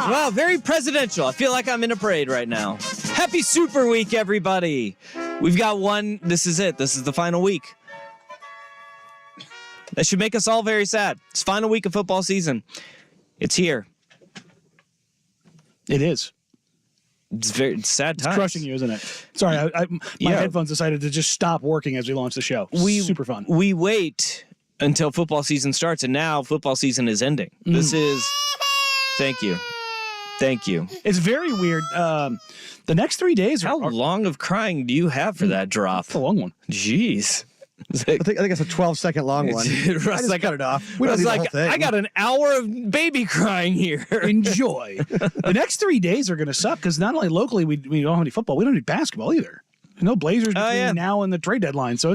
Wow, very presidential. I feel like I'm in a parade right now. Happy Super Week, everybody. We've got one. This is it. This is the final week. That should make us all very sad. It's final week of football season. It's here. It is. It's sad times. It's crushing you, isn't it? Sorry, my headphones decided to just stop working as we launched the show. Super fun. We wait until football season starts, and now football season is ending. This is... Thank you. It's very weird. The next 3 days How long of crying do you have for that drop? It's a long one. Jeez. I think it's a 12-second long one. Russ, I just cut it off. We I don't was need the like, whole thing. I got an hour of baby crying here. Enjoy. The next 3 days are going to suck because not only locally we don't have any football, we don't need basketball either. No Blazers between now and the trade deadline. So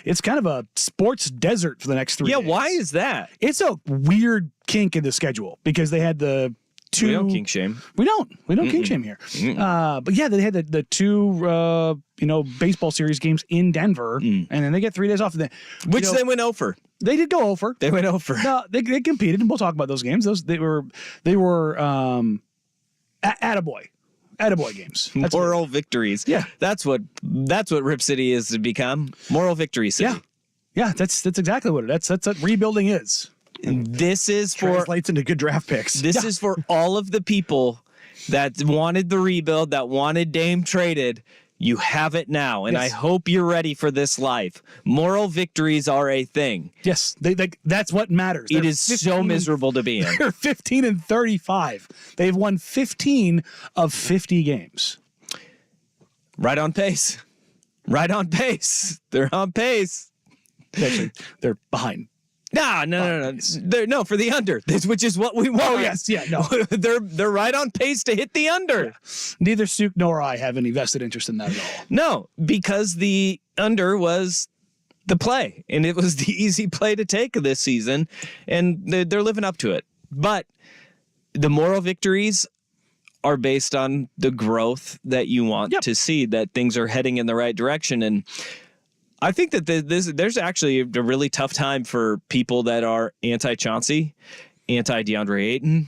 it's kind of a sports desert for the next 3 days. Yeah, why is that? It's a weird kink in the schedule because they had the two. We don't kink shame. We don't kink shame here. But yeah, they had the two baseball series games in Denver, and then they get 3 days off of that. Which they went over. They did go over. They went over. No, they competed, and we'll talk about those games. They were attaboy games. That's Moral victories. Yeah. That's what Rip City is to become. Moral victory city. Yeah, that's exactly what it is. That's what rebuilding is. This is for translates into good draft picks. This is for all of the people that wanted the rebuild, that wanted Dame traded. You have it now, and Yes. I hope you're ready for this life. Moral victories are a thing. Yes, that's what matters. It is so miserable to be in. They're 15-35. They've won 15 of 50 games. Right on pace. Right on pace. They're on pace. Actually, they're behind. No. No, for the under, which is what we want. Oh, yes. Yeah, no. They're right on pace to hit the under. Neither Suk nor I have any vested interest in that at all. No, because the under was the play, and it was the easy play to take this season, and they're living up to it. But the moral victories are based on the growth that you want to see, that things are heading in the right direction. And I think that there's actually a really tough time for people that are anti-Chauncey, anti-DeAndre Ayton,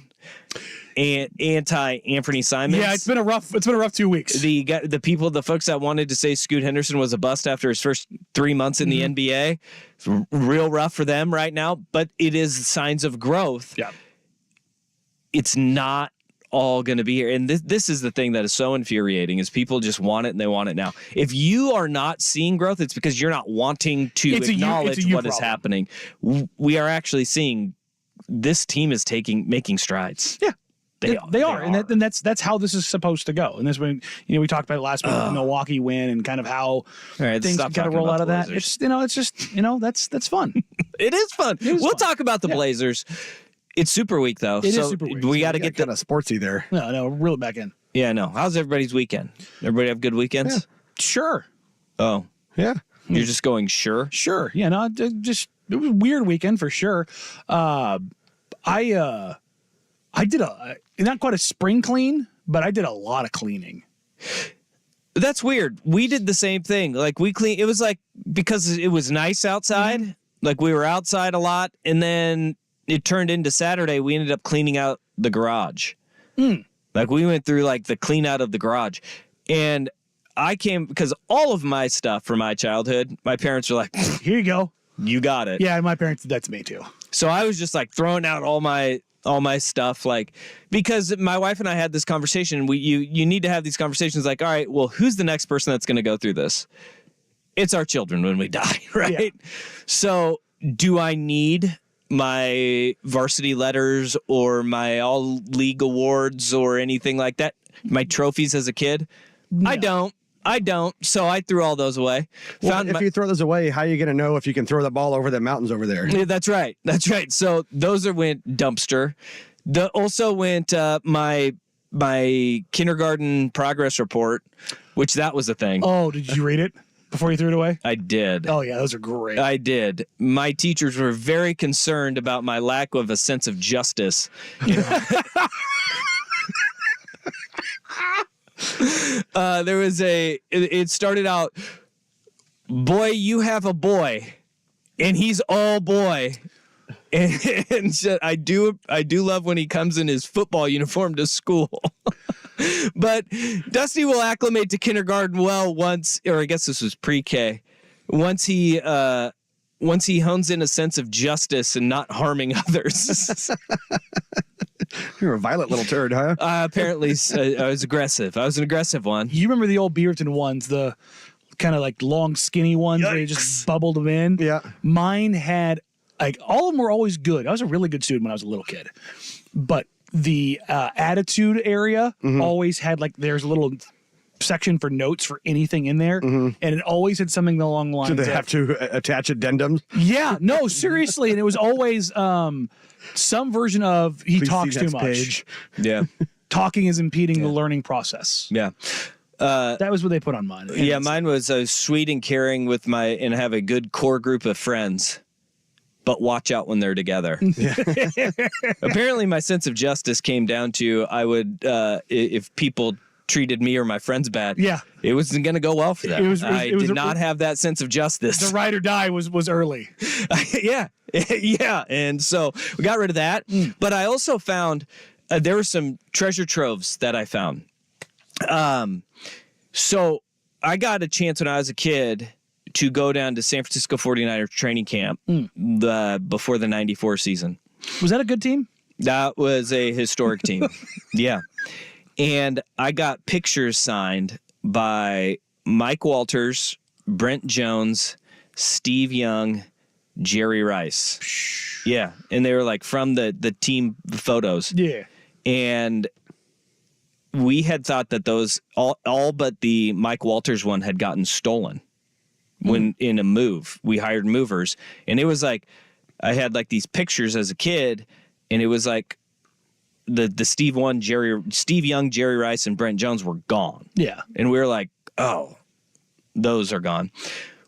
and anti-Anthony Simons. Yeah, it's been a rough 2 weeks. The folks that wanted to say Scoot Henderson was a bust after his first 3 months in the NBA, it's real rough for them right now. But it is signs of growth. Yeah, it's not all going to be here. And this is the thing that is so infuriating, is people just want it and they want it now. If you are not seeing growth, it's because you're not wanting to acknowledge what is happening. We are actually seeing this team is making strides. Yeah. They are. And that's how this is supposed to go. And this when we talked about it last week, the Milwaukee win, and kind of how things got to roll out of that. It's that's fun. It is fun. We'll talk about the Blazers. It's Super Week, though. It is Super Week. We got to get kind of sportsy there. No, reel it back in. Yeah, no. How's everybody's weekend? Everybody have good weekends? Yeah. Sure. Oh. Yeah. You're just going sure? Sure. Yeah, no, it was a weird weekend for sure. I did not quite a spring clean, but I did a lot of cleaning. That's weird. We did the same thing. Like it was like, because it was nice outside, like we were outside a lot, and then it turned into Saturday, we ended up cleaning out the garage. Like we went through like the clean out of the garage. And I came, because all of my stuff from my childhood, my parents were like, here you go. You got it. Yeah, my parents did that to me too. So I was just like throwing out all my stuff, like, because my wife and I had this conversation. You need to have these conversations like, all right, well, who's the next person that's going to go through this? It's our children when we die, right? Yeah. So do I need my varsity letters or my all league awards or anything like that? My trophies as a kid? No. I don't. So I threw all those away. Well, if you throw those away, how are you going to know if you can throw the ball over the mountains over there? Yeah, that's right. So those went dumpster. Also went my kindergarten progress report, which that was a thing. Oh, did you read it before you threw it away? I did. Oh, yeah, those are great. I did. My teachers were very concerned about my lack of a sense of justice. There was it started out, boy, you have a boy, and he's all boy. And I do love when he comes in his football uniform to school. But Dusty will acclimate to kindergarten well once, or I guess this was pre-K, once he hones in a sense of justice and not harming others. You're a violent little turd, huh? Apparently, I was aggressive. I was an aggressive one. You remember the old Beaverton ones, the kind of like long, skinny ones where you just bubbled them in? Yeah. Mine had, like, all of them were always good. I was a really good student when I was a little kid. But the attitude area always had, like, there's a little section for notes for anything in there. And it always had something along the lines Did they have to attach addendums? Yeah, no, seriously. And it was always some version of he Please talks see too next much. page. Yeah. Talking is impeding the learning process. Yeah. That was what they put on mine. And Yeah, mine was sweet and caring with and have a good core group of friends, but watch out when they're together. Apparently, my sense of justice came down to I would, if people treated me or my friends bad, it wasn't going to go well for them. I did not have that sense of justice. The ride or die was early. Yeah. Yeah. And so we got rid of that. But I also found there were some treasure troves that I found. So I got a chance when I was a kid to go down to San Francisco 49ers training camp before the 94 season. Was that a good team? That was a historic team. Yeah. And I got pictures signed by Mike Walters, Brent Jones, Steve Young, Jerry Rice. Yeah. And they were like from the team photos. Yeah. And we had thought that those all but the Mike Walters one had gotten stolen when in a move. We hired movers, and it was like I had like these pictures as a kid, and it was like the Steve Young, Jerry Rice, and Brent Jones were gone. Yeah. And we were like, oh, those are gone.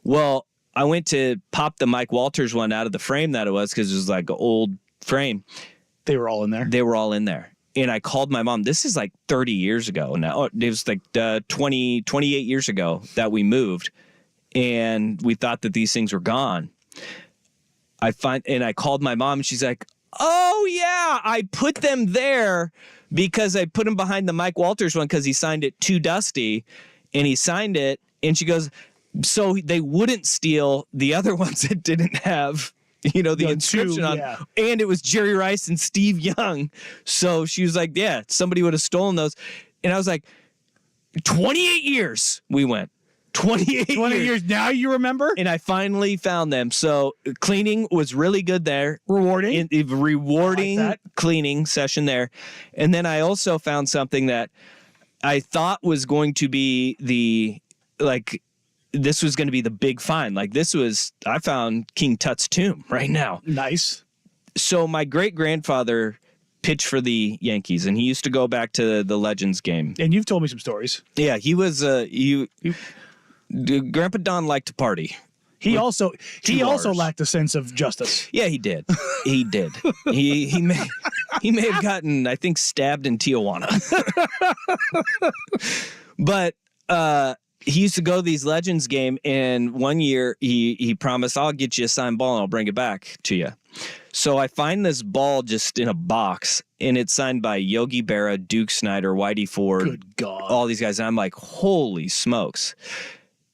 Well, I went to pop the Mike Walters one out of the frame that it was because it was like an old frame. They were all in there. They were all in there. And I called my mom. This is like 30 years ago now. It was like 28 years ago that we moved. And we thought that these things were gone. I called my mom and she's like, oh, yeah, I put them there because I put them behind the Mike Walters one because he signed it to Dusty and he signed it. And she goes, so they wouldn't steal the other ones that didn't have, the inscription on. Yeah. And it was Jerry Rice and Steve Young. So she was like, yeah, somebody would have stolen those. And I was like, 28 years we went. 28 years. Now you remember? And I finally found them. So cleaning was really good there. Rewarding? Rewarding like cleaning session there. And then I also found something that I thought was going to be this was going to be the big find. I found King Tut's tomb right now. Nice. So my great-grandfather pitched for the Yankees, and he used to go back to the Legends game. And you've told me some stories. Yeah, he was Grandpa Don liked to party. He also lacked a sense of justice. Yeah, he did. He did. he may have gotten, I think, stabbed in Tijuana. But he used to go to these Legends game, and one year he promised, I'll get you a signed ball and I'll bring it back to you. So I find this ball just in a box, and it's signed by Yogi Berra, Duke Snyder, Whitey Ford, Good God. all these guys. And I'm like, holy smokes.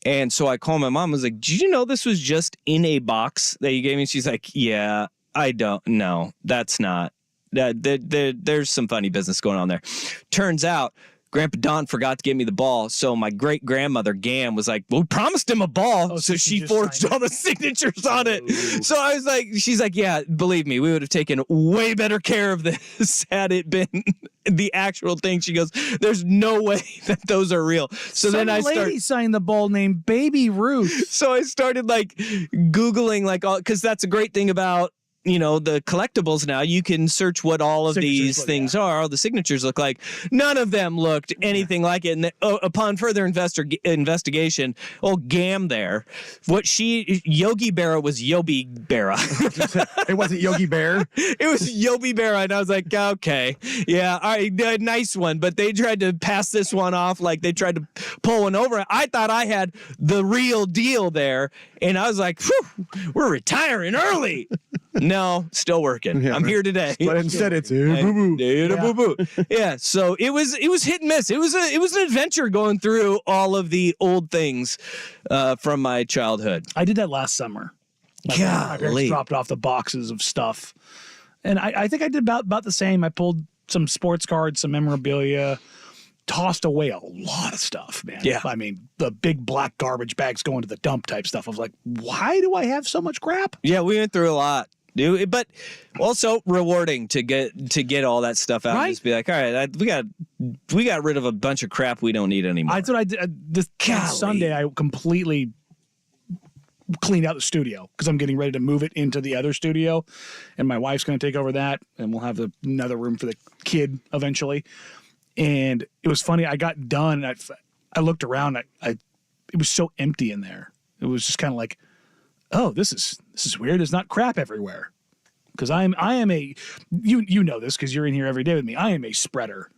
And so I called my mom. I was like, did you know this was just in a box that you gave me? She's like, yeah, I don't know. That's not. There's some funny business going on there. Turns out Grandpa Don forgot to give me the ball. So my great-grandmother, Gam, was like, well, we promised him a ball. Oh, so she forged all the signatures on it. Ooh. So I was like, she's like, yeah, believe me, we would have taken way better care of this had it been the actual thing. She goes, there's no way that those are real. So then I lady signed the ball named Baby Ruth. So I started Googling because that's a great thing about the collectibles now. You can search what all of these things are, all the signatures look like. None of them looked anything like it. And upon further investigation, old Gam there, Yogi Berra was Yobi Berra. It wasn't Yogi Bear. It was Yobi Berra. And I was like, okay, yeah, all right, nice one. But they tried to pass this one off like they tried to pull one over. I thought I had the real deal there. And I was like, whew, we're retiring early. No, still working. Yeah, I'm right. here today. But instead, it's boo boo. Boo. Yeah, so it was hit and miss. It was an adventure going through all of the old things from my childhood. I did that last summer. My parents Golly. dropped off the boxes of stuff, and I think I did about the same. I pulled some sports cards, some memorabilia, tossed away a lot of stuff, man. Yeah. I mean, the big black garbage bags going to the dump type stuff. I was like, why do I have so much crap? Yeah, we went through a lot, dude. But also rewarding to get all that stuff out Right. and just be like, all right, we got rid of a bunch of crap we don't need anymore. That's what I did. This Golly. Sunday, I completely cleaned out the studio because I'm getting ready to move it into the other studio, and my wife's going to take over that, and we'll have another room for the kid eventually. And it was funny. I got done. And I looked around. It was so empty in there. It was just kind of like, oh, this is weird. There's not crap everywhere. Because I am a you know this because you're in here every day with me. I am a spreader.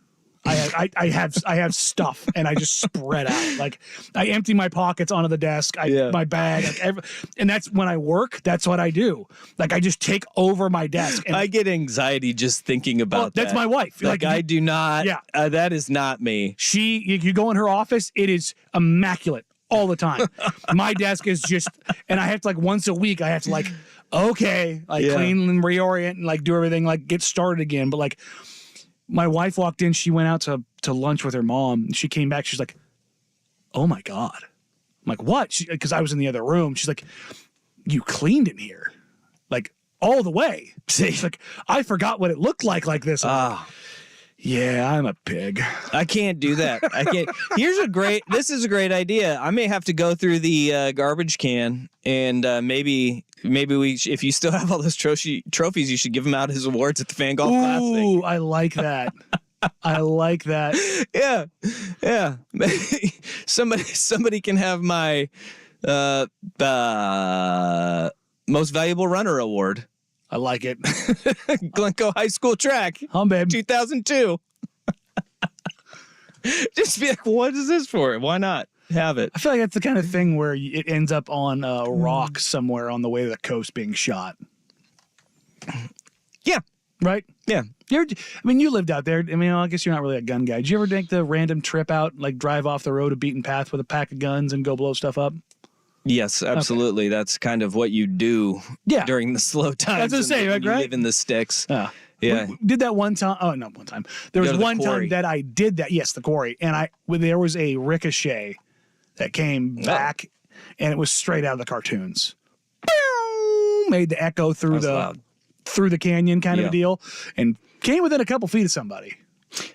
I have stuff and I just spread out. Like I empty my pockets onto the desk. My bag. And that's when I work. That's what I do. Like I just take over my desk. And I get anxiety just thinking about that's that. my wife. Like I do not. Yeah. That is not me. You go in her office. It is immaculate all the time. My desk is just, and I have to like once a week. I have to like, okay, like clean and reorient and like do everything, like get started again. But like. My wife walked in. She went out to lunch with her mom. She came back. She's like, "Oh my God!" I'm like, "What?" Because I was in the other room. She's like, "You cleaned in here, like all the way." She's like, "I forgot what it looked like this." I'm like, yeah, I'm a pig. I can't do that. I can't. This is a great idea. I may have to go through the garbage can and maybe if you still have all those trophies, you should give them out as awards at the Fan Golf Classic. Ooh, I like that. I like that. Yeah. Somebody can have my most valuable runner award. I like it. Glencoe High School track, babe. 2002. Just be like, what is this for? Why not have it? I feel like that's the kind of thing where it ends up on a rock somewhere on the way to the coast being shot. Yeah. Right? Yeah. You lived out there. I mean, I guess you're not really a gun guy. Did you ever take the random trip out, like drive off the road, a beaten path with a pack of guns and go blow stuff up? Yes, absolutely. Okay. That's kind of what you do during the slow times. That's what I'm saying, right? You live in the sticks. Yeah. Yeah. We did that one time. Oh, not one time. There was one time that I did that. Yes, the quarry. And there was a ricochet that came back, and it was straight out of the cartoons. Made the echo through the canyon kind of a deal, and came within a couple feet of somebody.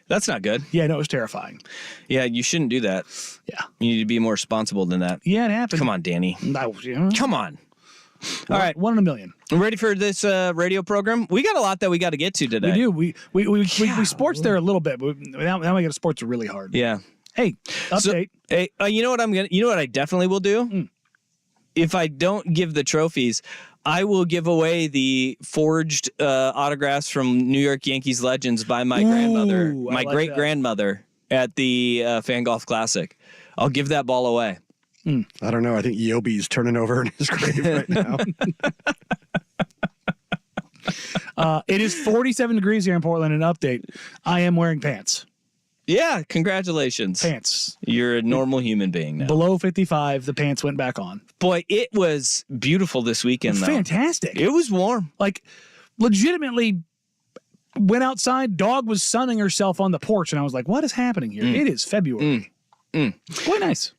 That's not good. Yeah, no, it was terrifying. Yeah, you shouldn't do that. Yeah. You need to be more responsible than that. Yeah, it happened. Come on, Danny. Come on. All right. 1 in a million. Ready for this radio program? We got a lot that we got to get to today. We do. We sports there a little bit, but now we got to sports really hard. Yeah. Hey, update. So, hey, you know what I definitely will do? If I don't give the trophies, I will give away the forged autographs from New York Yankees legends by my grandmother, my great grandmother at the Fan Golf Classic. I'll give that ball away. I don't know. I think Yobi's turning over in his grave right now. It is 47 degrees here in Portland. An update. I am wearing pants. Yeah, congratulations. Pants. You're a normal human being now. Below 55, the pants went back on. Boy, it was beautiful this weekend, though. Fantastic. It was warm. Like, legitimately went outside. Dog was sunning herself on the porch, and I was like, what is happening here? It is February. Quite nice.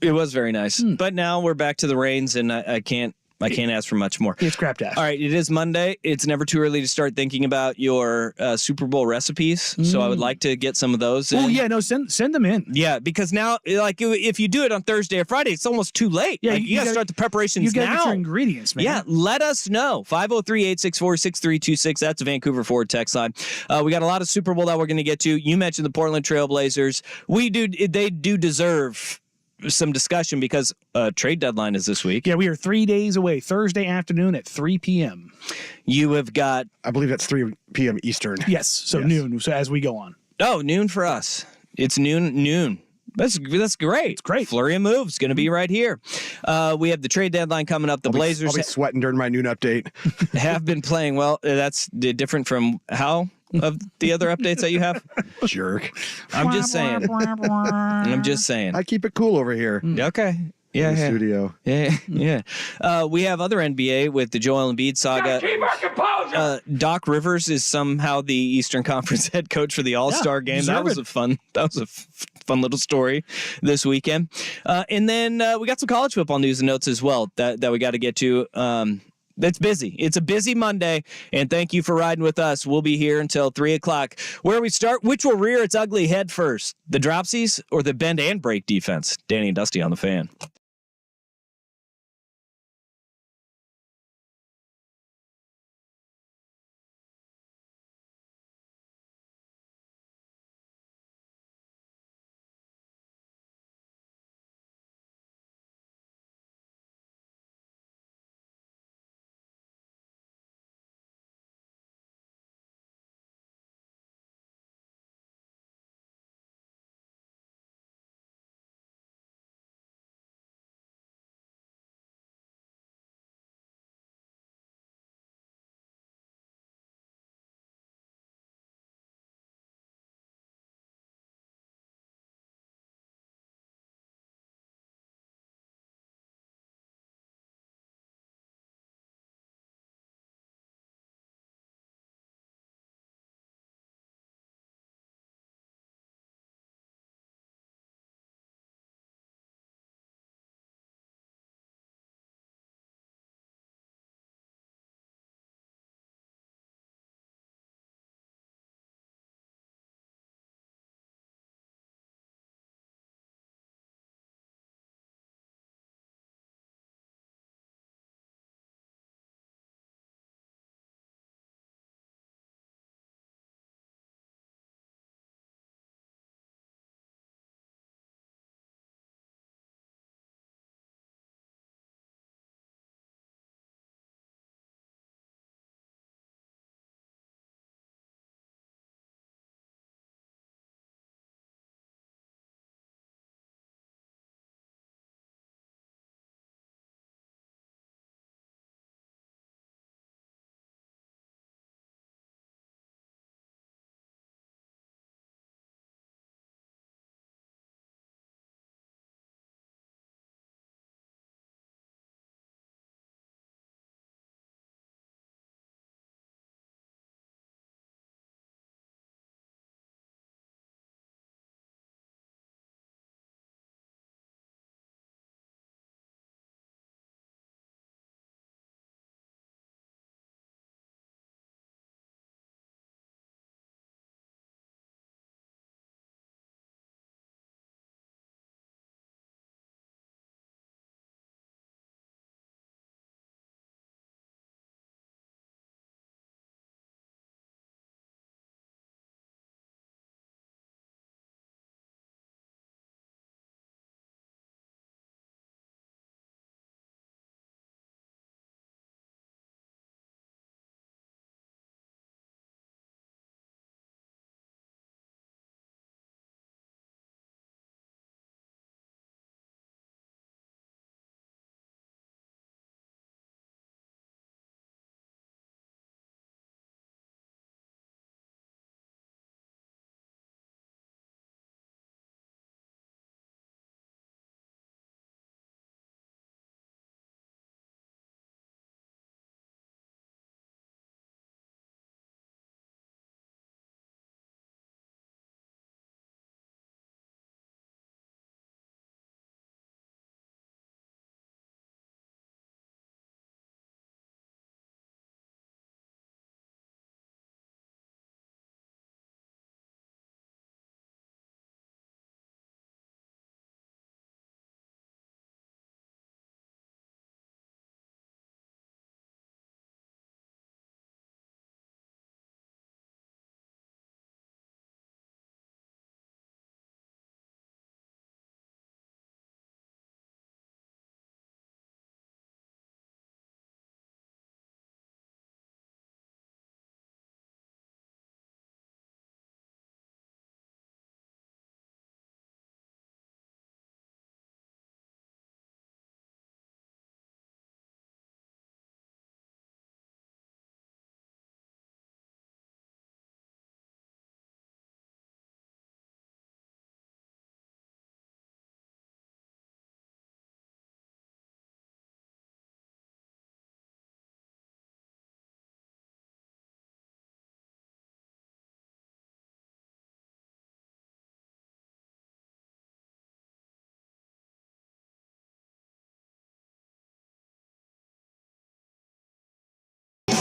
It was very nice. But now we're back to the rains, and I can't ask for much more. It's crap dash. All right, it is Monday. It's never too early to start thinking about your Super Bowl recipes. So I would like to get some of those. Oh yeah, no, send them in. Yeah, because now, like, if you do it on Thursday or Friday, it's almost too late. Yeah, like, you got to start the preparations now. You got to get your now. ingredients, man. Yeah, let us know. 503-864-6326. That's the Vancouver Ford text line. We got a lot of Super Bowl that we're going to get to. You mentioned the Portland Trailblazers. They do deserve some discussion because trade deadline is this week. Yeah, we are 3 days away. Thursday afternoon at 3 p.m. You have got... I believe that's 3 p.m. Eastern. Yes, so noon, so as we go on. Oh, noon for us. It's noon. That's great. It's great. Flurry of moves going to be right here. We have the trade deadline coming up. The Blazers I'll be sweating during my noon update. have been playing well. That's different from how of the other updates that you have. Jerk. I'm just saying. I'm just saying. I keep it cool over here in Okay. Yeah. the Yeah. studio. Yeah. We have other NBA with the Joel Embiid saga. Keep our composure. Doc Rivers is somehow the Eastern Conference head coach for the All-Star game. That was fun little story this weekend. And then we got some college football news and notes as well that we got to get to. That's busy. It's a busy Monday, and thank you for riding with us. We'll be here until 3 o'clock. Where we start, which will rear its ugly head first, the dropsies or the bend and break defense? Danny and Dusty on the Fan.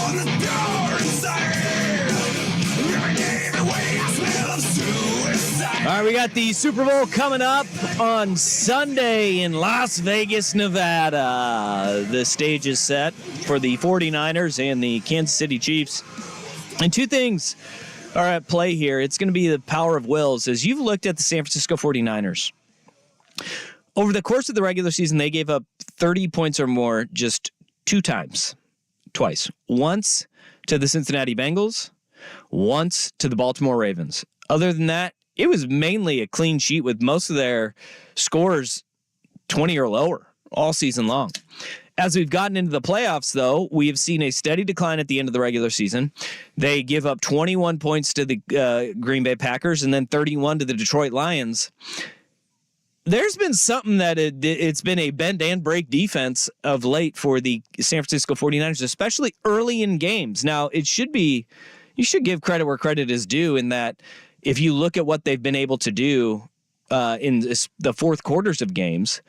All right, we got the Super Bowl coming up on Sunday in Las Vegas, Nevada. The stage is set for the 49ers and the Kansas City Chiefs. And two things are at play here. It's going to be the power of wills. As you've looked at the San Francisco 49ers, over the course of the regular season, they gave up 30 points or more just twice. Once to the Cincinnati Bengals, once to the Baltimore Ravens. Other than that, it was mainly a clean sheet with most of their scores 20 or lower all season long. As we've gotten into the playoffs, though, we have seen a steady decline at the end of the regular season. They give up 21 points to the Green Bay Packers and then 31 to the Detroit Lions. There's been something that it's been a bend and break defense of late for the San Francisco 49ers, especially early in games. Now, you should give credit where credit is due in that if you look at what they've been able to do in the fourth quarters of games,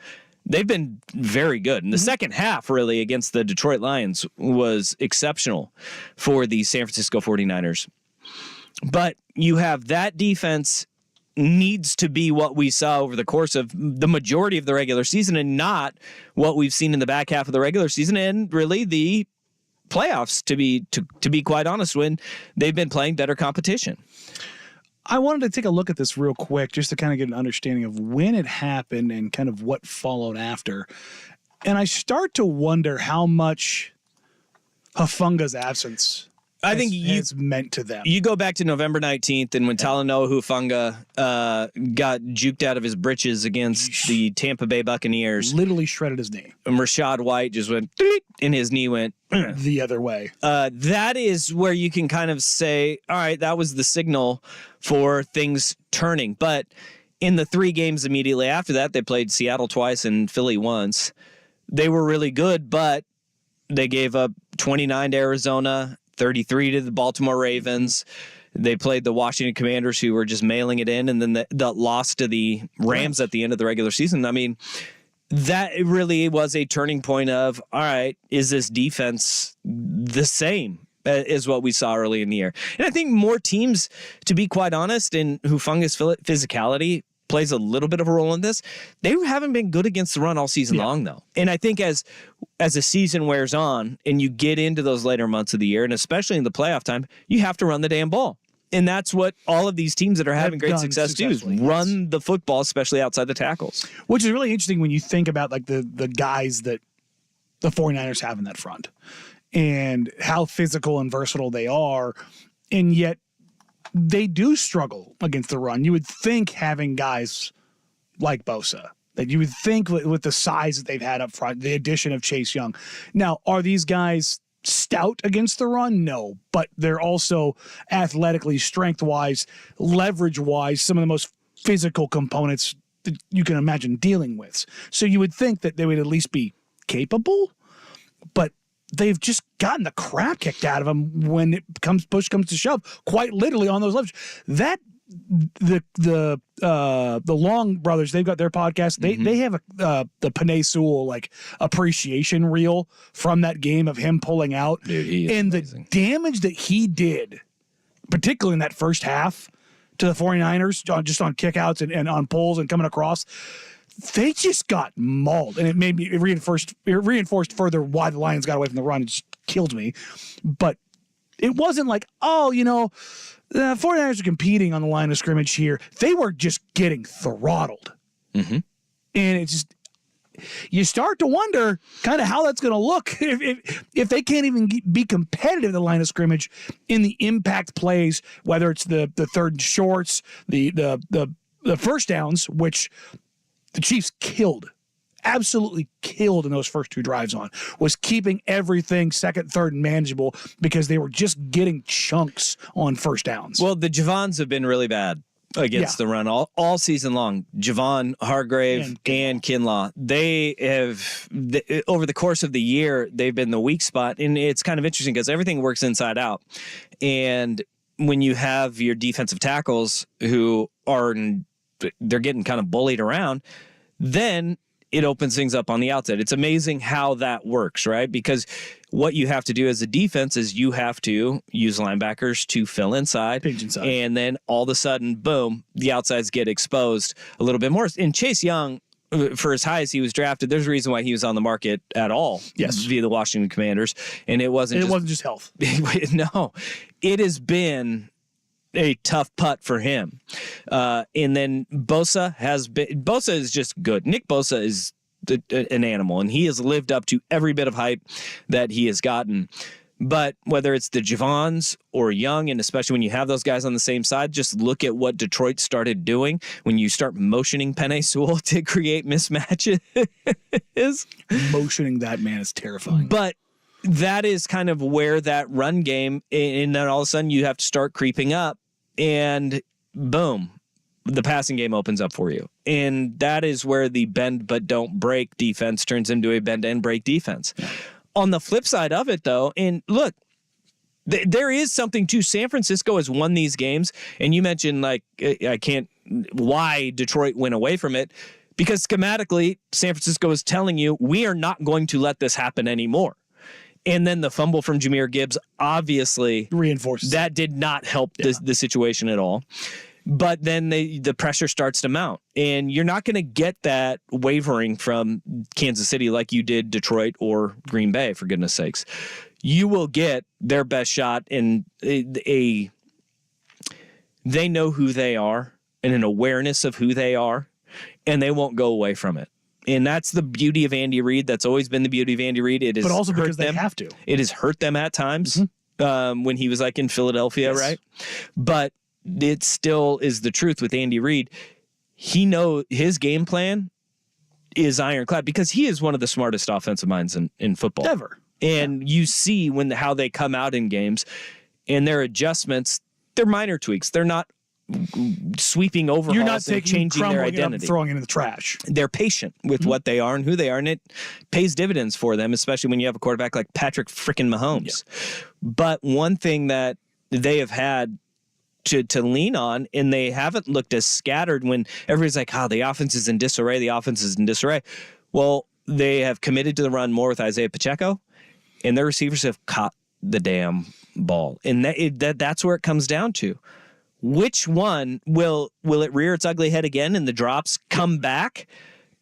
they've been very good. And the second half, really, against the Detroit Lions was exceptional for the San Francisco 49ers. But you have that defense needs to be what we saw over the course of the majority of the regular season and not what we've seen in the back half of the regular season and really the playoffs, to be quite honest, when they've been playing better competition. I wanted to take a look at this real quick just to kind of get an understanding of when it happened and kind of what followed after. And I start to wonder how much Hufanga's absence has meant to them. You go back to November 19th, and when Talanoa Hufanga got juked out of his britches against the Tampa Bay Buccaneers. Literally shredded his knee. And Rachaad White just went, and his knee went the other way. That is where you can kind of say, all right, that was the signal for things turning. But in the 3 games immediately after that, they played Seattle twice and Philly once. They were really good, but they gave up 29 to Arizona, 33 to the Baltimore Ravens. They played the Washington Commanders, who were just mailing it in, and then the loss to the Rams at the end of the regular season. I mean, that really was a turning point of, all right, is this defense the same as what we saw early in the year? And I think more teams, to be quite honest, and Hufanga's physicality plays a little bit of a role in this. They haven't been good against the run all season long, though. And I think as the season wears on and you get into those later months of the year, and especially in the playoff time, you have to run the damn ball. And that's what all of these teams that are having great success do, is run the football, especially outside the tackles. Which is really interesting when you think about like the guys that the 49ers have in that front and how physical and versatile they are. And yet they do struggle against the run. You would think having guys like Bosa, that you would think with the size that they've had up front, the addition of Chase Young. Now, are these guys stout against the run? No, but they're also athletically, strength-wise, leverage-wise, some of the most physical components that you can imagine dealing with. So you would think that they would at least be capable, but they've just gotten the crap kicked out of them when push comes to shove, quite literally on those levels. That the Long brothers, they've got their podcast. They have the Penei Sewell like appreciation reel from that game of him pulling out. Dude, he is amazing. The damage that he did, particularly in that first half to the 49ers, just on kickouts and on pulls and coming across. They just got mauled, and it reinforced further why the Lions got away from the run. It just killed me. But it wasn't like, the 49ers are competing on the line of scrimmage here. They were just getting throttled. Mm-hmm. And it's just, you start to wonder kind of how that's going to look if they can't even be competitive at the line of scrimmage in the impact plays, whether it's the third and shorts, the first downs, which the Chiefs absolutely killed in those first 2 drives was keeping everything second, third, and manageable because they were just getting chunks on first downs. Well, the Javons have been really bad against the run all season long. Javon, Hargrave, and Kinlaw. They have, over the course of the year, they've been the weak spot. And it's kind of interesting because everything works inside out. And when you have your defensive tackles who they're getting kind of bullied around, then it opens things up on the outside. It's amazing how that works, right? Because what you have to do as a defense is you have to use linebackers to fill inside. Pinch inside. And then all of a sudden, boom, the outsides get exposed a little bit more. And Chase Young, for as high as he was drafted, there's a reason why he was on the market at all. Yes. Via the Washington Commanders. And it wasn't just health. No, it has been a tough putt for him. And then Bosa is just good. Nick Bosa is an animal, and he has lived up to every bit of hype that he has gotten. But whether it's the Javons or Young, and especially when you have those guys on the same side, just look at what Detroit started doing when you start motioning Penei Sewell to create mismatches. Motioning that man is terrifying. But that is kind of where that run game, and then all of a sudden you have to start creeping up, and boom, the passing game opens up for you. And that is where the bend but don't break defense turns into a bend and break defense. On the flip side of it, though, and look, there is something to San Francisco has won these games, and you mentioned why Detroit went away from it, because schematically San Francisco is telling you we are not going to let this happen anymore. And then the fumble from Jahmyr Gibbs obviously reinforces that did not help the situation at all. But then the pressure starts to mount, and you're not going to get that wavering from Kansas City like you did Detroit or Green Bay, for goodness sakes. You will get their best shot in they know who they are and an awareness of who they are, and they won't go away from it. And that's the beauty of Andy Reid. That's always been the beauty of Andy Reid. It is, but also because they have to. It has hurt them at times when he was like in Philadelphia, right? But it still is the truth with Andy Reid. He knows his game plan is ironclad because he is one of the smartest offensive minds in football ever. And you see how they come out in games and their adjustments, they're minor tweaks. They're not sweeping overhauls. You're not taking changing their identity, and throwing it in the trash. They're patient with what they are and who they are, and it pays dividends for them, especially when you have a quarterback like Patrick frickin' Mahomes. Yeah. But one thing that they have had to lean on, and they haven't looked as scattered when everybody's like, the offense is in disarray, Well, they have committed to the run more with Isaiah Pacheco, and their receivers have caught the damn ball. And that's where it comes down to. Which one will it rear its ugly head again and the drops come back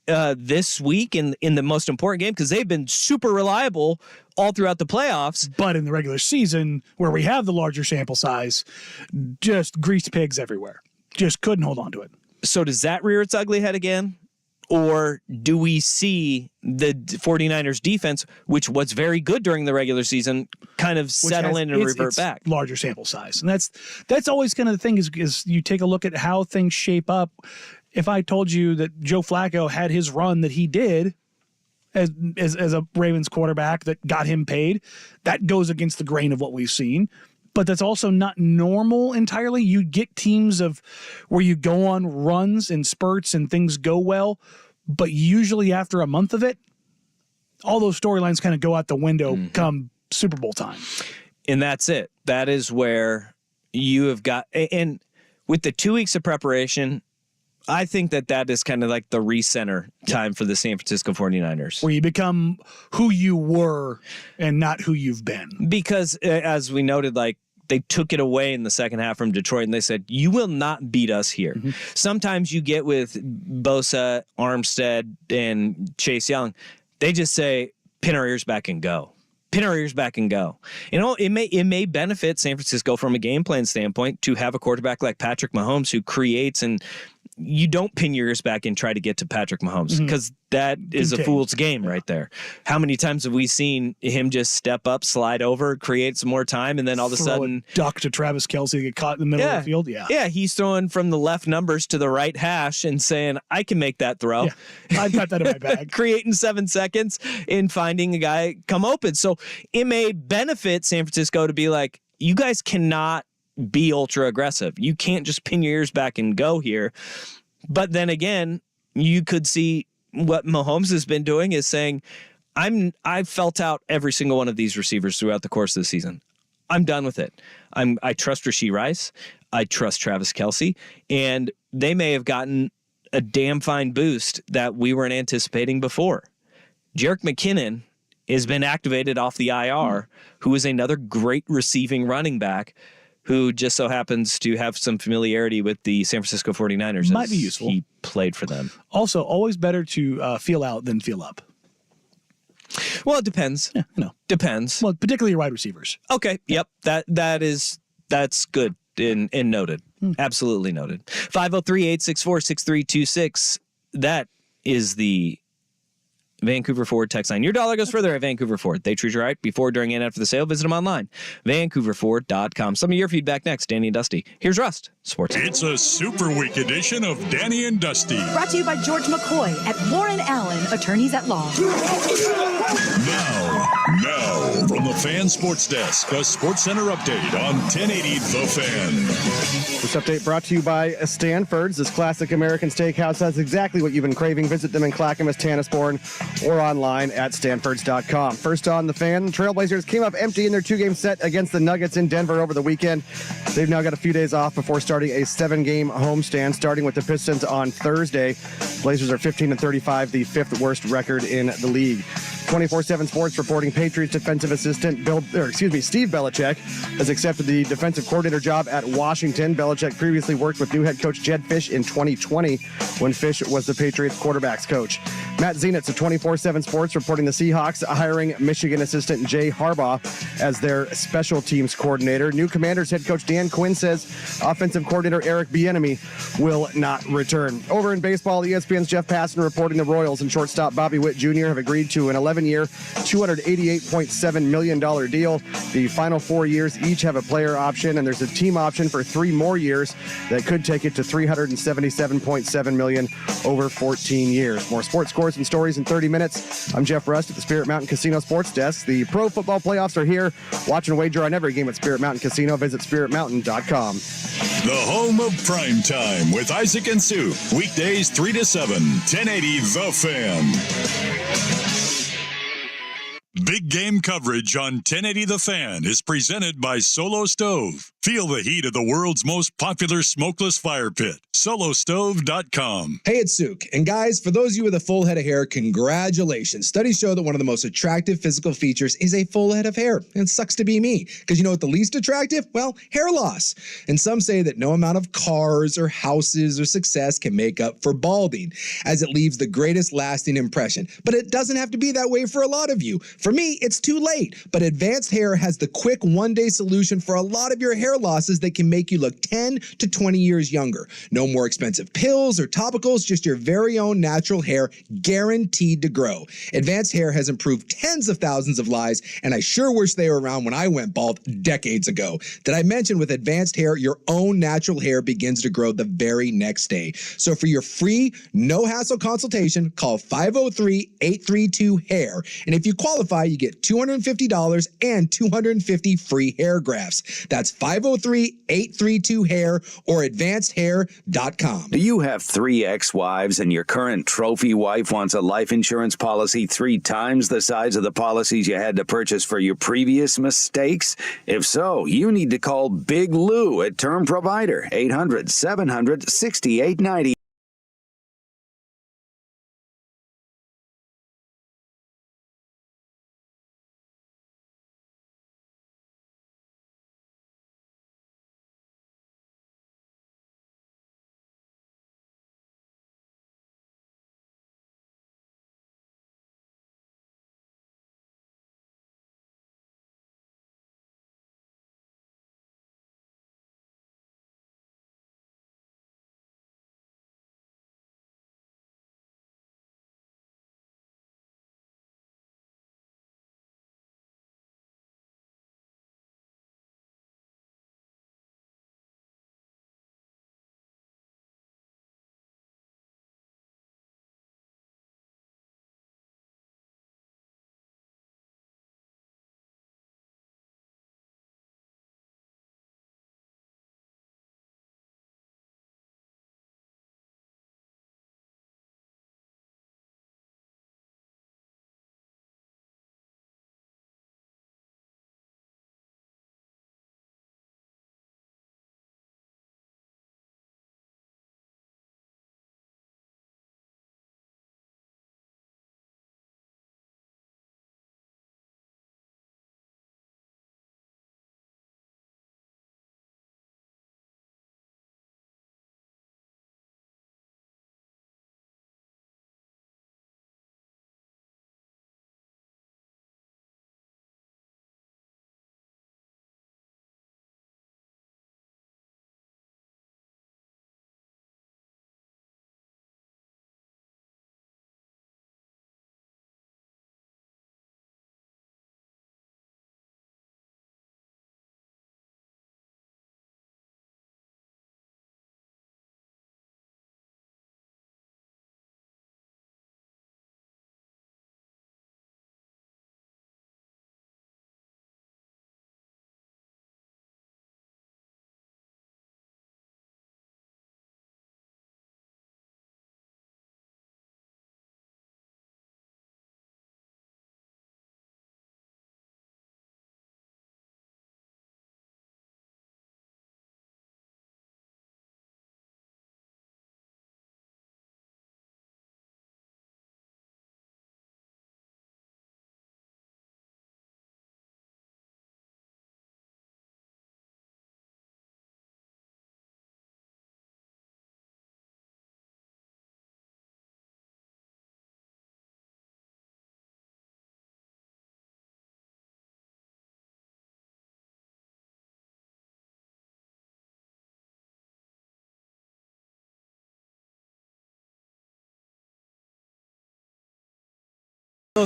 this week in the most important game? Because they've been super reliable all throughout the playoffs. But in the regular season, where we have the larger sample size, just greased pigs everywhere. Just couldn't hold on to it. So does that rear its ugly head again? Or do we see the 49ers defense, which was very good during the regular season, kind of settle in and revert back? Larger sample size. And that's always kind of the thing is you take a look at how things shape up. If I told you that Joe Flacco had his run that he did as a Ravens quarterback that got him paid, that goes against the grain of what we've seen. But that's also not normal entirely. You get teams where you go on runs and spurts and things go well, but usually after a month of it, all those storylines kind of go out the window come Super Bowl time. And that's it. That is where you have got, and with the 2 weeks of preparation, I think that is kind of like the recenter time for the San Francisco 49ers. Where you become who you were and not who you've been. Because as we noted, they took it away in the second half from Detroit, and they said, you will not beat us here. Mm-hmm. Sometimes you get with Bosa, Armstead, and Chase Young, they just say, pin our ears back and go. Pin our ears back and go. It may benefit San Francisco from a game plan standpoint to have a quarterback like Patrick Mahomes who creates, and you don't pin your ears back and try to get to Patrick Mahomes because that is a fool's game right there. How many times have we seen him just step up, slide over, create some more time, and then all of a sudden duck to Travis Kelce, get caught in the middle of the field? Yeah, he's throwing from the left numbers to the right hash and saying, I can make that throw. Yeah, I've got that in my bag. Creating 7 seconds and finding a guy come open. So it may benefit San Francisco to be like, you guys cannot be ultra aggressive. You can't just pin your ears back and go here. But then again, you could see what Mahomes has been doing is saying, I've felt out every single one of these receivers throughout the course of the season. I'm done with it. I trust Rashee Rice. I trust Travis Kelce. And they may have gotten a damn fine boost that we weren't anticipating before. Jerick McKinnon has been activated off the IR, who is another great receiving running back who just so happens to have some familiarity with the San Francisco 49ers. Might be useful. He played for them. Also, always better to feel out than feel up. Well, it depends. Yeah, Depends. Well, particularly wide receivers. Okay. Yep. That's good and noted. Absolutely noted. 503-864-6326. That is the Vancouver Ford text line. Your dollar goes further at Vancouver Ford. They treat you right before, during, and after the sale. Visit them online. VancouverFord.com. Some of your feedback next. Danny and Dusty. Here's Rust. Sports. It's a Super Week edition of Danny and Dusty. Brought to you by George McCoy at Warren Allen, attorneys at law. Now, from the Fan Sports Desk, a Sports Center update on 1080 The Fan. This update brought to you by Stanford's. This classic American steakhouse has exactly what you've been craving. Visit them in Clackamas, Tanasbourne, or online at stanfords.com. First on the Fan, the Trailblazers came up empty in their two-game set against the Nuggets in Denver over the weekend. They've now got a few days off before starting a 7-game homestand, starting with the Pistons on Thursday. Blazers are 15-35, the fifth worst record in the league. 24/7 Sports reporting Patriots defensive assistant Steve Belichick has accepted the defensive coordinator job at Washington. Belichick previously worked with new head coach Jed Fish in 2020 when Fish was the Patriots quarterbacks coach. Matt Zenitz of 24/7 Sports reporting the Seahawks hiring Michigan assistant Jay Harbaugh as their special teams coordinator. New Commanders head coach Dan Quinn says offensive coordinator Eric Bieniemy will not return. Over in baseball, ESPN's Jeff Passan reporting the Royals and shortstop Bobby Witt Jr. have agreed to an 11-year, $288.7 million deal. The final 4 years each have a player option, and there's a team option for 3 more years that could take it to $377.7 million over 14 years. More sports scores and stories in 30 minutes. I'm Jeff Rust at the Spirit Mountain Casino Sports Desk. The pro football playoffs are here. Watch and wager on every game at Spirit Mountain Casino. Visit spiritmountain.com. The home of prime time with Isaac and Sue. Weekdays 3 to 7, 1080 The Fan. Big game coverage on 1080 The Fan is presented by Solo Stove. Feel the heat of the world's most popular smokeless fire pit. Solostove.com. Hey, it's Sook. And guys, for those of you with a full head of hair, congratulations. Studies show that one of the most attractive physical features is a full head of hair. And it sucks to be me. Because you know what the least attractive? Well, hair loss. And some say that no amount of cars or houses or success can make up for balding, as it leaves the greatest lasting impression. But it doesn't have to be that way for a lot of you. For me, it's too late. But Advanced Hair has the quick one-day solution for a lot of your hair losses that can make you look 10 to 20 years younger. No more expensive pills or topicals, just your very own natural hair guaranteed to grow. Advanced Hair has improved tens of thousands of lives, and I sure wish they were around when I went bald decades ago. Did I mention with Advanced Hair, your own natural hair begins to grow the very next day? So for your free, no-hassle consultation, call 503-832-HAIR. And if you qualify, you get $250 and 250 free hair grafts. That's 503-832-HAIR or advancedhair.com. Do you have 3 ex-wives and your current trophy wife wants a life insurance policy 3 times the size of the policies you had to purchase for your previous mistakes? If so, you need to call Big Lou at Term Provider, 800-700-6890.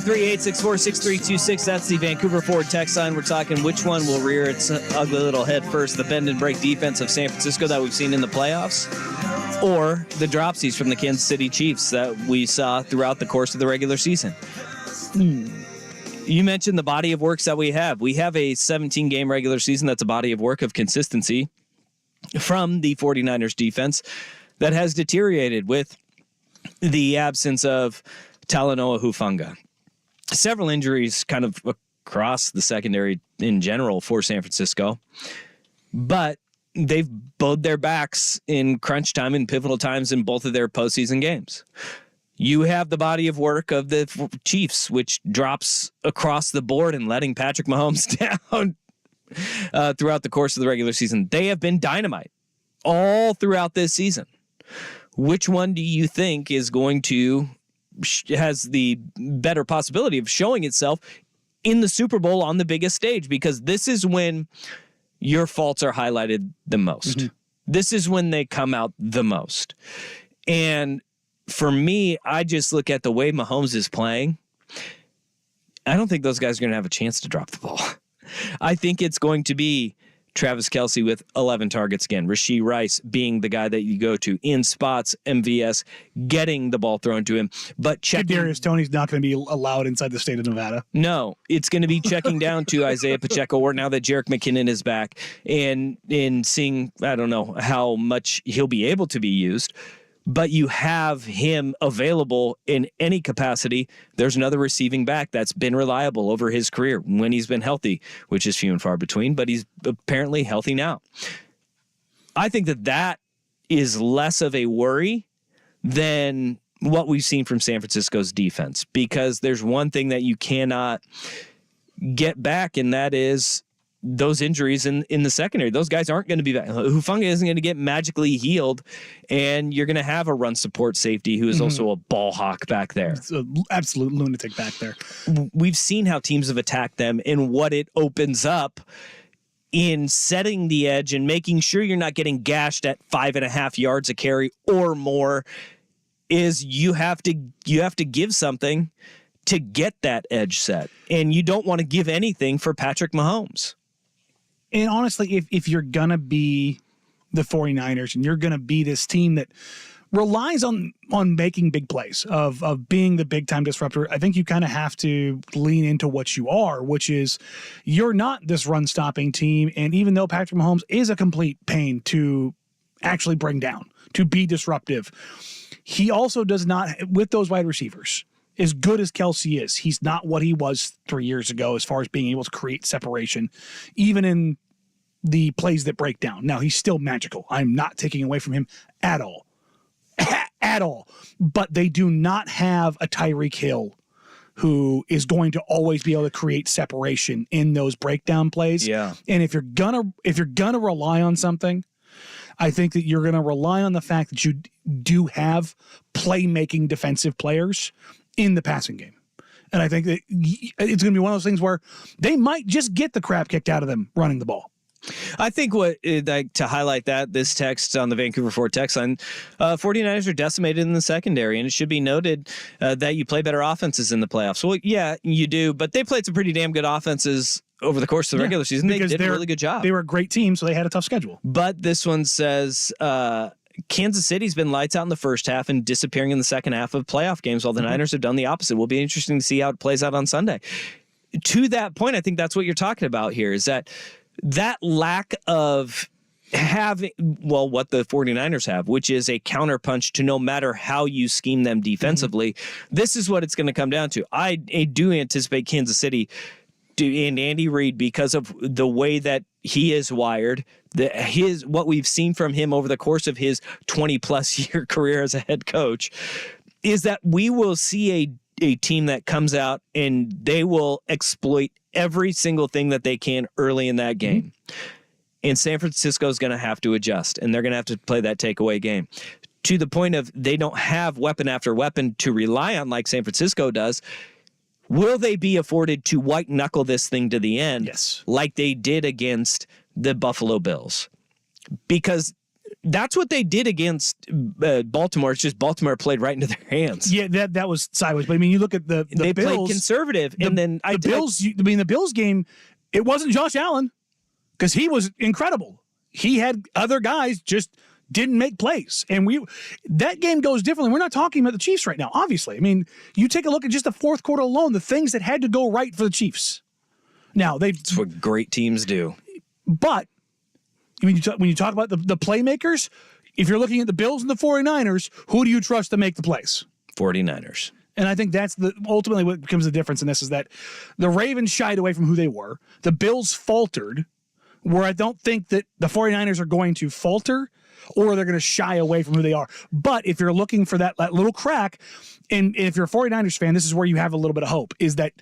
3-864-6326. That's the Vancouver Ford text line. We're talking which one will rear its ugly little head first, the bend and break defense of San Francisco that we've seen in the playoffs, or the dropsies from the Kansas City Chiefs that we saw throughout the course of the regular season. You mentioned the body of works that we have. We have a 17-game regular season that's a body of work of consistency from the 49ers defense that has deteriorated with the absence of Talanoa Hufanga. Several injuries kind of across the secondary in general for San Francisco, but they've bowed their backs in crunch time and pivotal times in both of their postseason games. You have the body of work of the Chiefs, which drops across the board and letting Patrick Mahomes down throughout the course of the regular season. They have been dynamite all throughout this season. Which one do you think is going to has the better possibility of showing itself in the Super Bowl on the biggest stage? Because this is when your faults are highlighted the most. Mm-hmm. This is when they come out the most. And for me, I just look at the way Mahomes is playing. I don't think those guys are going to have a chance to drop the ball. I think it's going to be Travis Kelce with 11 targets again. Rashee Rice being the guy that you go to in spots, MVS getting the ball thrown to him. But Kadarius Toney's not going to be allowed inside the state of Nevada. No, it's going to be checking down to Isaiah Pacheco, or now that Jerick McKinnon is back, and in seeing, I don't know how much he'll be able to be used. But you have him available in any capacity. There's another receiving back that's been reliable over his career when he's been healthy, which is few and far between, but he's apparently healthy now. I think that is less of a worry than what we've seen from San Francisco's defense, because there's one thing that you cannot get back, and that is those injuries in the secondary. Those guys aren't going to be back. Hufanga isn't going to get magically healed, and you're going to have a run support safety who is also a ball hawk back there. It's an absolute lunatic back there. We've seen how teams have attacked them and what it opens up in setting the edge and making sure you're not getting gashed at 5.5 yards a carry or more. Is you have to give something to get that edge set, and you don't want to give anything for Patrick Mahomes. And honestly, if you're going to be the 49ers and you're going to be this team that relies on making big plays, of being the big-time disruptor, I think you kind of have to lean into what you are, which is you're not this run-stopping team. And even though Patrick Mahomes is a complete pain to actually bring down, to be disruptive, he also does not, with those wide receivers, as good as Kelce is, he's not what he was 3 years ago as far as being able to create separation, even in the plays that break down. Now, he's still magical. I'm not taking away from him at all. At all. But they do not have a Tyreek Hill who is going to always be able to create separation in those breakdown plays. Yeah. And if you're gonna rely on something, I think that you're going to rely on the fact that you do have playmaking defensive players in the passing game. And I think that it's going to be one of those things where they might just get the crap kicked out of them running the ball. I think to highlight this text on the Vancouver Ford text line, 49ers are decimated in the secondary, and it should be noted that you play better offenses in the playoffs. Well, yeah, you do, but they played some pretty damn good offenses over the course of the regular season. They did a really good job. They were a great team, so they had a tough schedule. But this one says Kansas City's been lights out in the first half and disappearing in the second half of playoff games, while the Niners have done the opposite. Will be interesting to see how it plays out on Sunday. To that point, I think that's what you're talking about here, is that lack of having, well, what the 49ers have, which is a counterpunch to no matter how you scheme them defensively. This is what it's going to come down to. I do anticipate Kansas City and Andy Reid, because of the way that he is wired, what we've seen from him over the course of his 20-plus year career as a head coach, is that we will see a team that comes out and they will exploit every single thing that they can early in that game. And San Francisco is going to have to adjust, and they're going to have to play that takeaway game to the point of they don't have weapon after weapon to rely on like San Francisco does. Will they be afforded to white knuckle this thing to the end? Yes. Like they did against the Buffalo Bills? Because that's what they did against Baltimore. It's just Baltimore played right into their hands. Yeah, that was sideways. But I mean, you look at the They Bills, played conservative, and then the Bills. I mean, the Bills game. It wasn't Josh Allen because he was incredible. He had other guys just didn't make plays, and that game goes differently. We're not talking about the Chiefs right now, obviously. I mean, you take a look at just the fourth quarter alone, the things that had to go right for the Chiefs. Now That's what great teams do. but I mean, when you talk about the playmakers, if you're looking at the Bills and the 49ers, who do you trust to make the plays? 49ers. And I think that's ultimately what becomes the difference in this is that the Ravens shied away from who they were. The Bills faltered, where I don't think that the 49ers are going to falter or they're going to shy away from who they are. But if you're looking for that little crack, and if you're a 49ers fan, this is where you have a little bit of hope, is that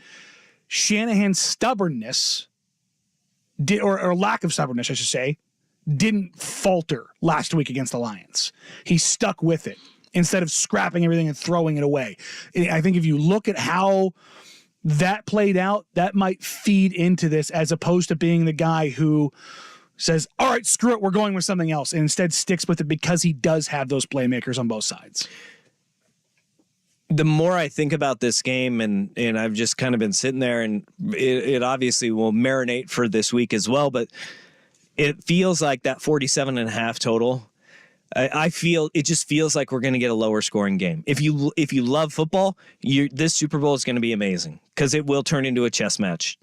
Shanahan's stubbornness, or lack of stubbornness, I should say, didn't falter last week against the Lions. He stuck with it instead of scrapping everything and throwing it away. I think if you look at how that played out, that might feed into this as opposed to being the guy who says, all right, screw it, we're going with something else, and instead sticks with it because he does have those playmakers on both sides. The more I think about this game, and I've just kind of been sitting there, and it obviously will marinate for this week as well, but it feels like that 47.5 total. I feel it just feels like we're going to get a lower scoring game. If you love football, this Super Bowl is going to be amazing because it will turn into a chess match.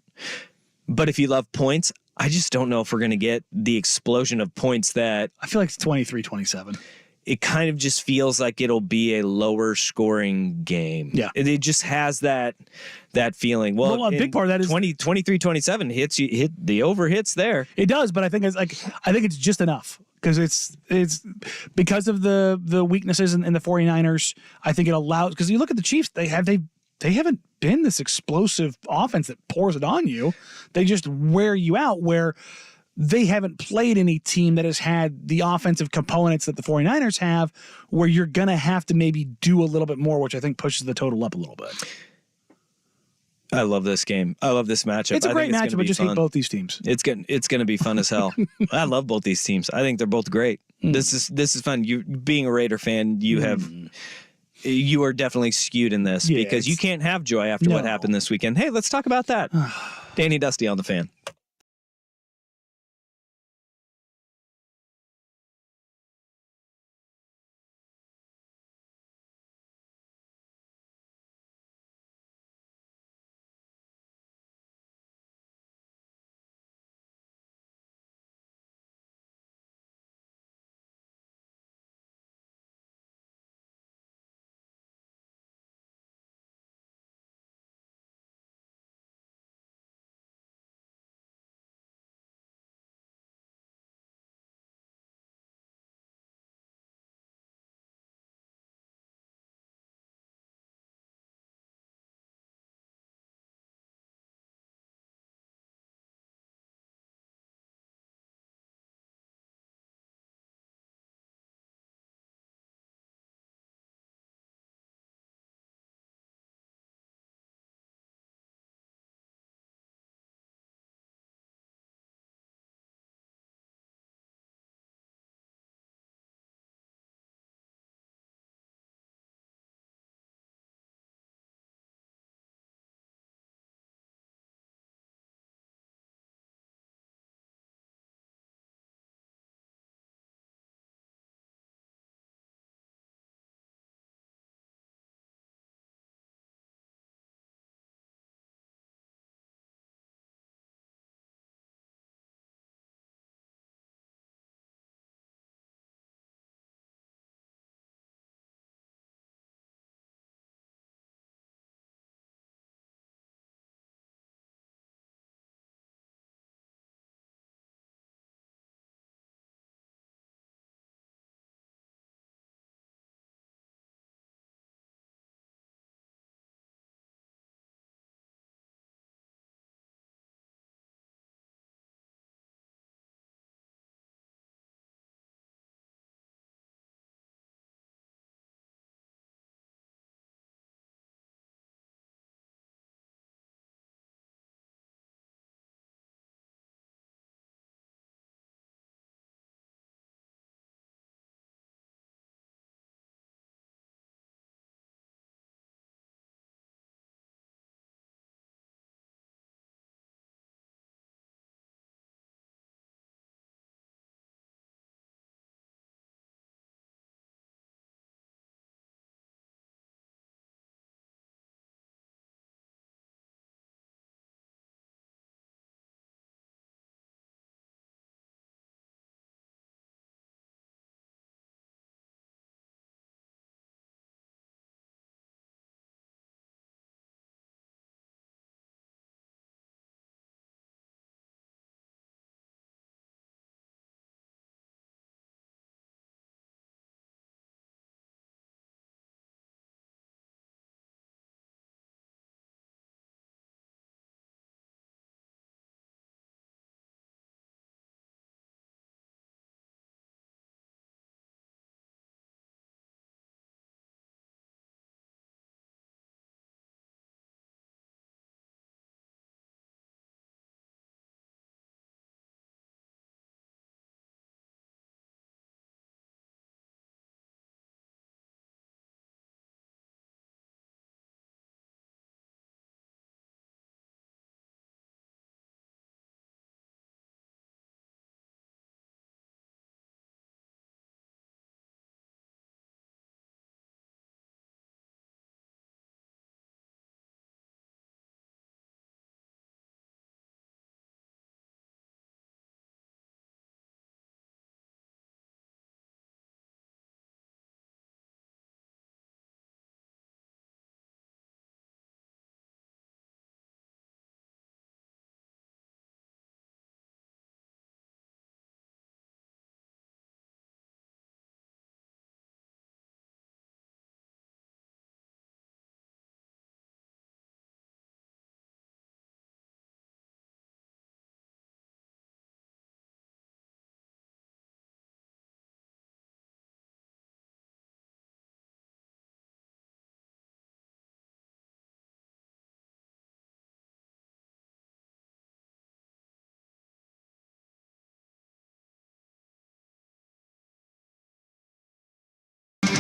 But if you love points, I just don't know if we're going to get the explosion of points that I feel like it's 23-27. It kind of just feels like it'll be a lower scoring game. Yeah. It just has that feeling. Well, a big part of that is 23-27 hit the over hits there. It does, but I think it's just enough because it's because of the weaknesses in the 49ers. I think it allows, because you look at the Chiefs, they haven't been this explosive offense that pours it on you. They just wear you out, where they haven't played any team that has had the offensive components that the 49ers have, where you're going to have to maybe do a little bit more, which I think pushes the total up a little bit. I love this game. I love this matchup. It's a great matchup. I just hate both these teams. It's going to be fun as hell. I love both these teams. I think they're both great. This is fun. You being a Raider fan, you are definitely skewed in this because you can't have joy after what happened this weekend. Hey, let's talk about that. Danny Dusty on the Fan.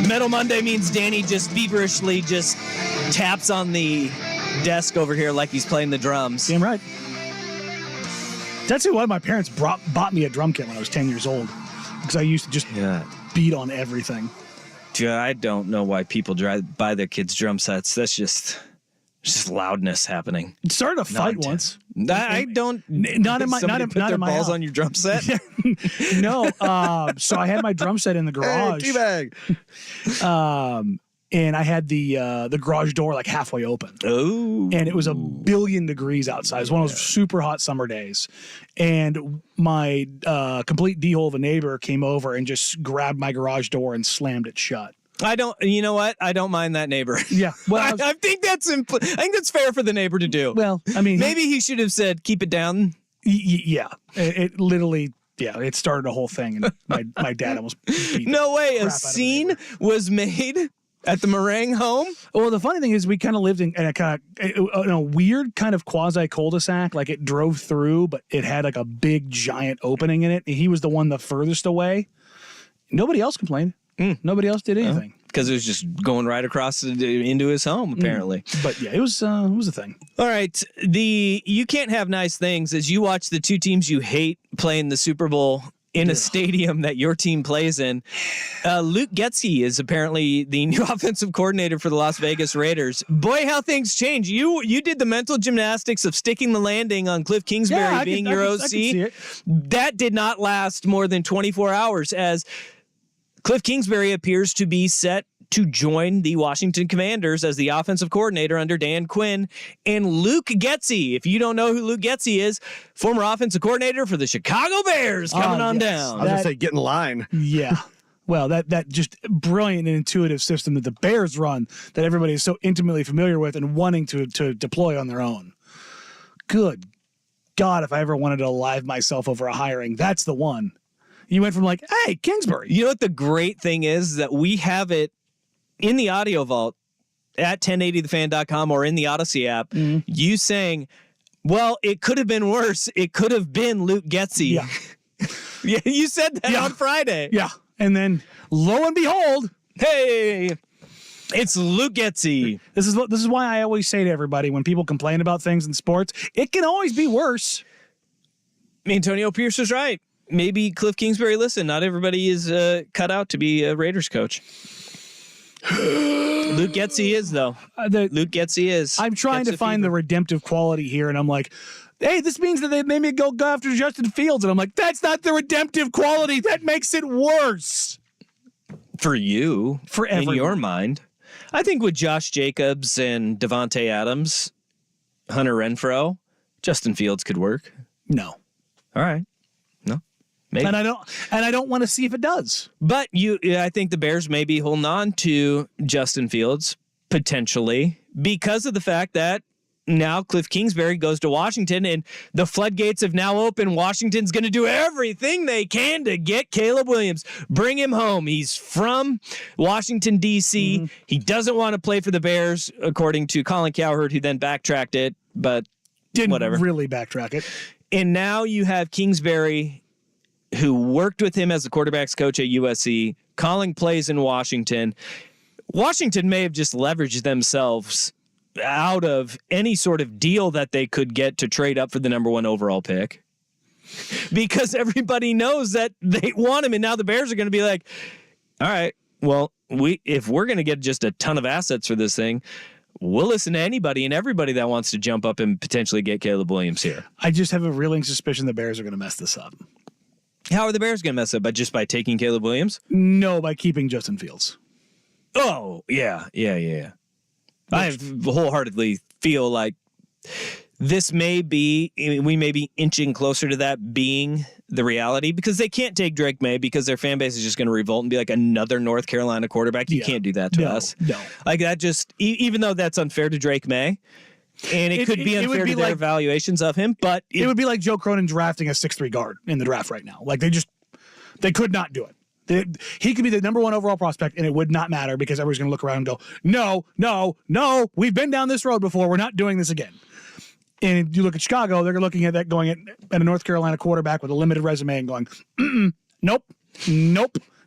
Metal Monday means Danny just feverishly just taps on the desk over here like he's playing the drums. Damn right. That's why my parents bought me a drum kit when I was 10 years old, because I used to just beat on everything. Dude, I don't know why people buy their kids drum sets. That's just loudness happening. It started a fight once. I don't. Not in my Somebody not put in their my balls house. on your drum set. No. So I had my drum set in the garage. Hey, teabag. And I had the garage door like halfway open. Oh. And it was 1 billion degrees outside. It was one of those super hot summer days. And my complete d-hole of a neighbor came over and just grabbed my garage door and slammed it shut. You know what? I don't mind that neighbor. Yeah. Well, I think that's fair for the neighbor to do. well, I mean, Maybe he should have said, keep it down. yeah. It literally, it started a whole thing. And my dad almost beat No way. crap A out of the scene neighbor. was made at the meringue home. Well, the funny thing is we kind of lived in a weird kind of quasi cul-de-sac. Like it drove through, but it had like a big giant opening in it. And he was the one the furthest away. Nobody else complained. Nobody else did anything. Because it was just going right across into his home, apparently. But yeah, it was a thing. All right. You can't have nice things as you watch the two teams you hate playing the Super Bowl in a stadium that your team plays in. Luke Getsy is apparently the new offensive coordinator for the Las Vegas Raiders. Boy, how things change. You did the mental gymnastics of sticking the landing on Cliff Kingsbury being your OC. I can see it. That did not last more than 24 hours as Cliff Kingsbury appears to be set to join the Washington Commanders as the offensive coordinator under Dan Quinn. And Luke Getsy, if you don't know who Luke Getsy is, former offensive coordinator for the Chicago Bears, coming on yes. down. I was going to say, get in line. Yeah. Well, that just brilliant and intuitive system that the Bears run that everybody is so intimately familiar with and wanting to deploy on their own. Good God, if I ever wanted to live myself over a hiring, that's the one. You went from like, hey, Kingsbury. You know what the great thing is? That we have it in the audio vault at 1080thefan.com or in the Odyssey app. Mm-hmm. You saying, well, it could have been worse. It could have been Luke Getsy. Yeah. Yeah, you said that on Friday. Yeah. And then lo and behold, Hey, it's Luke Getsy. this is why I always say to everybody when people complain about things in sports, it can always be worse. Antonio Pierce was right. Maybe Cliff Kingsbury, listen, not everybody is cut out to be a Raiders coach. Luke Getsy is, though. Luke Getsy is. I'm trying Gets to a find the fever. redemptive quality here, and I'm like, hey, this means that they made me go after Justin Fields. And I'm like, that's not the redemptive quality. That makes it worse. For you. For in everyone. your mind. I think with Josh Jacobs and Devontae Adams, Hunter Renfrow, Justin Fields could work. No. All right. No. Maybe. And I don't want to see if it does. But I think the Bears may be holding on to Justin Fields potentially because of the fact that now Cliff Kingsbury goes to Washington and the floodgates have now opened. Washington's going to do everything they can to get Caleb Williams, bring him home. He's from Washington, D.C. Mm-hmm. He doesn't want to play for the Bears, according to Colin Cowherd, who then backtracked it, but Didn't whatever. really backtrack it. And now you have Kingsbury, who worked with him as the quarterback's coach at USC, calling plays in Washington. Washington may have just leveraged themselves out of any sort of deal that they could get to trade up for the number 1 overall pick because everybody knows that they want him. And now the Bears are going to be like, all right, well, if we're going to get just a ton of assets for this thing, we'll listen to anybody and everybody that wants to jump up and potentially get Caleb Williams here. I just have a reeling suspicion the Bears are going to mess this up. How are the Bears going to mess up? By taking Caleb Williams? No, by keeping Justin Fields. Oh, yeah. I wholeheartedly feel like we may be inching closer to that being the reality because they can't take Drake May because their fan base is just going to revolt and be like another North Carolina quarterback. You can't do that to us. No. Like that just, even though that's unfair to Drake May and it could be unfair to their evaluations of him, but it would be like Joe Cronin drafting a 6'3" guard in the draft right now. Like they could not do it. He could be the number 1 overall prospect, and it would not matter because everyone's going to look around and go, no, we've been down this road before. We're not doing this again. And you look at Chicago, they're looking at that going at a North Carolina quarterback with a limited resume and going, nope,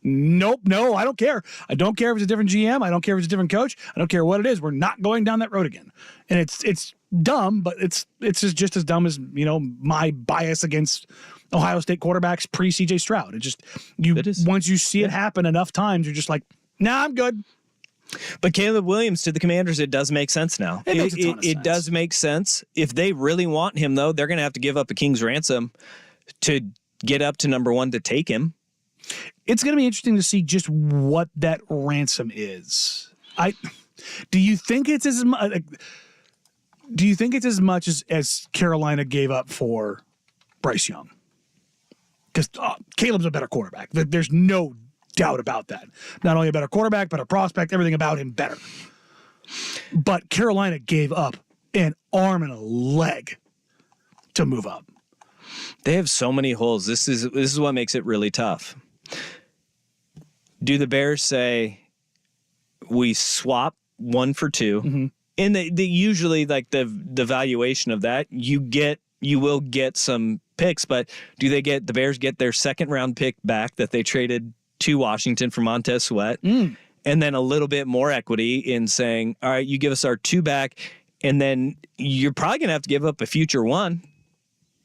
Nope, no, I don't care. I don't care if it's a different GM. I don't care if it's a different coach. I don't care what it is. We're not going down that road again. And it's dumb, but it's just as dumb as, my bias against Ohio State quarterbacks pre CJ Stroud. Once you see it happen enough times, you're just like, nah, I'm good. But Caleb Williams to the Commanders, it does make sense now. It makes a ton of sense. It does make sense. If they really want him, though, they're going to have to give up a king's ransom to get up to number one to take him. It's going to be interesting to see just what that ransom is. Do you think it's as much? Do you think it's as much as Carolina gave up for Bryce Young? Because Caleb's a better quarterback. There's no doubt about that. Not only a better quarterback, better prospect, everything about him better. But Carolina gave up an arm and a leg to move up. They have so many holes. This is what makes it really tough. Do the Bears say we swap 1 for 2? Mm-hmm. And they usually, like, the valuation of that, you will get some picks, but do the Bears get their second round pick back that they traded to Washington for Montez Sweat, and then a little bit more equity in saying, all right, you give us our 2 back, and then you're probably going to have to give up a future 1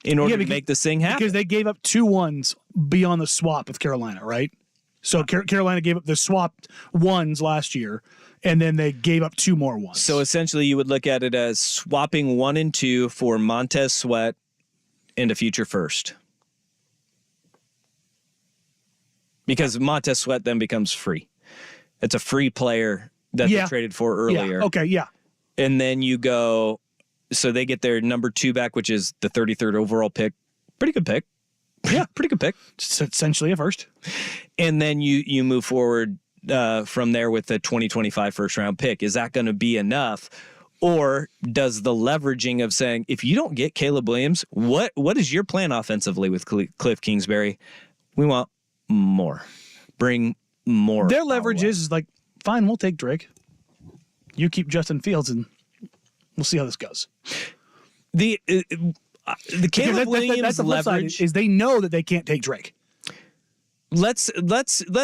in order to make this thing happen. Because they gave up 2 1s beyond the swap with Carolina, right? So Carolina gave up the swapped 1s last year, and then they gave up 2 more 1s. So essentially you would look at it as swapping 1 and 2 for Montez Sweat and a future first. Because Montez Sweat then becomes free. It's a free player that they traded for earlier. Yeah. Okay, yeah. And then you go, so they get their number 2 back, which is the 33rd overall pick. Pretty good pick. Yeah, pretty good pick. It's essentially a first. And then you move forward from there with the 2025 first round pick. Is that going to be enough? Or does the leveraging of saying, if you don't get Caleb Williams, what is your plan offensively with Cliff Kingsbury? We want more. Bring more. Their leverage is like, fine, we'll take Drake. You keep Justin Fields, and we'll see how this goes. The Caleb Williams that's the flip side, leverage is they know that they can't take Drake. Let's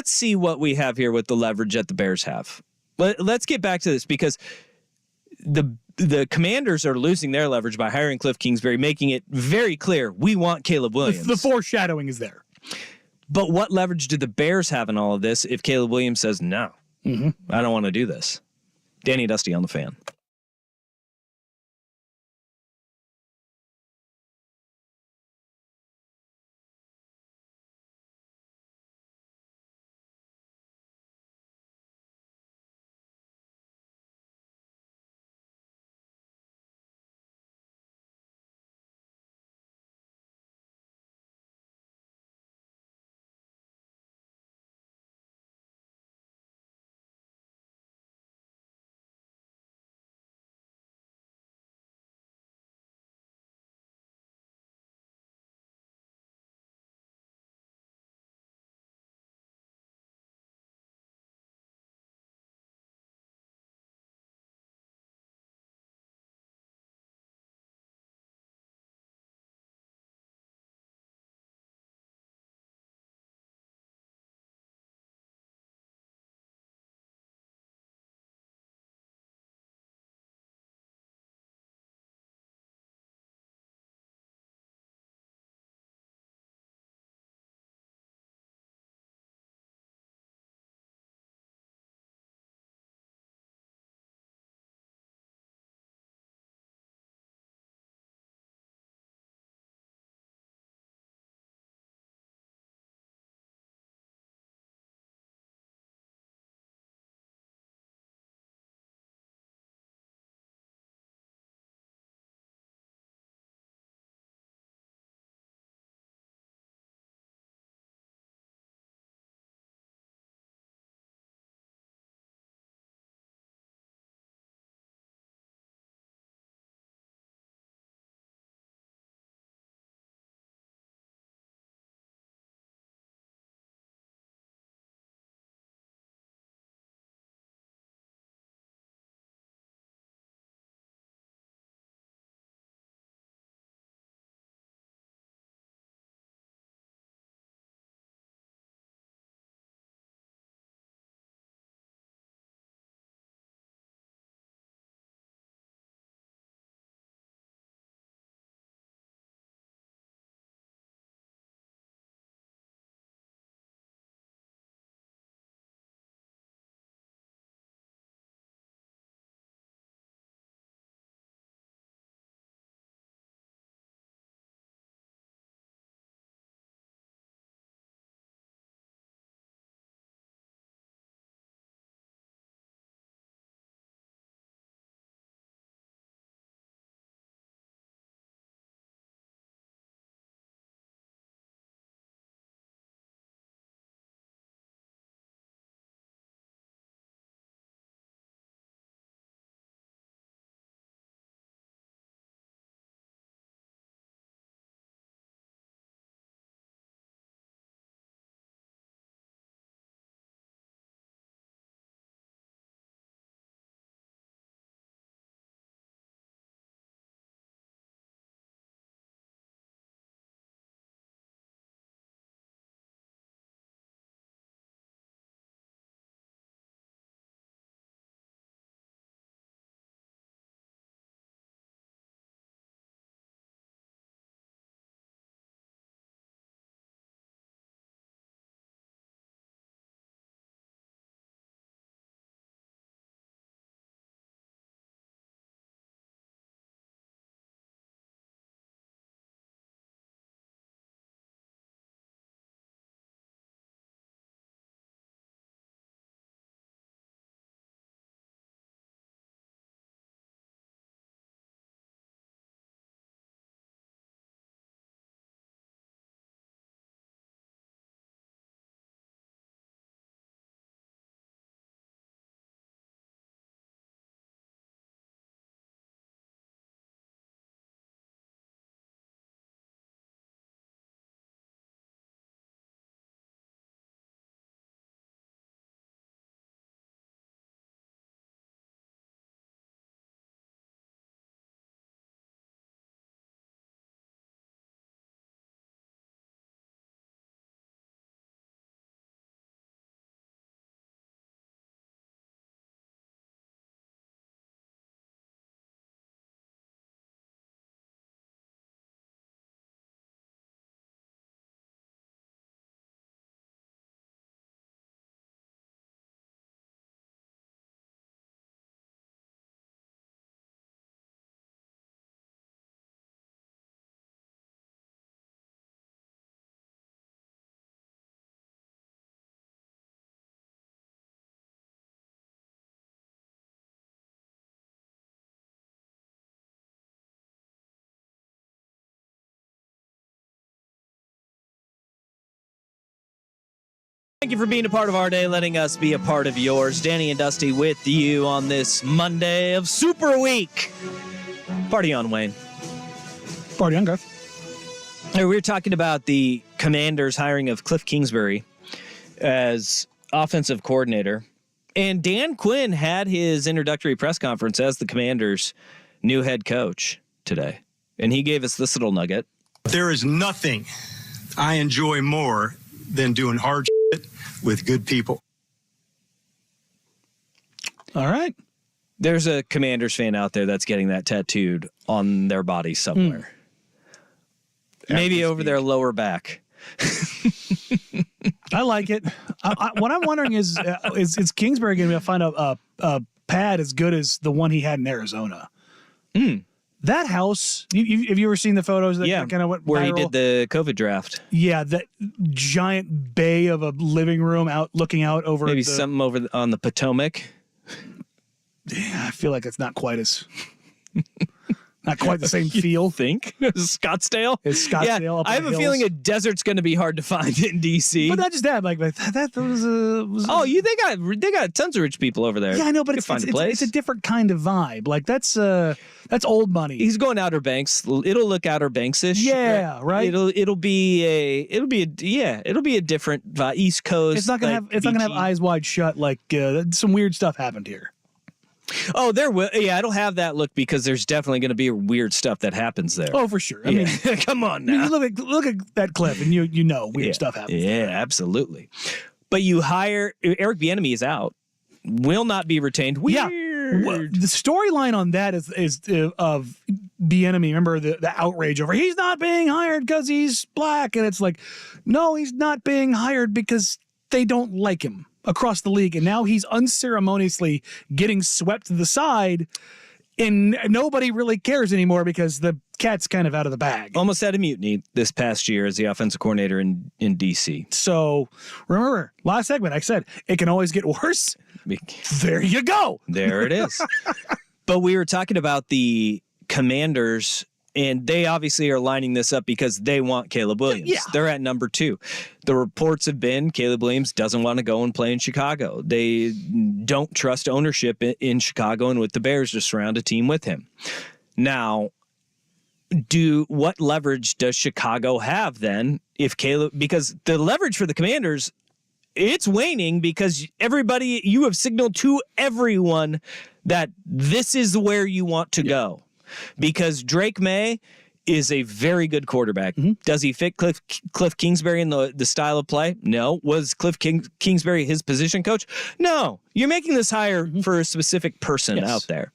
see what we have here with the leverage that the Bears have. Let's get back to this, because the Commanders are losing their leverage by hiring Cliff Kingsbury, making it very clear we want Caleb Williams. The foreshadowing is there. But what leverage do the Bears have in all of this if Caleb Williams says, no, I don't want to do this? Danny Dusty on the Fan. Thank you for being a part of our day, letting us be a part of yours. Danny and Dusty with you on this Monday of Super Week. Party on, Wayne. Party on, Garth. We were talking about the Commanders' hiring of Cliff Kingsbury as offensive coordinator. And Dan Quinn had his introductory press conference as the Commanders' new head coach today. And he gave us this little nugget. There is nothing I enjoy more than doing hard shit with good people. All right. There's a Commanders fan out there that's getting that tattooed on their body somewhere. Maybe over their lower back. I like it. What I'm wondering is Kingsbury going to find a pad as good as the one he had in Arizona? That house, have you ever seen the photos that kind of went where viral? he did the COVID draft. Yeah, that giant bay of a living room looking out over Maybe something over on the Potomac. I feel like it's not quite the same feel. Think Scottsdale? It's Scottsdale. Yeah, up in I have the a hills. feeling a desert's going to be hard to find in DC. But not just that, like that was. They got tons of rich people over there. Yeah, I know, but it's it's a different kind of vibe. Like that's old money. He's going Outer Banks. It'll look Outer Banks-ish. Yeah, right. It'll be a different vibe. East Coast. It's not gonna have eyes wide shut. Like some weird stuff happened here. Oh, there will. Yeah, it'll have that look because there's definitely going to be weird stuff that happens there. Oh, for sure. I mean, come on I now. mean, look at that clip, and you know weird stuff happens. Yeah, absolutely. But you hire Eric Bieniemy is out. Will not be retained. Weird. Yeah. Well, the storyline on that is of Bieniemy. Remember the outrage over he's not being hired because he's black, and it's like, no, he's not being hired because they don't like him across the league, and now he's unceremoniously getting swept to the side, and nobody really cares anymore because the cat's kind of out of the bag. Almost had a mutiny this past year as the offensive coordinator in DC. So remember, last segment I said it can always get worse. There you go. There it is. But we were talking about the Commanders, and they obviously are lining this up because they want Caleb Williams. Yeah. They're at number 2. The reports have been Caleb Williams doesn't want to go and play in Chicago. They don't trust ownership in Chicago and with the Bears to surround a team with him. Now, what leverage does Chicago have then if Caleb, because the leverage for the Commanders, it's waning because you have signaled to everyone that this is where you want to go. Because Drake May is a very good quarterback. Mm-hmm. Does he fit Cliff Kingsbury in the style of play? No. Was Cliff Kingsbury his position coach? No. You're making this hire for a specific person out there.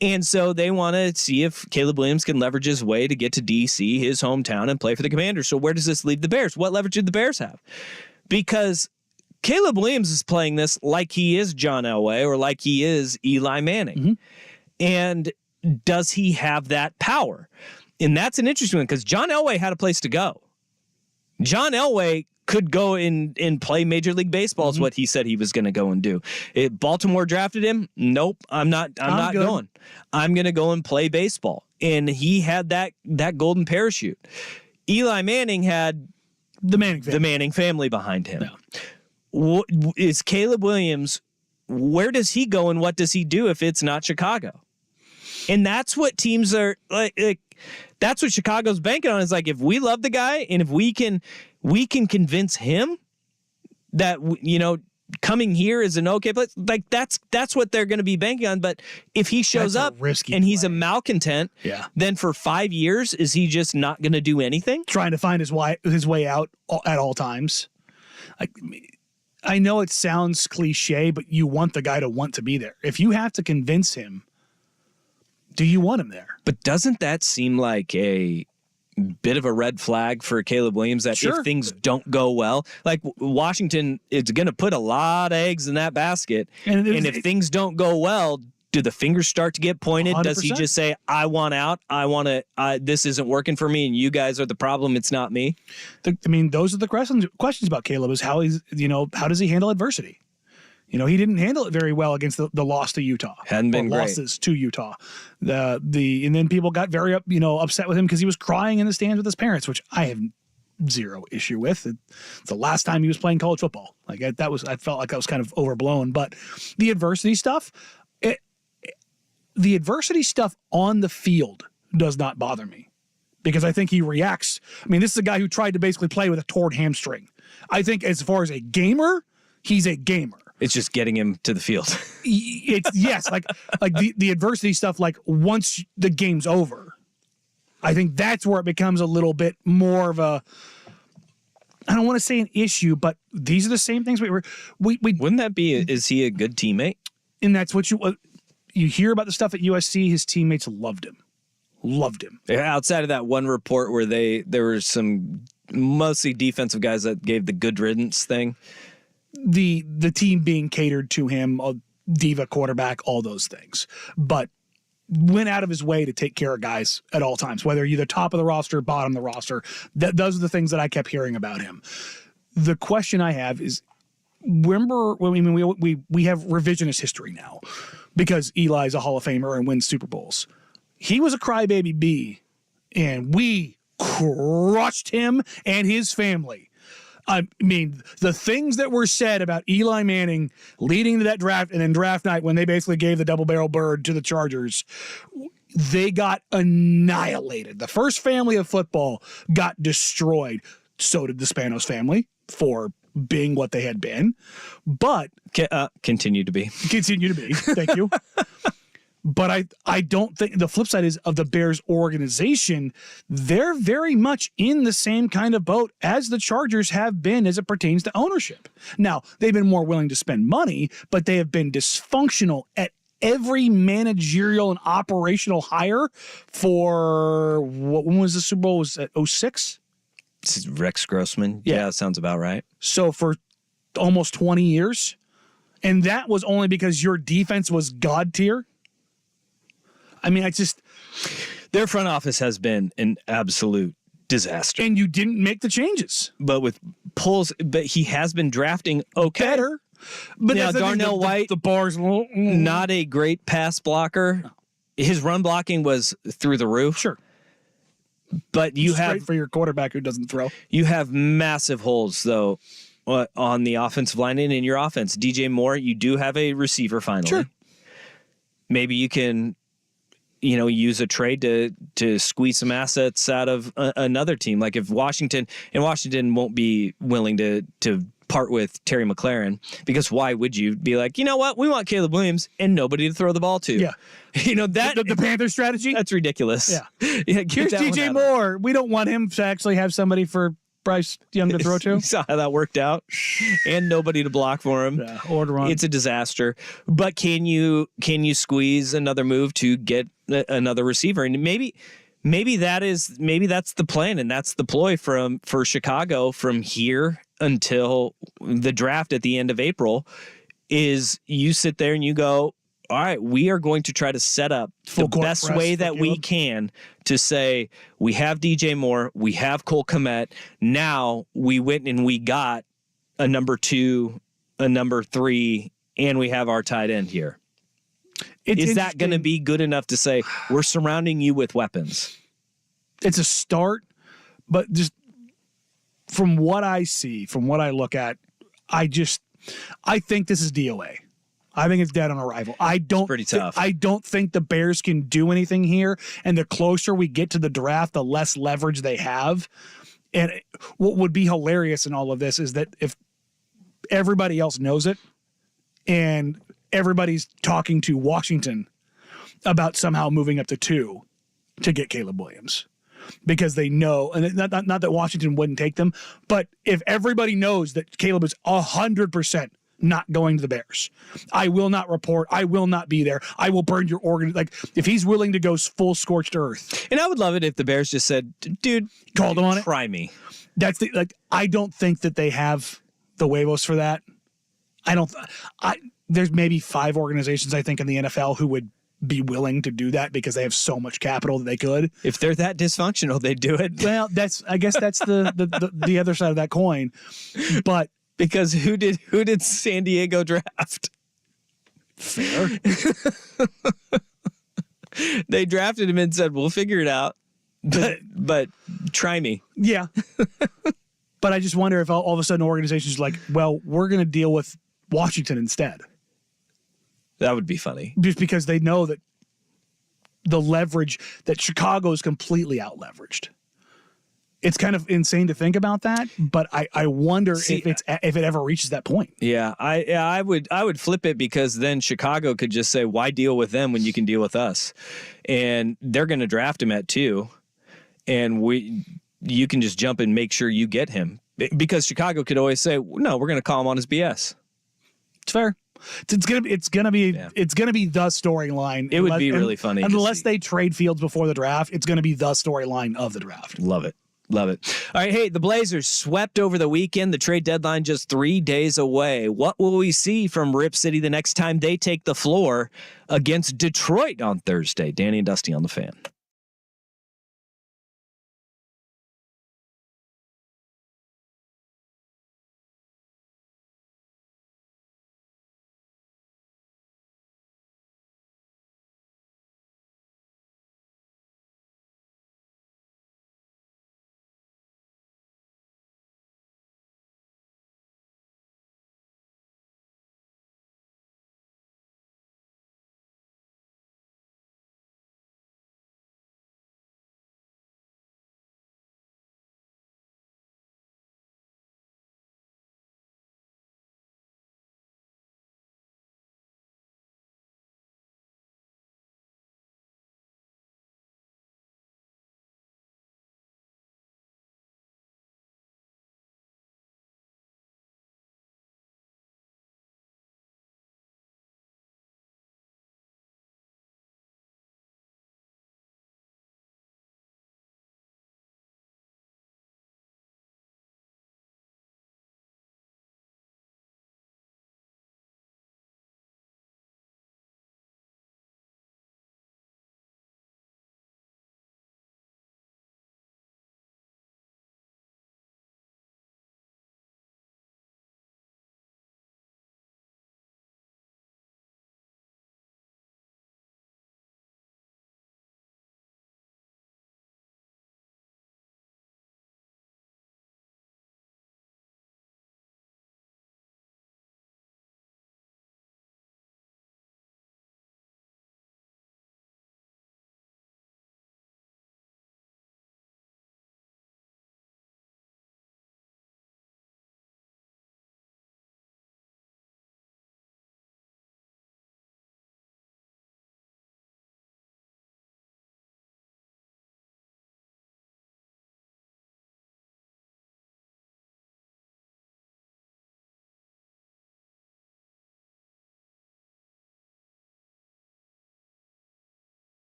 And so they want to see if Caleb Williams can leverage his way to get to D.C., his hometown, and play for the Commanders. So where does this leave the Bears? What leverage did the Bears have? Because Caleb Williams is playing this like he is John Elway or like he is Eli Manning. Mm-hmm. And does he have that power? And that's an interesting one because John Elway had a place to go. John Elway could go and play Major League Baseball is what he said he was going to go and do. Baltimore drafted him. Nope, I'm not going. I'm going to go and play baseball. And he had that golden parachute. Eli Manning had the Manning family behind him. No. Is Caleb Williams, where does he go and what does he do if it's not Chicago? And that's what teams are like. That's what Chicago's banking on. Is like if we love the guy and if we can convince him that coming here is an okay place. Like that's what they're going to be banking on. But if he shows up and he's a malcontent, then for 5 years is he just not going to do anything? Trying to find his way out at all times. Like I know it sounds cliche, but you want the guy to want to be there. If you have to convince him. Do you want him there? But doesn't that seem like a bit of a red flag for Caleb Williams that if things don't go well, like Washington is going to put a lot of eggs in that basket. And if things don't go well, do the fingers start to get pointed? 100%. Does he just say, I want out. This isn't working for me and you guys are the problem. It's not me. Those are the questions about Caleb is how does he handle adversity? He didn't handle it very well against the loss to Utah. Hadn't been great. Losses to Utah. And then people got very upset with him because he was crying in the stands with his parents, which I have zero issue with. It's the last time he was playing college football. I felt like that was kind of overblown. But the adversity stuff, the adversity stuff on the field does not bother me because I think he reacts. I mean, this is a guy who tried to basically play with a torn hamstring. I think as far as a gamer, he's a gamer. It's just getting him to the field. Yes, like the adversity stuff, like once the game's over, I think that's where it becomes a little bit more of a, I don't want to say an issue, but these are the same things we Wouldn't that be, is he a good teammate? And that's what you hear about the stuff at USC. His teammates loved him. Yeah, outside of that one report where there were some mostly defensive guys that gave the good riddance thing. The team being catered to him, a diva quarterback, all those things. But went out of his way to take care of guys at all times, whether you're the top of the roster, bottom of the roster. Those are the things that I kept hearing about him. The question I have is, remember, I mean, we have revisionist history now because Eli's a Hall of Famer and wins Super Bowls. He was a crybaby B, and we crushed him and his family. I mean, the things that were said about Eli Manning leading to that draft and then draft night when they basically gave the double-barrel bird to the Chargers, they got annihilated. The first family of football got destroyed. So did the Spanos family for being what they had been. But continue to be. Thank you. But I don't think the flip side is of the Bears organization, they're very much in the same kind of boat as the Chargers have been as it pertains to ownership. Now, they've been more willing to spend money, but they have been dysfunctional at every managerial and operational hire for when was the Super Bowl? Was it 06? This is Rex Grossman. Yeah, that sounds about right. So for almost 20 years. And that was only because your defense was God tier. I mean, their front office has been an absolute disaster. And you didn't make the changes. But with Poles, but he has been drafting better. But now, Darnell White, the bar's not a great pass blocker. His run blocking was through the roof. Sure. But you Straight have for your quarterback who doesn't throw. You have massive holes though on the offensive line and in your offense. DJ Moore, you do have a receiver finally. Sure. Maybe you can use a trade to squeeze some assets out of another team. Like if Washington won't be willing to part with Terry McLaurin, because why would you be like, you know what? We want Caleb Williams and nobody to throw the ball to. Yeah. That the Panthers strategy? That's ridiculous. Yeah. Here's DJ Moore. We don't want him to actually have somebody for Bryce Young to throw to. You saw how that worked out, and nobody to block for him. Yeah, order on. It's a disaster. But can you squeeze another move to get another receiver? And maybe that's the plan, and that's the ploy for Chicago from here until the draft at the end of April. Is you sit there and you go, all right, we are going to try to set up the best way that we can to say we have DJ Moore, we have Cole Kmet. Now we went and we got a number 2, a number 3, and we have our tight end here. Is that going to be good enough to say we're surrounding you with weapons? It's a start, but just from what I see, from what I look at, I think this is DOA. I think it's dead on arrival. It's pretty tough. I don't think the Bears can do anything here. And the closer we get to the draft, the less leverage they have. And what would be hilarious in all of this is that if everybody else knows it and everybody's talking to Washington about somehow moving up to 2 to get Caleb Williams. Because they know, and not that Washington wouldn't take them, but if everybody knows that Caleb is 100% not going to the Bears, I will not report. I will not be there. I will burn your organ. Like if he's willing to go full scorched earth. And I would love it if the Bears just said, dude, called him on it. Try me. That's I don't think that they have the huevos for that. There's maybe 5 organizations I think in the NFL who would be willing to do that because they have so much capital that they could. If they're that dysfunctional, they do it. Well, I guess that's the other side of that coin. But because who did San Diego draft? Fair. They drafted him and said, we'll figure it out. but try me. Yeah. But I just wonder if all of a sudden organizations are like, well, we're going to deal with Washington instead. That would be funny. Just because they know that the leverage that Chicago is completely out leveraged. It's kind of insane to think about that, but I wonder if it ever reaches that point. Yeah, I would flip it, because then Chicago could just say, why deal with them when you can deal with us? And they're going to draft him at 2, and you can just jump and make sure you get him, because Chicago could always say, no, we're going to call him on his BS. It's fair. It's gonna be the storyline. It would be really funny unless they trade Fields before the draft. It's going to be the storyline of the draft. Love it. Love it. All right. Hey, the Blazers swept over the weekend. The trade deadline just 3 days away. What will we see from Rip City the next time they take the floor against Detroit on Thursday? Danny and Dusty on the Fan.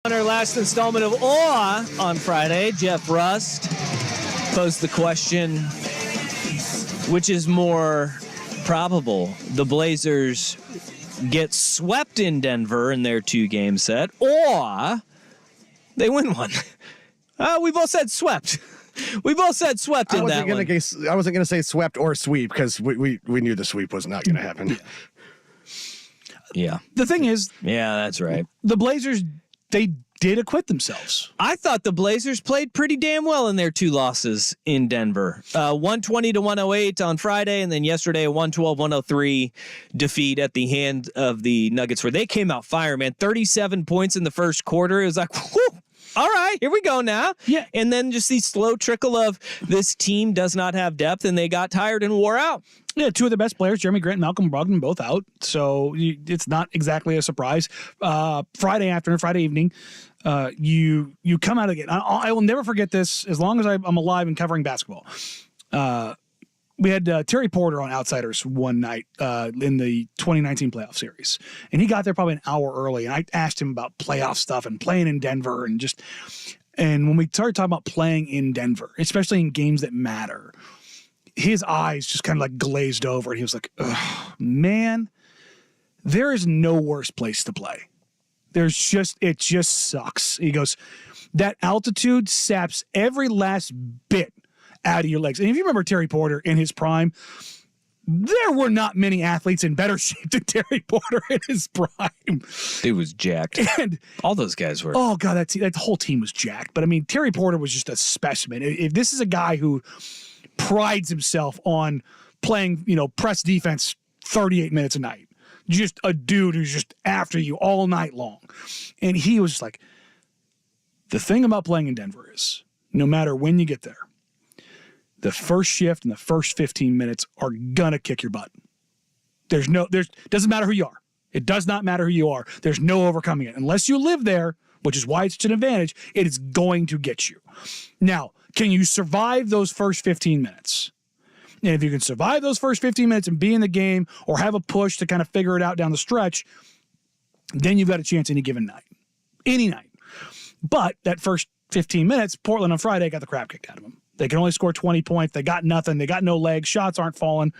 On our last installment of Awe on Friday, Jeff Rust posed the question, which is more probable? The Blazers get swept in Denver in their 2-game set, or they win one? We both said swept. We both said swept in that one. I wasn't going to say swept or sweep because we knew the sweep was not going to happen. Yeah. The thing is, yeah, that's right. The Blazers, they did acquit themselves. I thought the Blazers played pretty damn well in their 2 losses in Denver. 120-108 on Friday, and then yesterday a 112-103 defeat at the hand of the Nuggets, where they came out fire, man. 37 points in the first quarter. It was like, whew, all right, here we go now. Yeah. And then just the slow trickle of this team does not have depth, and they got tired and wore out. Yeah, 2 of the best players, Jeremy Grant and Malcolm Brogdon, both out. So it's not exactly a surprise. Friday evening, you come out again. I will never forget this as long as I'm alive and covering basketball. We had Terry Porter on Outsiders one night in the 2019 playoff series. And he got there probably an hour early. And I asked him about playoff stuff and playing in Denver. And when we started talking about playing in Denver, especially in games that matter, his eyes just kind of like glazed over. And he was like, oh, man, there is no worse place to play. It just sucks. He goes, that altitude saps every last bit out of your legs. And if you remember Terry Porter in his prime, there were not many athletes in better shape than Terry Porter in his prime. It was jacked. And all those guys were. Oh, God, that whole team was jacked. But, I mean, Terry Porter was just a specimen. If this is a guy who prides himself on playing, press defense 38 minutes a night, just a dude who's just after you all night long. And he was just like, the thing about playing in Denver is no matter when you get there, the first shift and the first 15 minutes are gonna kick your butt. Doesn't matter who you are. It does not matter who you are. There's no overcoming it. Unless you live there, which is why it's such an advantage, it is going to get you. Now, can you survive those first 15 minutes? And if you can survive those first 15 minutes and be in the game or have a push to kind of figure it out down the stretch, then you've got a chance any given night. Any night. But that first 15 minutes, Portland on Friday got the crap kicked out of them. They can only score 20 points. They got nothing. They got no legs. Shots aren't falling.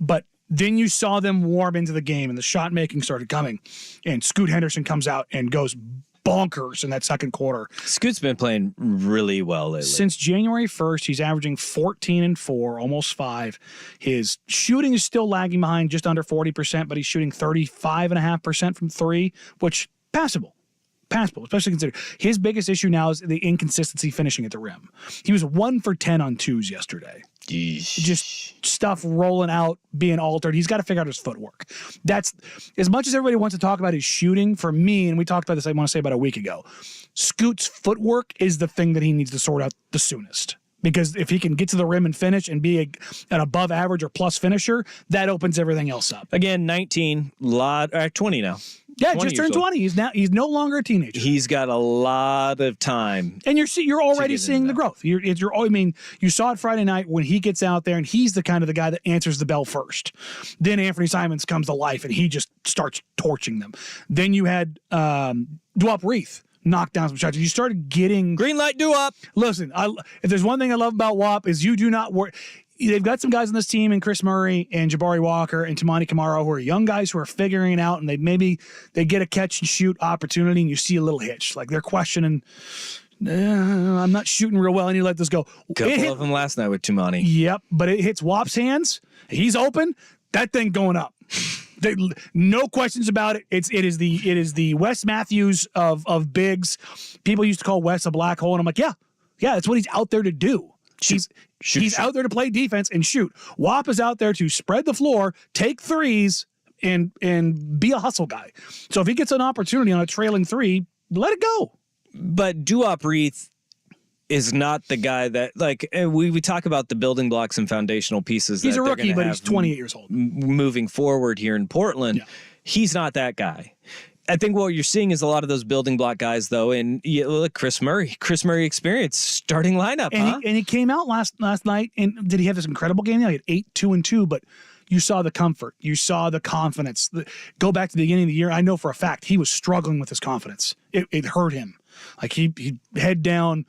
But then you saw them warm into the game and the shot making started coming. And Scoot Henderson comes out and goes bonkers in that second quarter. Scoot's been playing really well lately. Since January 1st, he's averaging 14 and 4, almost 5. His shooting is still lagging behind just under 40%, but he's shooting 35.5% from 3, which passable, especially considering his biggest issue now is the inconsistency finishing at the rim. He was 1 for 10 on 2s yesterday. Yeesh. Just stuff rolling out, being altered. He's got to figure out his footwork. That's as much as everybody wants to talk about his shooting. For me, and we talked about this, I want to say about a week ago, Scoot's footwork is the thing that he needs to sort out the soonest. Because if he can get to the rim and finish and be an above average or plus finisher, that opens everything else up. Again, 19, 20 now. Yeah, just turned 20. He's no longer a teenager. He's got a lot of time. And you're already seeing the growth. You saw it Friday night when he gets out there and he's the kind of the guy that answers the bell first. Then Anthony Simons comes to life and he just starts torching them. Then you had Dwop Reith knock down some shots. You started getting green light Dwop. Listen, if there's one thing I love about WAP is you do not worry. They've got some guys on this team, and Chris Murray and Jabari Walker and Tamani Kamara, who are young guys who are figuring it out, and they get a catch and shoot opportunity, and you see a little hitch. Like they're questioning, I'm not shooting real well, and you let this go. Couple of them last night with Tamani. Yep, but it hits WAP's hands. He's open. That thing going up. No questions about it. It is the Wes Matthews of bigs. People used to call Wes a black hole, and I'm like, yeah, that's what he's out there to do. He's out there to play defense and shoot. WAP is out there to spread the floor, take threes, and be a hustle guy. So if he gets an opportunity on a trailing 3, let it go. But Dwop Reith is not the guy that, like, we talk about the building blocks and foundational pieces. He's a rookie, but he's 28 years old. Moving forward here in Portland, yeah. He's not that guy. I think what you're seeing is a lot of those building block guys, though, and look, Chris Murray experience, starting lineup, and he came out last night, and did he have this incredible game? He had 8, 2, and 2, but you saw the comfort, you saw the confidence. Go back to the beginning of the year. I know for a fact he was struggling with his confidence. It hurt him. Like he head down,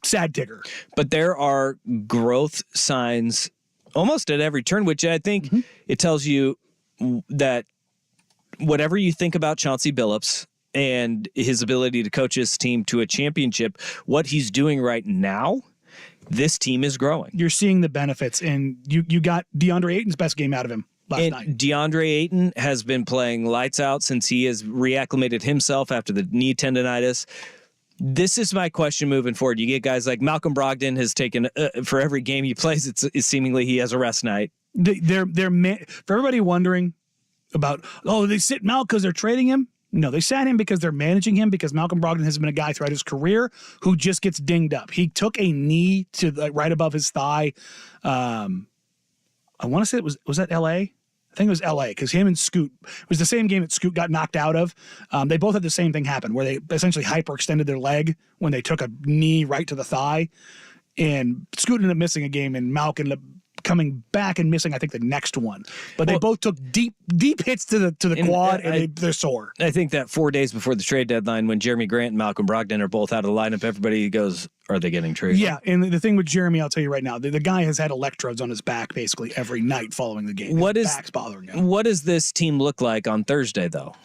sad tigger. But there are growth signs almost at every turn, which I think it tells you that whatever you think about Chauncey Billups and his ability to coach his team to a championship, what he's doing right now, this team is growing. You're seeing the benefits, and you got DeAndre Ayton's best game out of him last night. DeAndre Ayton has been playing lights out since he has reacclimated himself after the knee tendonitis. This is my question moving forward. You get guys like Malcolm Brogdon has taken for every game he plays, it's seemingly he has a rest night. For everybody wondering about, they sit Mal because they're trading him. No, they sat him because they're managing him, because Malcolm Brogdon has been a guy throughout his career who just gets dinged up. He took a knee to right above his thigh. I want to say was that L.A.? I think it was L.A. because him and Scoot, it was the same game that Scoot got knocked out of. They both had the same thing happen where they essentially hyperextended their leg when they took a knee right to the thigh. And Scoot ended up missing a game, and Malcolm ended up coming back and missing, I think, the next one. But they both took deep hits to the quad, and they're sore. I think that 4 days before the trade deadline, when Jeremy Grant and Malcolm Brogdon are both out of the lineup, everybody goes, are they getting traded? Yeah, and the thing with Jeremy, I'll tell you right now, the guy has had electrodes on his back basically every night following the game. His back's bothering him. What does this team look like on Thursday, though?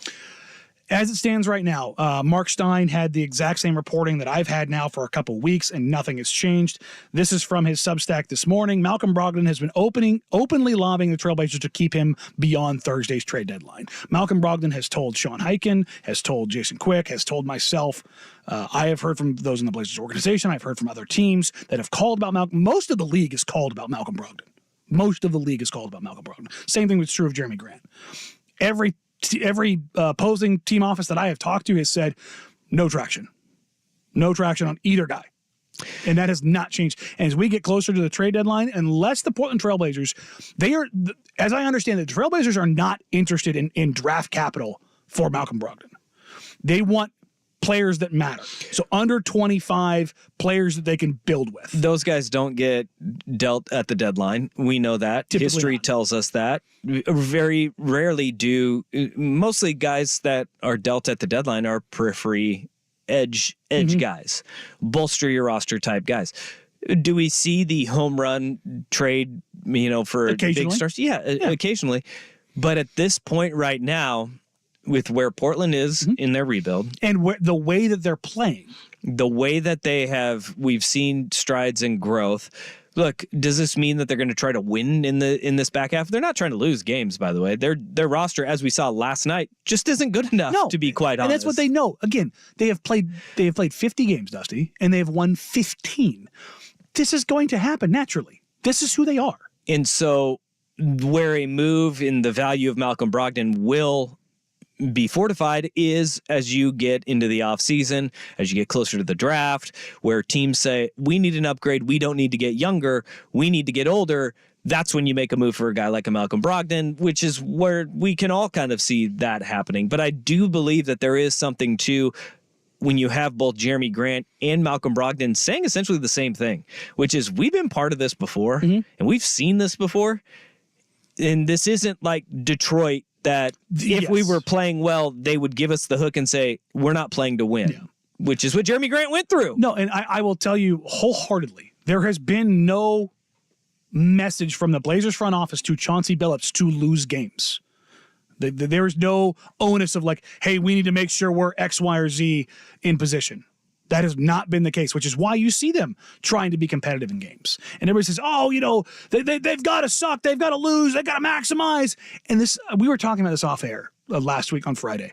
As it stands right now, Mark Stein had the exact same reporting that I've had now for a couple weeks, and nothing has changed. This is from his Substack this morning. Malcolm Brogdon has been openly lobbying the Trailblazers to keep him beyond Thursday's trade deadline. Malcolm Brogdon has told Sean Highkin, has told Jason Quick, has told myself. I have heard from those in the Blazers organization. I've heard from other teams that have called about Malcolm. Most of the league is called about Malcolm Brogdon. Most of the league is called about Malcolm Brogdon. Same thing was true of Jeremy Grant. Every opposing team office that I have talked to has said no traction on either guy. And that has not changed. And as we get closer to the trade deadline, unless the Portland Trailblazers, as I understand it, the Trailblazers are not interested in draft capital for Malcolm Brogdon. They want players that matter. So under 25 players that they can build with. Those guys don't get dealt at the deadline. We know that. Typically History not. tells us that. Very rarely do. Mostly guys that are dealt at the deadline are periphery edge guys. Bolster your roster type guys. Do we see the home run trade, for big stars? Yeah, occasionally. But at this point right now, with where Portland is in their rebuild, and the way that they're playing, the way that we've seen strides in growth. Look, does this mean that they're going to try to win in this back half? They're not trying to lose games, by the way. Their roster, as we saw last night, just isn't good enough to be quite honest. And that's what they know. Again, they have played 50 games, Dusty, and they have won 15. This is going to happen naturally. This is who they are. And so where a move in the value of Malcolm Brogdon will be fortified is as you get into the offseason, as you get closer to the draft, where teams say, we need an upgrade. We don't need to get younger. We need to get older. That's when you make a move for a guy like a Malcolm Brogdon, which is where we can all kind of see that happening. But I do believe that there is something to when you have both Jeremy Grant and Malcolm Brogdon saying essentially the same thing, which is we've been part of this before and we've seen this before. And this isn't like Detroit that if we were playing well, they would give us the hook and say, we're not playing to win, which is what Jeremy Grant went through. No, and I will tell you wholeheartedly, there has been no message from the Blazers front office to Chauncey Billups to lose games. There is no onus of like, hey, we need to make sure we're X, Y, or Z in position. That has not been the case, which is why you see them trying to be competitive in games. And everybody says, they've got to suck. They've got to lose. They've got to maximize. And we were talking about this off air last week on Friday.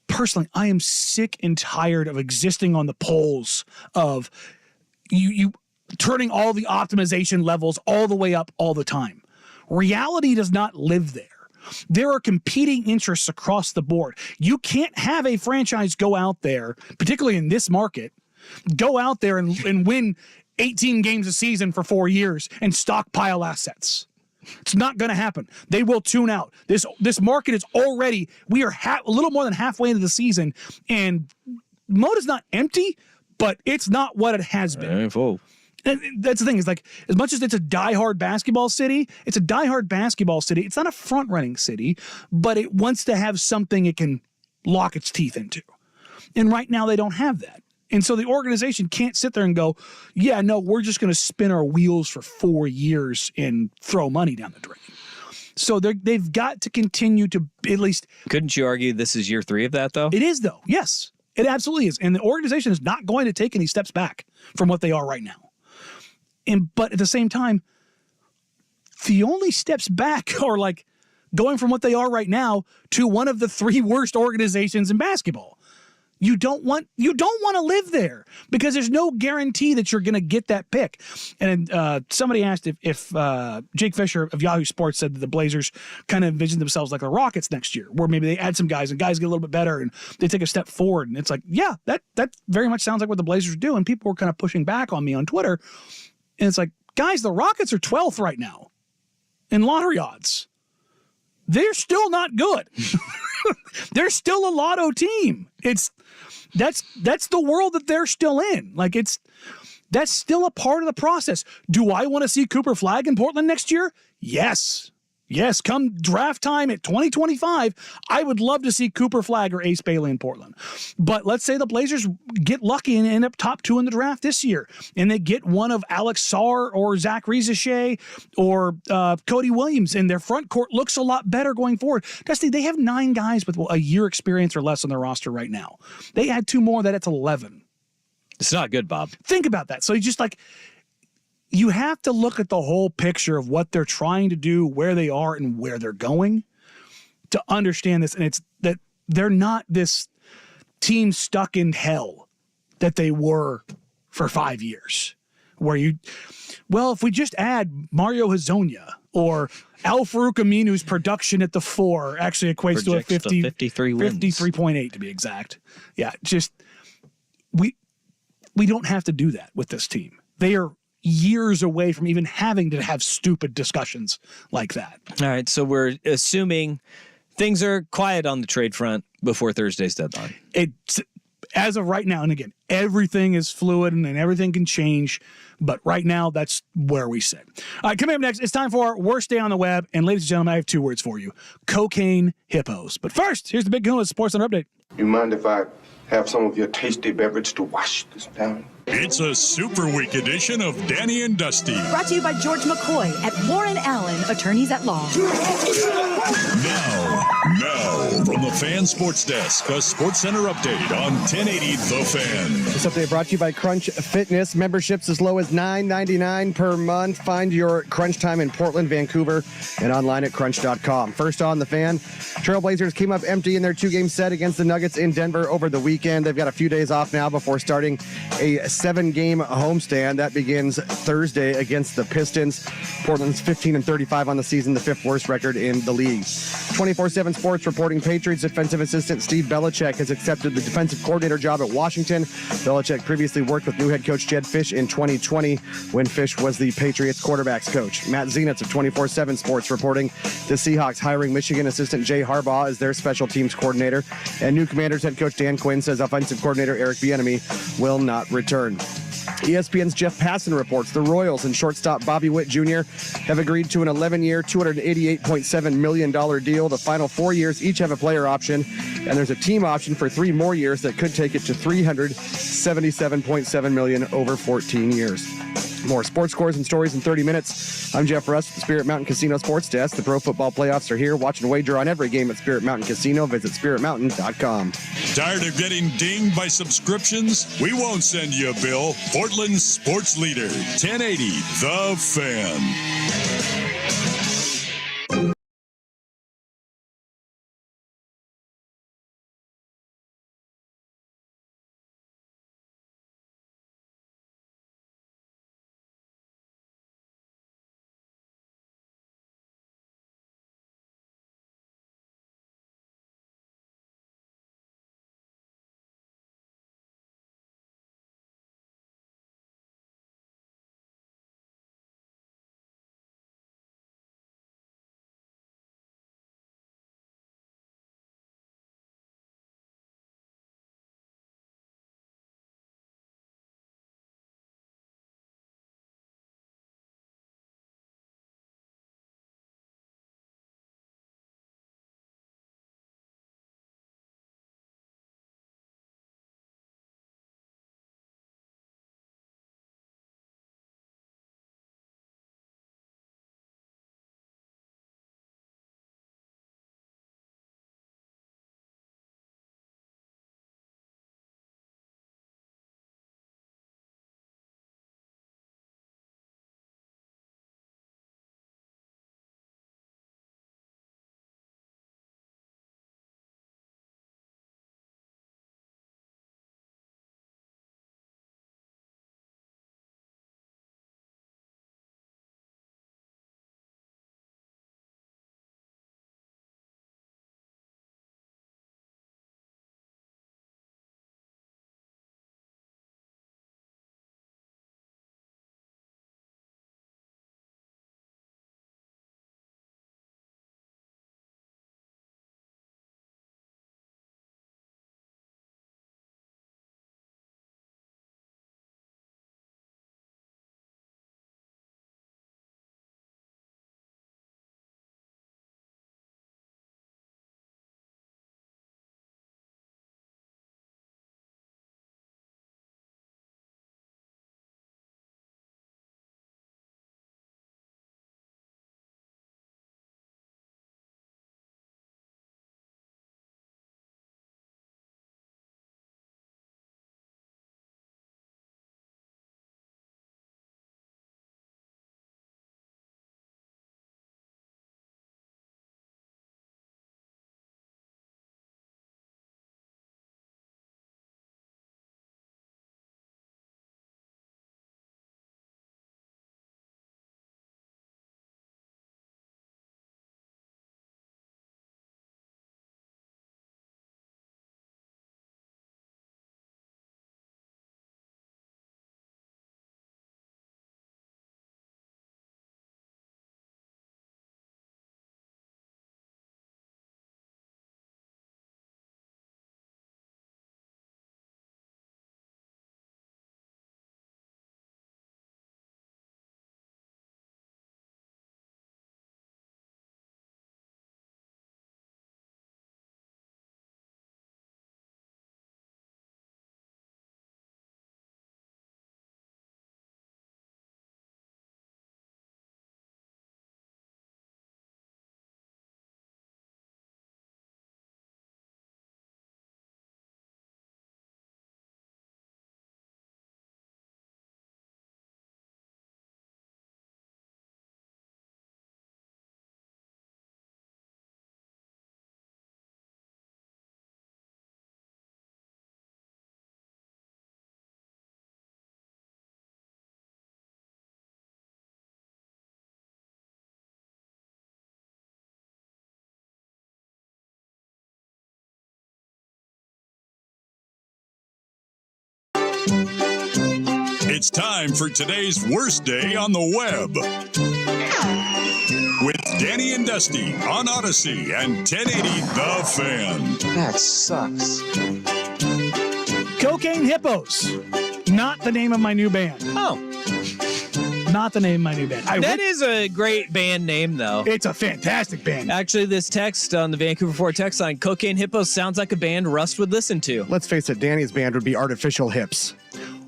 Personally, I am sick and tired of existing on the poles of you turning all the optimization levels all the way up all the time. Reality does not live there. There are competing interests across the board. You can't have a franchise go out there, particularly in this market, go out there and win 18 games a season for 4 years and stockpile assets. It's not going to happen. They will tune out. This market is already, we are a little more than halfway into the season, and Moat is not empty, but it's not what it has been. Full. And that's the thing, is like, as much as it's a diehard basketball city, it's a diehard basketball city. It's not a front-running city, but it wants to have something it can lock its teeth into. And right now they don't have that. And so the organization can't sit there and go, yeah, no, we're just going to spin our wheels for 4 years and throw money down the drain. So they've got to continue to at least. Couldn't you argue this is year 3 of that, though? It is, though. Yes, it absolutely is. And the organization is not going to take any steps back from what they are right now. But at the same time, the only steps back are like going from what they are right now to one of the 3 worst organizations in basketball. You don't want to live there because there's no guarantee that you're going to get that pick. And somebody asked if Jake Fisher of Yahoo Sports said that the Blazers kind of envision themselves like the Rockets next year, where maybe they add some guys and guys get a little bit better and they take a step forward. And it's like, yeah, that very much sounds like what the Blazers do. And people were kind of pushing back on me on Twitter. And it's like, guys, the Rockets are 12th right now in lottery odds. They're still not good. They're still a lotto team. That's the world that they're still in. Like that's still a part of the process. Do I want to see Cooper Flagg in Portland next year? Yes. Yes, come draft time at 2025, I would love to see Cooper Flagg or Ace Bailey in Portland. But let's say the Blazers get lucky and end up top 2 in the draft this year, and they get one of Alex Sarr or Zach Rizachet or Cody Williams, and their front court looks a lot better going forward. Dusty, they have 9 guys with a year experience or less on their roster right now. They add 2 more, that's 11. It's not good, Bob. Think about that. So you just like... You have to look at the whole picture of what they're trying to do, where they are, and where they're going to understand this. And it's that they're not this team stuck in hell that they were for 5 years, where if we just add Mario Hezonja or Al-Farouq Aminu's production at the 4 actually equates to a 53 wins. 53.8 to be exact. Yeah, just we don't have to do that with this team. They are years away from even having to have stupid discussions like that. All right, so we're assuming things are quiet on the trade front before Thursday's deadline. It's as of right now, and again, everything is fluid and everything can change, but right now, that's where we sit. All right, coming up next, it's time for our worst day on the web, and ladies and gentlemen, I have 2 words for you: cocaine hippos. But first, here's the Big Kahuna Sports Center update. You mind if I have some of your tasty beverage to wash this down? It's a Super Week edition of Danny and Dusty. Brought to you by George McCoy at Warren Allen, attorneys at law. Now, from the Fan Sports Desk, a Sports Center update on 1080 The Fan. This update brought to you by Crunch Fitness. Memberships as low as $9.99 per month. Find your Crunch time in Portland, Vancouver, and online at crunch.com. First on the Fan, Trailblazers came up empty in their 2-game set against the Nuggets in Denver over the weekend. They've got a few days off now before starting a 7-game homestand. That begins Thursday against the Pistons. Portland's 15-35 on the season, the 5th worst record in the league. 24/7 Sports reporting Patriots defensive assistant Steve Belichick has accepted the defensive coordinator job at Washington. Belichick previously worked with new head coach Jed Fish in 2020 when Fish was the Patriots quarterbacks coach. Matt Zenitz of 24/7 Sports reporting the Seahawks hiring Michigan assistant Jay Harbaugh as their special teams coordinator. And new Commanders head coach Dan Quinn says offensive coordinator Eric Bieniemy will not return. ESPN's Jeff Passan reports the Royals and shortstop Bobby Witt Jr. have agreed to an 11-year, $288.7 million deal. The final 4 years each have a player option, and there's a team option for 3 more years that could take it to $377.7 million over 14 years. More sports scores and stories in 30 minutes. I'm Jeff Russ with the Spirit Mountain Casino Sports Desk. The pro football playoffs are here. Watch and wager on every game at Spirit Mountain Casino. Visit spiritmountain.com. Tired of getting dinged by subscriptions? We won't send you a bill. Portland's sports leader, 1080 The Fan. It's time for today's worst day on the web. With Danny and Dusty on Odyssey and 1080 The Fan. That sucks. Cocaine Hippos. Not the name of my new band. Oh, Not the name of my new band. that is a great band name, though. It's a fantastic band. Actually, this text on the Vancouver 4 text line, Cocaine Hippos sounds like a band Rust would listen to. Let's face it, Danny's band would be Artificial Hips.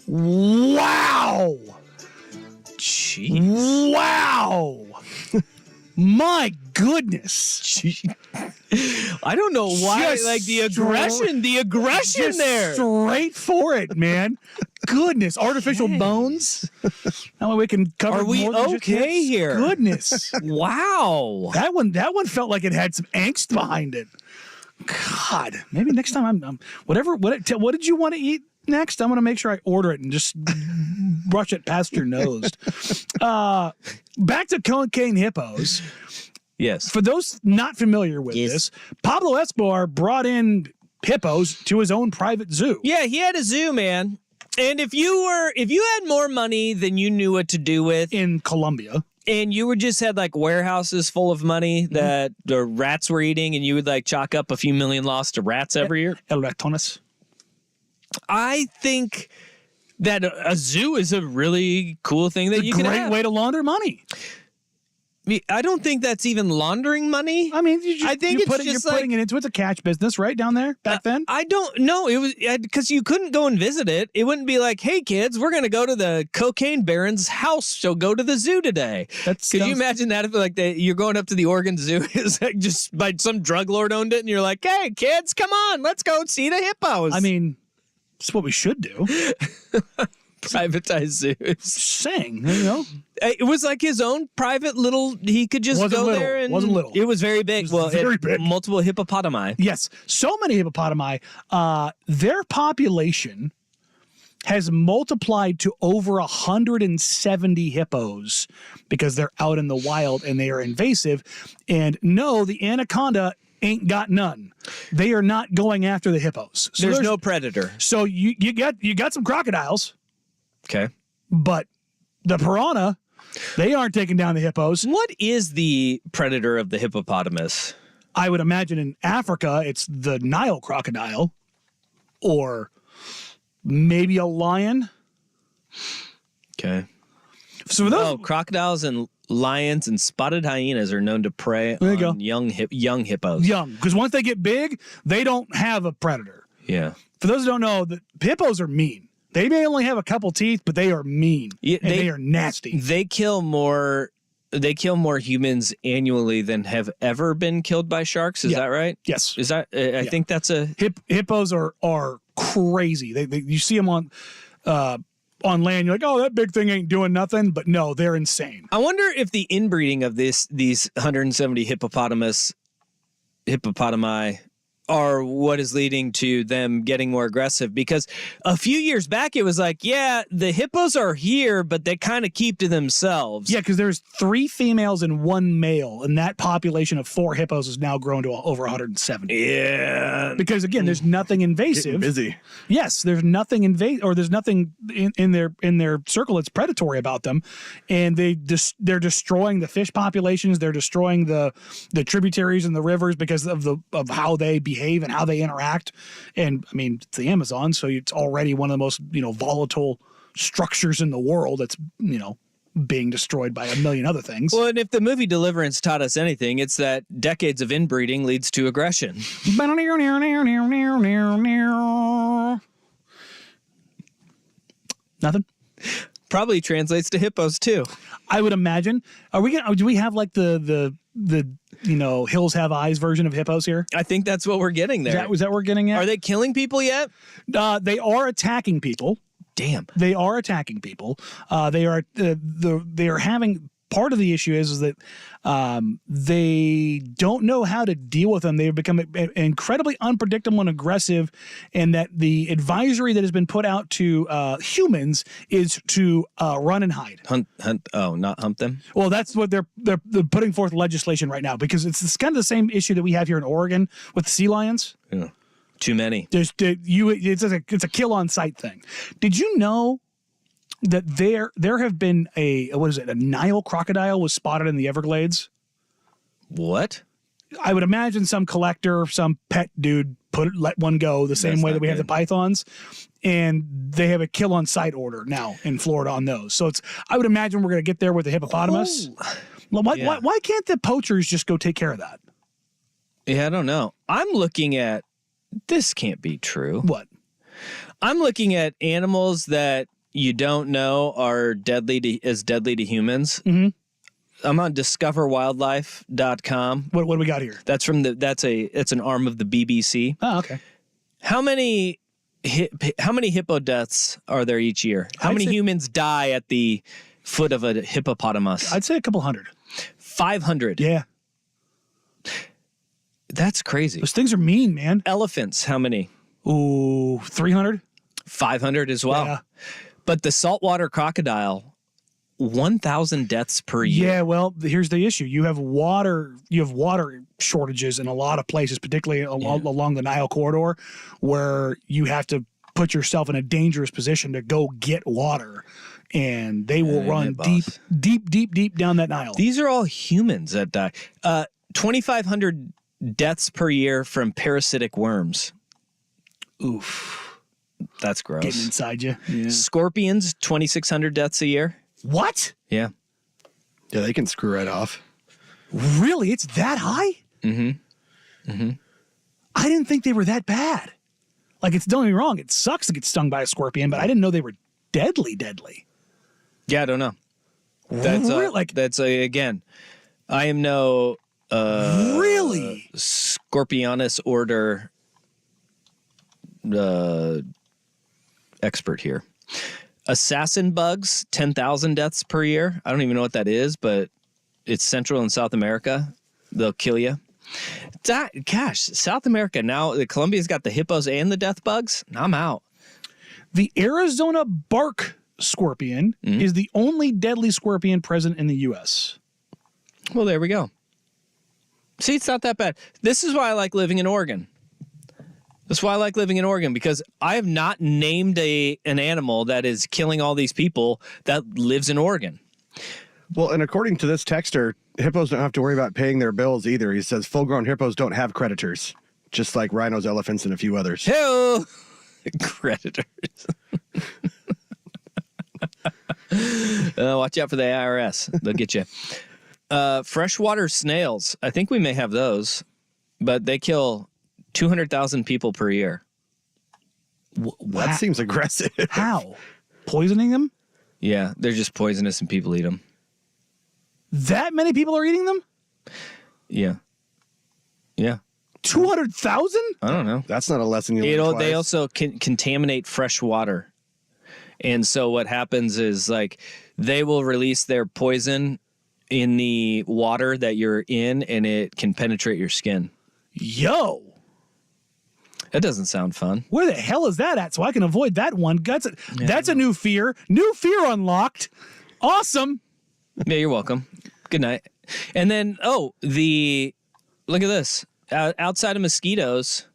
Wow. Jeez. Wow. My goodness. I don't know why, Just like the aggression Just there. straight for it, man. Goodness. Artificial bones. That way we can cover Are we more than just okay hips. here? Goodness. Wow. That one felt like it had some angst behind it. God, maybe next time I'm whatever. What did you want to eat next? I'm going to make sure I order it and just brush it past your nose. Back to Cocaine Hippos. Yes. For those not familiar with this, Pablo Escobar brought in hippos to his own private zoo. Yeah, he had a zoo, man. And if you had more money than you knew what to do with in Colombia, and you were just had like warehouses full of money that the rats were eating, and you would like chalk up a few million lost to rats every year. El ratones. I think that a zoo is a really cool thing that It's a you can great have. way to launder money. I don't think that's even laundering money. I mean, I think it's you're just putting it into it's a catch business right down there back then. I don't know. It was because you couldn't go and visit it. It wouldn't be like, hey, kids, we're going to go to the cocaine baron's house. So go to the zoo today. Could you imagine that if like you're going up to the Oregon Zoo? It's like just by some drug lord owned it. And you're like, hey, kids, come on. Let's go see the hippos. I mean, it's what we should do. Privatized zoos. Saying, you know. It was like his own private little. He could just Wasn't go little. there and Wasn't little. It was very big. It was very big. Multiple hippopotami. Yes, so many hippopotami. Their population has multiplied to over 170 hippos because they're out in the wild and they are invasive. And no, the anaconda ain't got none. They are not going after the hippos. So There's no predator. So you got some crocodiles, Okay. but the piranha, they aren't taking down the hippos. What is the predator of the hippopotamus? I would imagine in Africa, it's the Nile crocodile or maybe a lion. Okay. So those crocodiles and lions and spotted hyenas are known to prey There you on young hippos. young, because once they get big, they don't have a predator. Yeah. For those who don't know, the hippos are mean. They may only have a couple teeth, but they are mean. Yeah, and they are nasty. They kill more humans annually than have ever been killed by sharks. Is Yeah. that right? Yes. Is that? I think that's a. Hippos are crazy. They you see them on land, you're like, oh, that big thing ain't doing nothing. But no, they're insane. I wonder if the inbreeding of these 170 hippopotami are what is leading to them getting more aggressive, because a few years back it was like, yeah, the hippos are here, but they kind of keep to themselves. Yeah, because there's 3 females and 1 male, and that population of 4 hippos has now grown to over 170. Yeah. Because again, there's nothing invasive. Getting busy. Yes, there's nothing or there's nothing in their circle that's predatory about them, and they're destroying the fish populations. They're destroying the tributaries and the rivers because of how they behave and how they interact. And I mean, it's the Amazon, so it's already one of the most volatile structures in the world. That's being destroyed by a million other things. Well, and if the movie Deliverance taught us anything, it's that decades of inbreeding leads to aggression. Nothing. Probably translates to hippos too. I would imagine. Do we have like the Hills Have Eyes version of hippos here? I think that's what we're getting there. Is that what we're getting at? Are they killing people yet? They are attacking people. Damn. They are attacking people. They are having. Part of the issue is that they don't know how to deal with them. They've become incredibly unpredictable and aggressive, and that the advisory that has been put out to humans is to run and hide. Hunt. Oh, not hump them? Well, that's what they're putting forth legislation right now, because it's kind of the same issue that we have here in Oregon with sea lions. Yeah. Too many. It's a kill on sight thing. Did you know that there have been a Nile crocodile was spotted in the Everglades. What? I would imagine some collector, some pet dude let one go the same way that we have the pythons, and they have a kill on sight order now in Florida on those. So I would imagine we're going to get there with the hippopotamus. Well, why can't the poachers just go take care of that? Yeah, I don't know. I'm looking at this. Can't be true. What? I'm looking at animals that you don't know are deadly to humans. Mm-hmm. I'm on discoverwildlife.com. What do we got here? That's it's an arm of the BBC. Oh, okay. How many hippo deaths are there each year? How many humans die at the foot of a hippopotamus? I'd say a couple hundred. 500. Yeah. That's crazy. Those things are mean, man. Elephants, how many? Ooh, 300? 500 as well. Yeah. But the saltwater crocodile, 1,000 deaths per year. Yeah, well, here's the issue. You have water shortages in a lot of places, particularly along the Nile corridor, where you have to put yourself in a dangerous position to go get water. And they will run deep down that Nile. These are all humans that die. 2,500 deaths per year from parasitic worms. Oof. That's gross. Getting inside you. Yeah. Scorpions, 2,600 deaths a year. What? Yeah. Yeah, they can screw right off. Really? It's that high? Mm-hmm. Mm-hmm. I didn't think they were that bad. Like, don't get me wrong, it sucks to get stung by a scorpion, but I didn't know they were deadly. Yeah, I don't know. That's again, I am no really Scorpionus order expert here. Assassin bugs, 10,000 deaths per year. I don't even know what that is, but it's Central and South America. They'll kill you. Gosh, South America now. Colombia's got the hippos and the death bugs. I'm out. The Arizona bark scorpion is the only deadly scorpion present in the U.S. Well, there we go. See, it's not that bad. This is why I like living in Oregon. That's why I like living in Oregon, because I have not named an animal that is killing all these people that lives in Oregon. Well, and according to this texter, hippos don't have to worry about paying their bills either. He says full-grown hippos don't have creditors, just like rhinos, elephants, and a few others. Hell, creditors. Watch out for the IRS. They'll get you. Freshwater snails. I think we may have those, but they kill 200,000 people per year. That seems aggressive. How? Poisoning them? Yeah, they're just poisonous and people eat them. That many people are eating them? Yeah. 200,000? I don't know. That's not a lesson you learn twice. They also can contaminate fresh water. And so what happens is, like, they will release their poison in the water that you're in, and it can penetrate your skin. Yo. That doesn't sound fun. Where the hell is that at? So I can avoid that one. That's a new fear. New fear unlocked. Awesome. Yeah, you're welcome. Good night. And then, look at this. Outside of mosquitoes,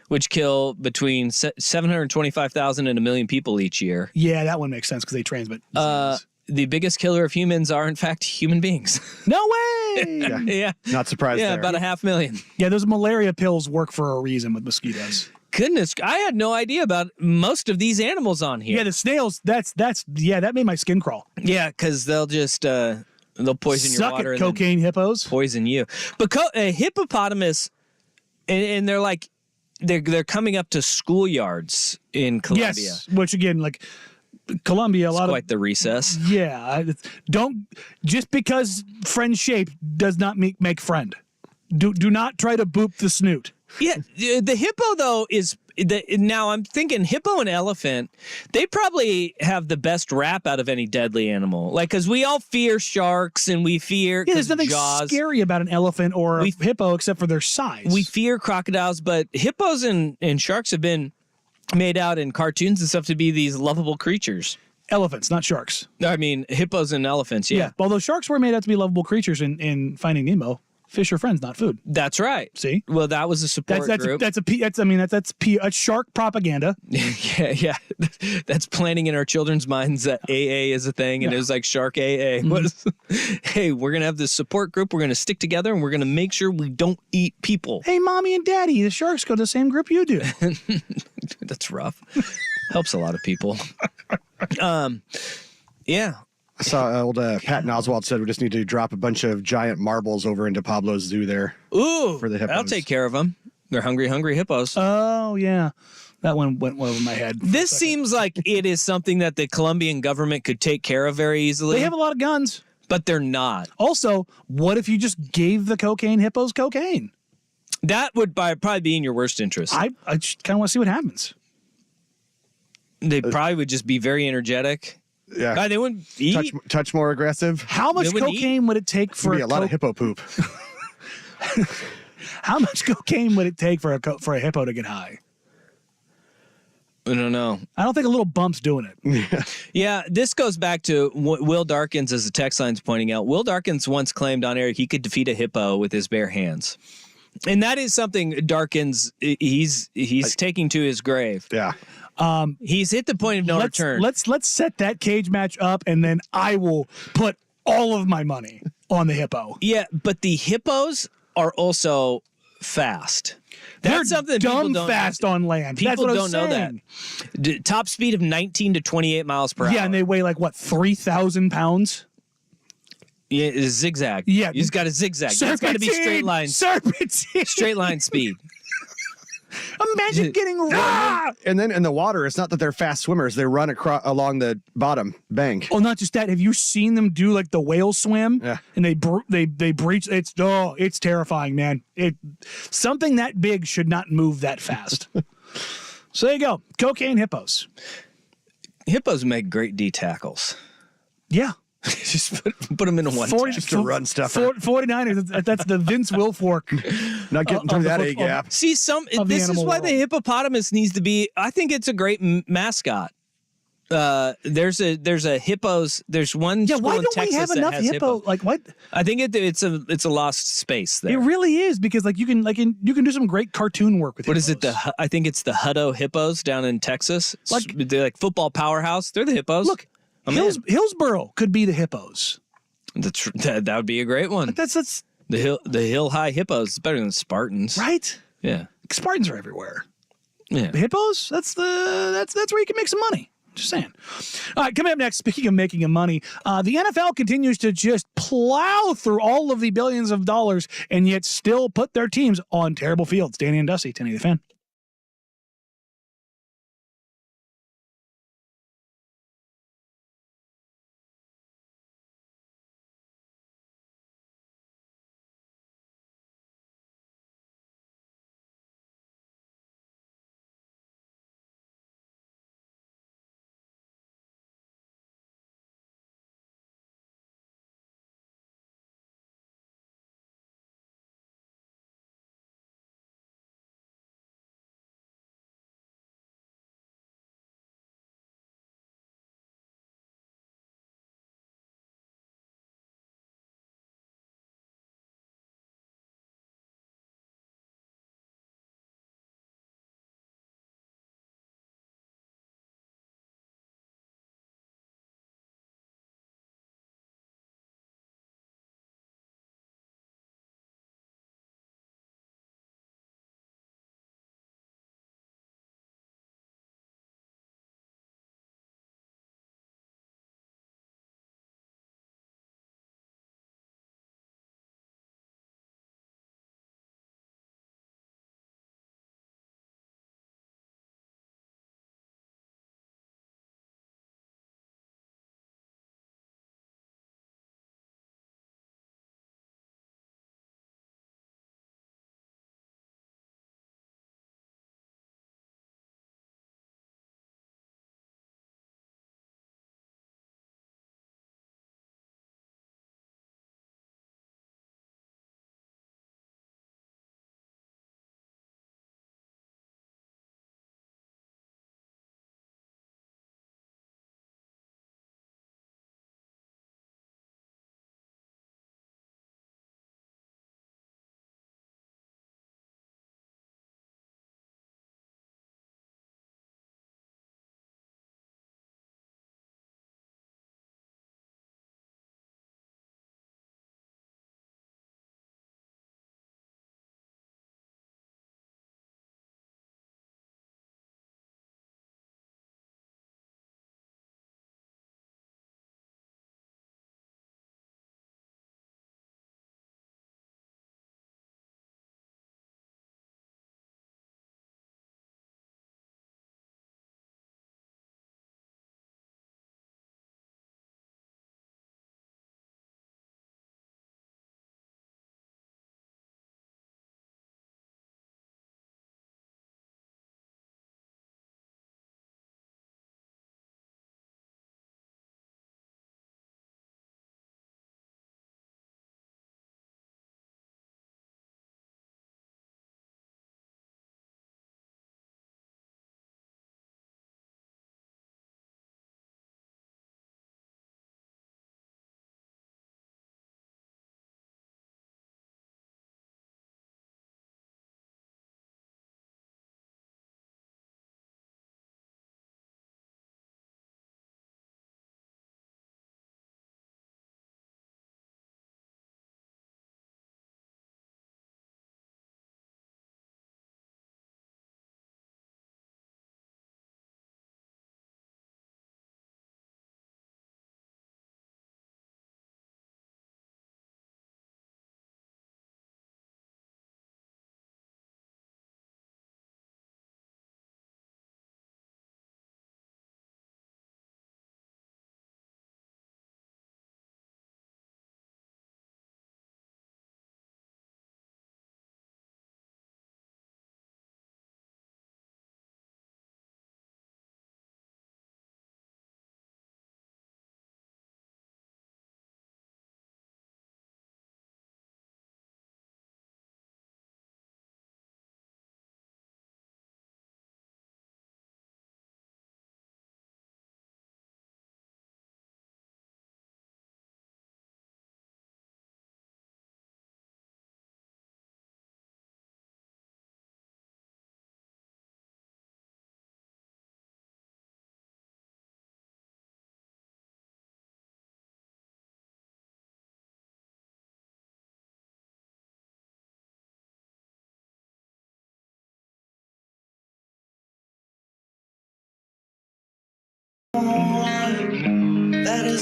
which kill between 725,000 and 1 million people each year. Yeah, that one makes sense because they transmit diseases. The biggest killer of humans are, in fact, human beings. No way! Yeah. Not surprised there. Yeah, about 500,000. Yeah, those malaria pills work for a reason with mosquitoes. Goodness, I had no idea about most of these animals on here. Yeah, the snails, that made my skin crawl. Yeah, because they'll just, they'll poison your water. Suck it, cocaine hippos. Poison you. But a hippopotamus, and they're like, they're coming up to schoolyards in Colombia. Yes, which again, like Colombia, It's quite the recess. Yeah, don't just because friend shape does not make friend. Do not try to boop the snoot. Yeah, the hippo though now I'm thinking hippo and elephant. They probably have the best rap out of any deadly animal. Like, because we all fear sharks and we fear there's nothing Jaws. Scary about an elephant or a hippo except for their size. We fear crocodiles, but hippos and sharks have been made out in cartoons and stuff to be these lovable creatures. Elephants, not sharks. I mean, hippos and elephants, yeah. Although sharks were made out to be lovable creatures in Finding Nemo. Fish are friends, not food. That's right. See? Well, that was a support group. That's shark propaganda. Yeah. That's planting in our children's minds that AA is a thing, and it was like Shark AA. Hey, we're gonna have this support group. We're gonna stick together, and we're gonna make sure we don't eat people. Hey, mommy and daddy, the sharks go to the same group you do. That's rough. Helps a lot of people. Yeah. I saw old Patton Oswalt said we just need to drop a bunch of giant marbles over into Pablo's zoo there. Ooh, for the hippos. I'll take care of them. They're hungry hippos. Oh, yeah. That one went over my head. This seems like it is something that the Colombian government could take care of very easily. They have a lot of guns. But they're not. Also, what if you just gave the cocaine hippos cocaine? That would probably be in your worst interest. I just kind of want to see what happens. They probably would just be very energetic. Yeah. They wouldn't eat. Touch more aggressive. How much cocaine would it take for a lot of hippo poop? How much cocaine would it take for a hippo to get high? I don't know. I don't think a little bump's doing it. Yeah, this goes back to what Will Darkins, as the text line's pointing out. Will Darkins once claimed on air he could defeat a hippo with his bare hands. And that is something Darkins, he's taking to his grave. Yeah. He's hit the point of no return. Let's set that cage match up, and then I will put all of my money on the hippo. Yeah, but the hippos are also fast. That's something dumb people don't fast on land. People That's what don't know that. Top speed of 19 to 28 miles per hour. Yeah, and they weigh like what, 3,000 pounds? Yeah, it's zigzag. Yeah, he's got a zigzag. It's got to be straight lines. Serpentine. Straight line speed. Imagine getting raw. And then in the water, it's not that they're fast swimmers. They run along the bottom bank. Oh, not just that. Have you seen them do like the whale swim? Yeah. And they breach. It's terrifying, man. Something that big should not move that fast. So there you go. Cocaine hippos. Hippos make great D tackles. Yeah. Just put them in a one. Just to run stuff. 49ers. That's the Vince Wilfork. Not getting through that A gap. See, this is why the hippopotamus needs to be. I think it's a great mascot. There's a hippos. There's one. Yeah, school why in don't Texas we have that enough has hippo? Like what? I think it's a lost space there. It really is, because like you can do some great cartoon work with. What hippos. is it? I think it's the Hutto Hippos down in Texas. They're like football powerhouse. They're the hippos. Look, Hillsboro could be the hippos. That would be a great one. That's the Hill High Hippos. It's better than Spartans, right. Yeah, Spartans are everywhere. Yeah, The hippos. That's where you can make some money. Just saying. All right, coming up next, speaking of making money, the NFL continues to just plow through all of the billions of dollars and yet still put their teams on terrible fields. Danny and Dusty, 1080 The Fan.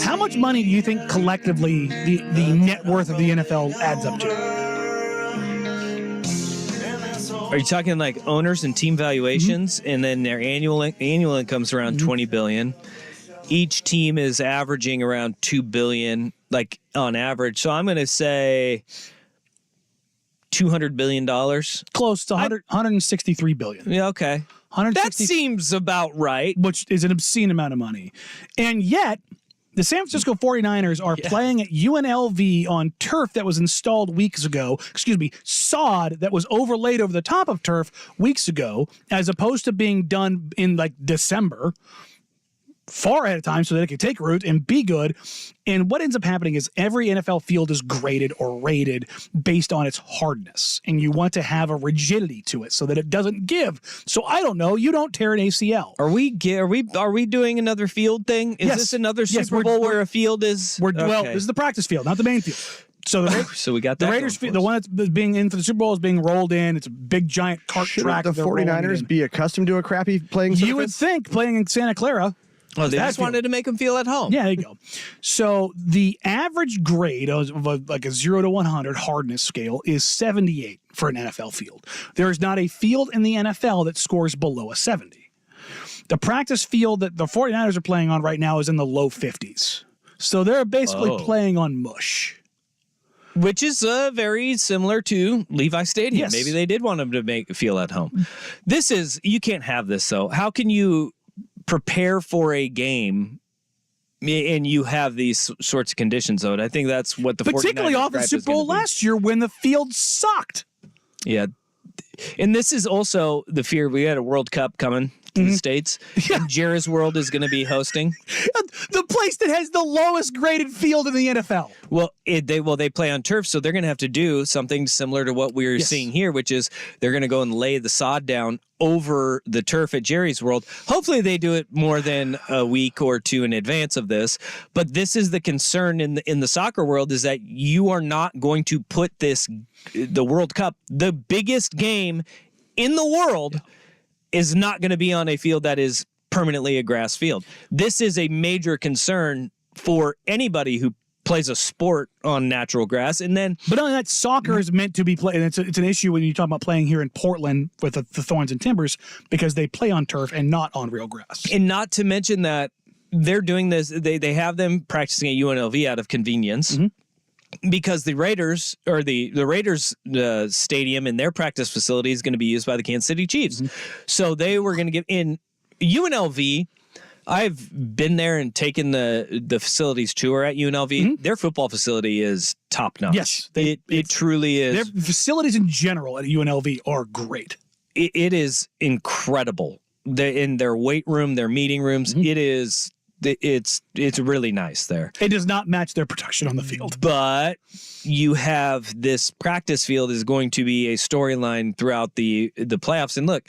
How much money do you think collectively the net worth of the NFL adds up to? Are you talking like owners and team valuations, and then their annual income's around $20 billion? Each team is averaging around $2 billion, like on average. So I'm going to say $200 billion. Close to 163 billion. Yeah, okay. That seems about right. Which is an obscene amount of money. And yet, the San Francisco 49ers are playing at UNLV on turf that was installed weeks ago. Sod that was overlaid over the top of turf weeks ago, as opposed to being done in like December, far ahead of time, so that it could take root and be good. And what ends up happening is every NFL field is graded or rated based on its hardness, and you want to have a rigidity to it so that it doesn't give. So I don't know. You don't tear an ACL. Are we doing another field thing? Is this another Super Bowl where a field is? Well, this is the practice field, not the main field. So we got that. The Raiders, the one that's being in for the Super Bowl, is being rolled in. It's a big giant cart track. The 49ers be accustomed to a crappy playing surface? You would think, playing in Santa Clara. Oh, they just wanted to make them feel at home. Yeah, there you go. So the average grade of like a 0 to 100 hardness scale is 78 for an NFL field. There is not a field in the NFL that scores below a 70. The practice field that the 49ers are playing on right now is in the low 50s. So they're basically playing on mush. Which is very similar to Levi Stadium. Yes. Maybe they did want them to feel at home. You can't have this, though. How can you prepare for a game and you have these sorts of conditions, though? And I think that's what the 49ers particularly off the Super Bowl last year when the field sucked. Yeah. And this is also the fear. We had a World Cup coming to the States. Yeah. And Jerry's World is going to be hosting. The place that has the lowest graded field in the NFL. Well, they play on turf, so they're going to have to do something similar to what we're seeing here, which is they're going to go and lay the sod down over the turf at Jerry's World. Hopefully they do it more than a week or two in advance of this. But this is the concern in the soccer world, is that you are not going to put the World Cup, the biggest game in the world, is not going to be on a field that is permanently a grass field. This is a major concern for anybody who plays a sport on natural grass. And then, but only that, soccer is meant to be played. And it's an issue when you talk about playing here in Portland with the Thorns and Timbers, because they play on turf and not on real grass. And not to mention that they're doing this, they have them practicing at UNLV out of convenience. Because the Raiders, or the Raiders stadium and their practice facility is going to be used by the Kansas City Chiefs. So they were going to give in UNLV. I've been there and taken the facilities tour at UNLV. Their football facility is top notch. Yes, it truly is. Their facilities in general at UNLV are great. It is incredible. In their weight room, their meeting rooms, it's really nice there. It does not match their production on the field. But you have this practice field is going to be a storyline throughout the playoffs. And look,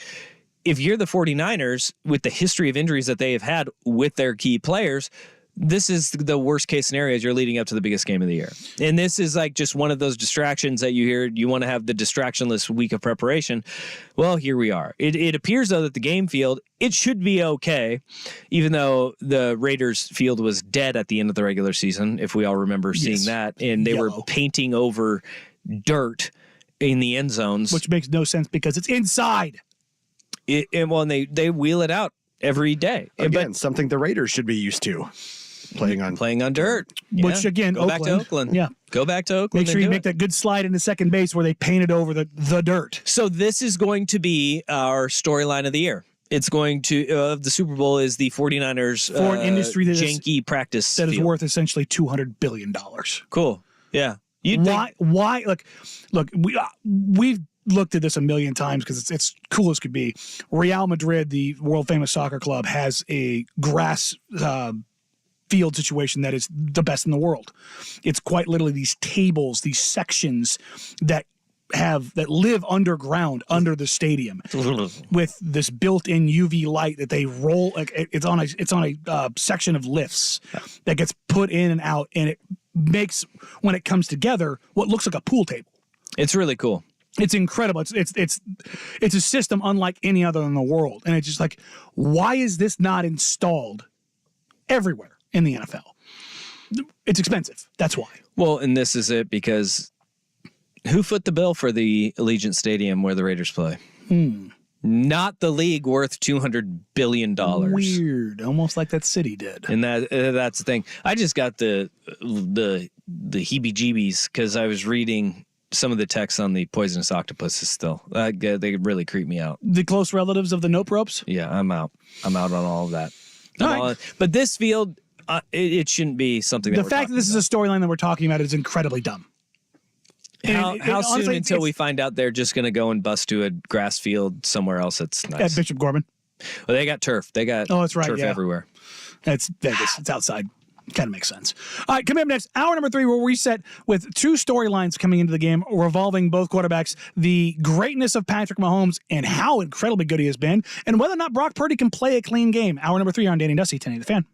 if you're the 49ers, with the history of injuries that they have had with their key players, this is the worst case scenario as you're leading up to the biggest game of the year. And this is like just one of those distractions that you hear. You want to have the distractionless week of preparation. Well, here we are. It appears, though, that the game field, it should be okay, even though the Raiders field was dead at the end of the regular season, if we all remember seeing that. And they were painting over dirt in the end zones. Which makes no sense because it's inside. And they wheel it out every day. Again, something the Raiders should be used to. Playing on dirt. Which, again, go back to Oakland. Yeah. Go back to Oakland. Make sure you make that good slide into second base where they painted over the dirt. So this is going to be our storyline of the year. It's going to the Super Bowl is the 49ers for an industry that janky practice that field. Is worth essentially $200 billion. Cool. Yeah. Why? Look, we've looked at this a million times because it's cool as could be. Real Madrid, the world famous soccer club, has a grass field situation that is the best in the world. It's quite literally these tables, these sections that live underground under the stadium with this built-in UV light that they roll. Like it's on a section of lifts that gets put in and out, and it makes, when it comes together, what looks like a pool table. It's really cool. It's incredible. It's a system unlike any other in the world, and it's just like, why is this not installed everywhere in the NFL? It's expensive. That's why. Well, and this is it because who foot the bill for the Allegiant Stadium where the Raiders play? Not the league worth $200 billion. Weird. Almost like that city did. And that's the thing. I just got the heebie-jeebies because I was reading some of the texts on the poisonous octopuses still. They really creep me out. The close relatives of the nope ropes? Yeah, I'm out. I'm out on all of that. All right. But this field, it shouldn't be something that The fact that this is a storyline that we're talking about is incredibly dumb. How soon honestly, until we find out they're just going to go and bust to a grass field somewhere else that's nice? At Bishop Gorman. Well, they got turf. They got that's right, turf everywhere. It's Vegas. It's outside. Kind of makes sense. All right, coming up next, hour number 3, we'll reset with 2 storylines coming into the game revolving both quarterbacks, the greatness of Patrick Mahomes and how incredibly good he has been, and whether or not Brock Purdy can play a clean game. Hour number 3 on Danny Dusty, 1080 The Fan.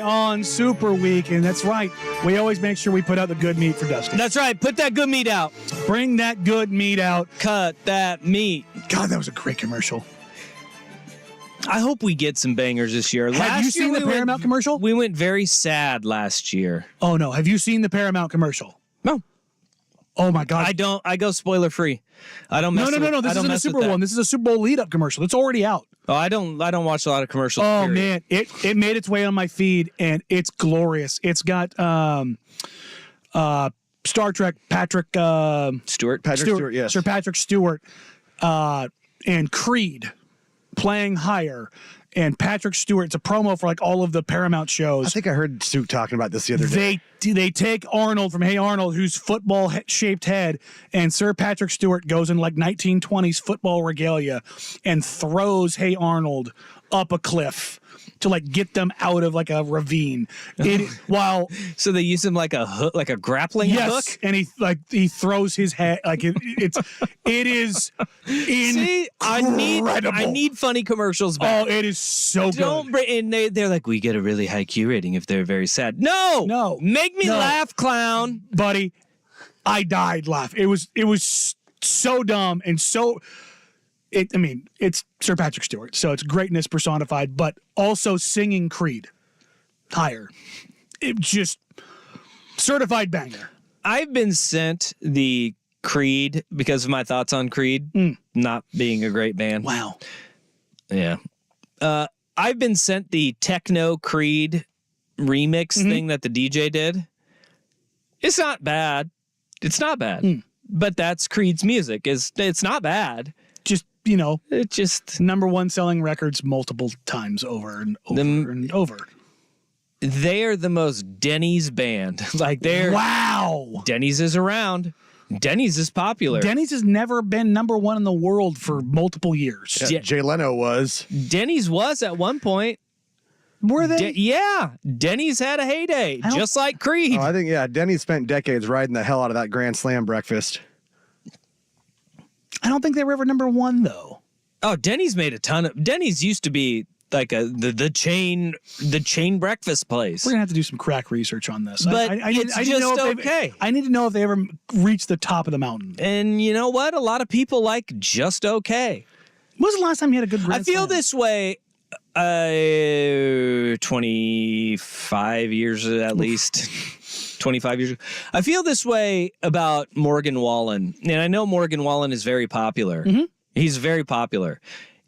on Super Week, and that's right. We always make sure we put out the good meat for Dusty. That's right. Put that good meat out. Bring that good meat out. Cut that meat. God, that was a great commercial. I hope we get some bangers this year. Have you seen the Paramount commercial? We went very sad last year. Oh, no. Have you seen the Paramount commercial? No. Oh, my God. I go spoiler free. I don't mess with No. This isn't a Super Bowl one. This is a Super Bowl lead-up commercial. It's already out. Oh, I don't watch a lot of commercials. Oh, period. man. It made its way on my feed, and it's glorious. It's got Star Trek Patrick Stewart. Yes. Sir Patrick Stewart and Creed playing Higher. And Patrick Stewart, it's a promo for like all of the Paramount shows. I think I heard Stu talking about this the other day. They take Arnold from Hey Arnold, whose football-shaped head, and Sir Patrick Stewart goes in like 1920s football regalia and throws Hey Arnold up a cliff to like get them out of like a ravine. So they use him like a hook, like a grappling hook. And he throws his head like it is See, I need funny commercials back. Oh, it is so good. And they're like, we get a really high Q rating if they're very sad. No, make me laugh, clown, buddy. I died laughing. It was so dumb and so. It's Sir Patrick Stewart, so it's greatness personified, but also singing Creed. Higher. It just certified banger. I've been sent the Creed because of my thoughts on Creed not being a great band. Wow. Yeah. I've been sent the techno Creed remix thing that the DJ did. It's not bad. It's not bad. But that's Creed's music. It's not bad. Just, it just number one selling records multiple times over and over and over. They are the most Denny's band. Like wow. Denny's is around. Denny's is popular. Denny's has never been number one in the world for multiple years. Yeah, Jay Leno was. Denny's was at one point. Were they? Yeah. Denny's had a heyday, just like Creed. Oh, I think, Denny's spent decades riding the hell out of that Grand Slam breakfast. I don't think they were ever number one, though. Oh, Denny's made a ton of. Denny's used to be like the chain breakfast place. We're gonna have to do some crack research on this. But it's just okay. I need to know if they ever reached the top of the mountain. And you know what? A lot of people like just okay. When was the last time you had a good Grand I feel Slam? this way. 25 years at least. 25 years ago. I feel this way about Morgan Wallen. And I know Morgan Wallen is very popular. He's very popular.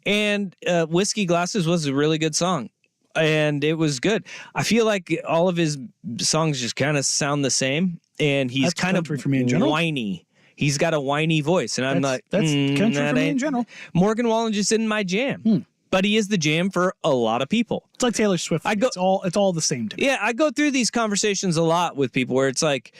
And Whiskey Glasses was a really good song. And it was good. I feel like all of his songs just kind of sound the same. And he's That's kind of country for me in general. whiny. He's got a whiny voice. And I'm like, that's country for me in general. Morgan Wallen just isn't my jam. But he is the jam for a lot of people. It's like Taylor Swift. It's all the same to me. Yeah, I go through these conversations a lot with people where it's like,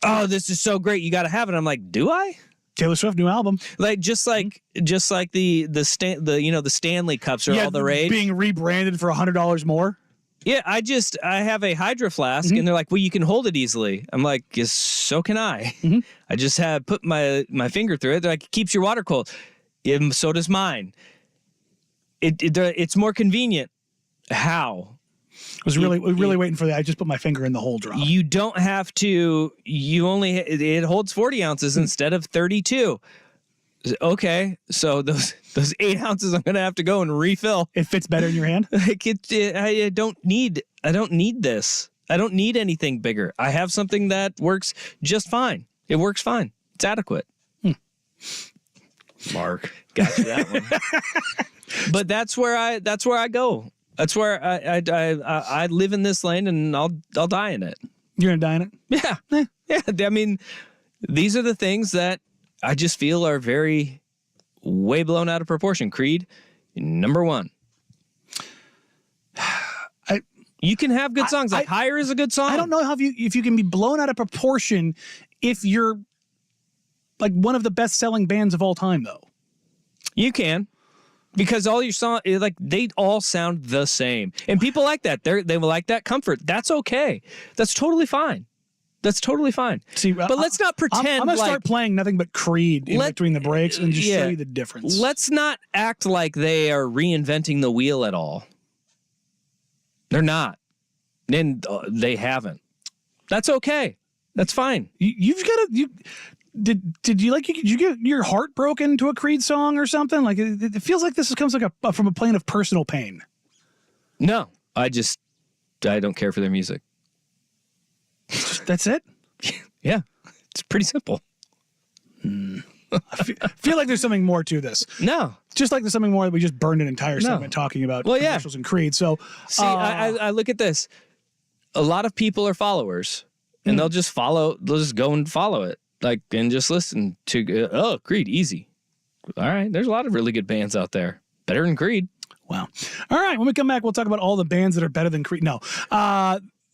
"Oh, this is so great, you got to have it." I'm like, "Do I?" Taylor Swift new album, like just like the Stanley Cups are all the rage, being rebranded for $100 more. Yeah, I have a Hydro Flask, and they're like, "Well, you can hold it easily." I'm like, "Yes, so can I." I just have put my finger through it. They're like, "It keeps your water cold." Yeah, so does mine. It's more convenient. How? I was really waiting for that. I just put my finger in the hole drop. You don't have to. It holds 40 ounces instead of 32. Okay, so those 8 ounces I'm gonna have to go and refill. It fits better in your hand. Like I don't need this. I don't need anything bigger. I have something that works just fine. It works fine. It's adequate. Mark, got you that one. But that's where I go. That's where I live in this lane, and I'll die in it. You're gonna die in it? Yeah. Yeah. I mean, these are the things that I just feel are way blown out of proportion. Creed, number one. You can have good songs. Like Higher is a good song. I don't know if you can be blown out of proportion if you're like one of the best selling bands of all time, though. You can. Because all your songs, like, they all sound the same. And people like that. They like that comfort. That's okay. That's totally fine. That's totally fine. See, but let's not pretend I'm going to start playing nothing but Creed in between the breaks and just show you the difference. Let's not act like they are reinventing the wheel at all. They're not. And they haven't. That's okay. That's fine. You've got to. Did you you get your heart broken to a Creed song or something? Like it feels like this comes like from a plane of personal pain. No, I don't care for their music. That's it. Yeah, it's pretty simple. I feel like there's something more to this. No, just like there's something more that we just burned an entire segment talking about commercials and Creed. So see, I look at this. A lot of people are followers, and they'll just follow. They'll just go and follow it, and just listen to Creed, easy. All right, there's a lot of really good bands out there, better than Creed. Wow. All right, when we come back, we'll talk about all the bands that are better than Creed. No,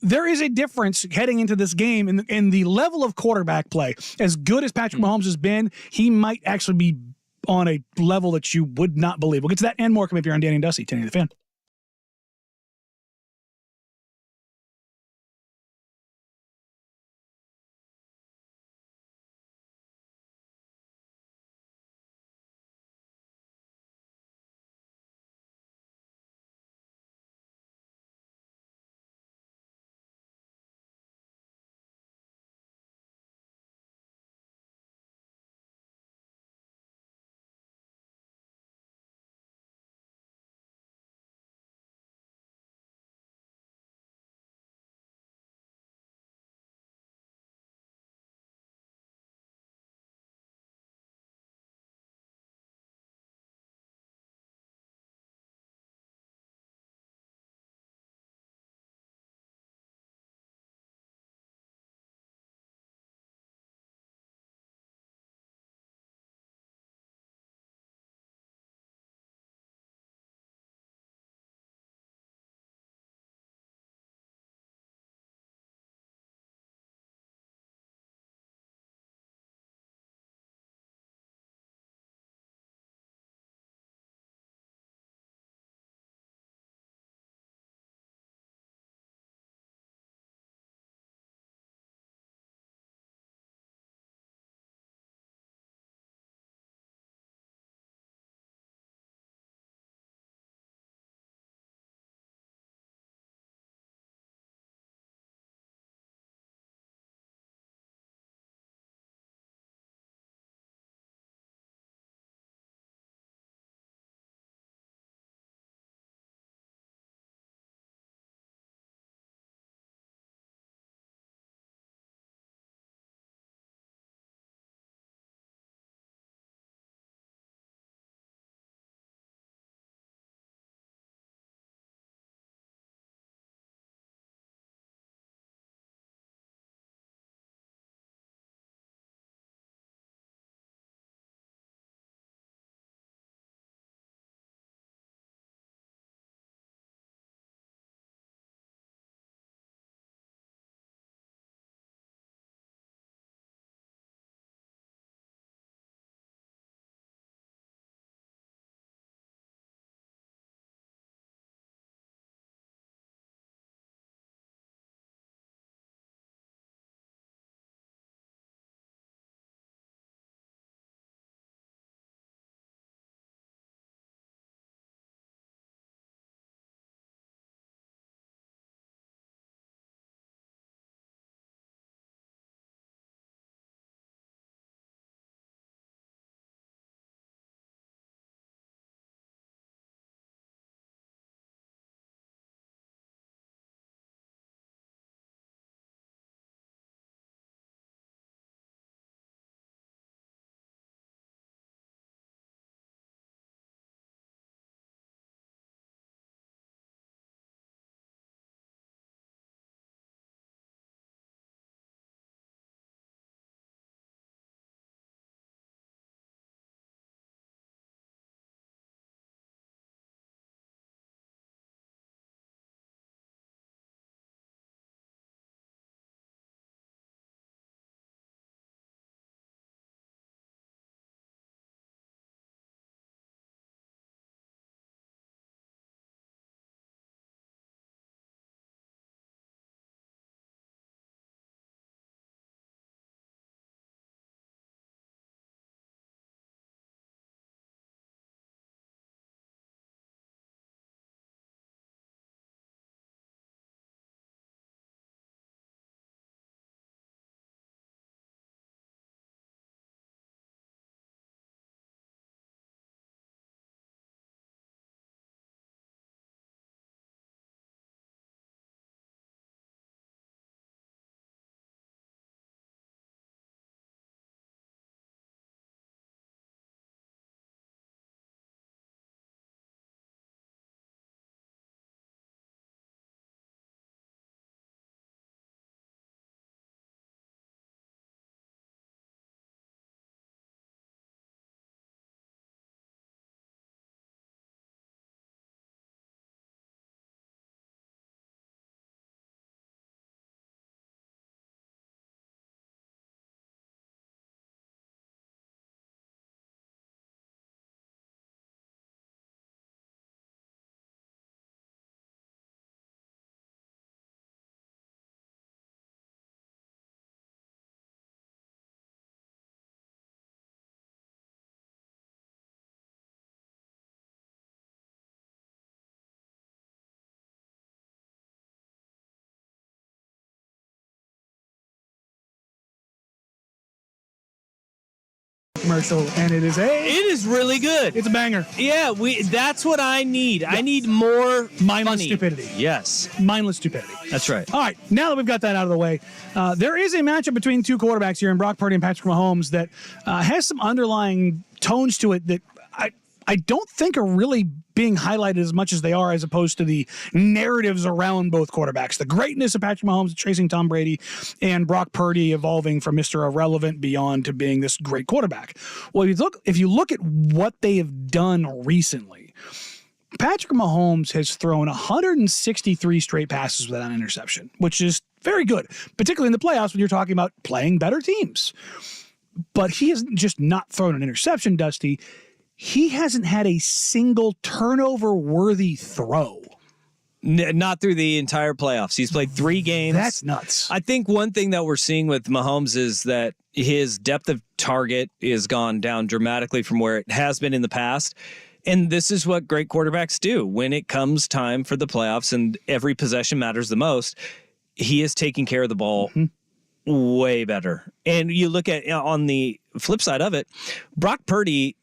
there is a difference heading into this game in the level of quarterback play. As good as Patrick Mahomes has been, he might actually be on a level that you would not believe. We'll get to that and more coming up here on Danny and Dusty, 1080 The Fan. commercial, and it is really good. It's a banger. Yeah, that's what I need. I need more Mindless funny. stupidity. Yes. Mindless stupidity. That's right. All right, now that we've got that out of the way, there is a matchup between two quarterbacks here in Brock Purdy and Patrick Mahomes that has some underlying tones to it that I don't think are really being highlighted as much as they are, as opposed to the narratives around both quarterbacks. The greatness of Patrick Mahomes chasing Tom Brady, and Brock Purdy evolving from Mr. Irrelevant beyond to being this great quarterback. Well, if you look at what they have done recently, Patrick Mahomes has thrown 163 straight passes without an interception, which is very good, particularly in the playoffs when you're talking about playing better teams. But he has just not thrown an interception, Dusty. He hasn't had a single turnover-worthy throw. Not through the entire playoffs. He's played 3 games. That's nuts. I think one thing that we're seeing with Mahomes is that his depth of target is gone down dramatically from where it has been in the past. And this is what great quarterbacks do. When it comes time for the playoffs and every possession matters the most, he is taking care of the ball way better. And you look at, on the flip side of it, Brock Purdy,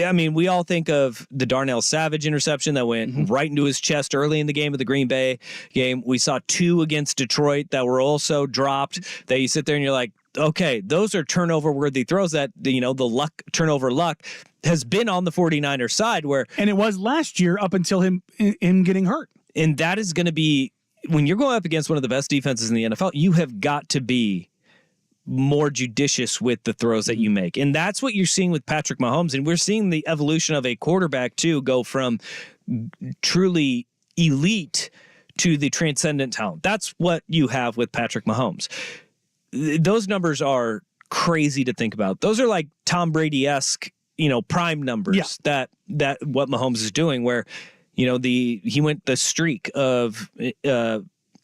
I mean, we all think of the Darnell Savage interception that went right into his chest early in the game of the Green Bay game. We saw 2 against Detroit that were also dropped, that you sit there and you're like, okay, those are turnover-worthy throws that, the turnover luck has been on the 49ers side where... And it was last year up until him getting hurt. And that is going to be, when you're going up against one of the best defenses in the NFL, you have got to be more judicious with the throws that you make. And that's what you're seeing with Patrick Mahomes. And we're seeing the evolution of a quarterback too go from truly elite to the transcendent talent. That's what you have with Patrick Mahomes. Those numbers are crazy to think about. Those are like Tom Brady-esque, prime numbers that what Mahomes is doing, where, he went the streak of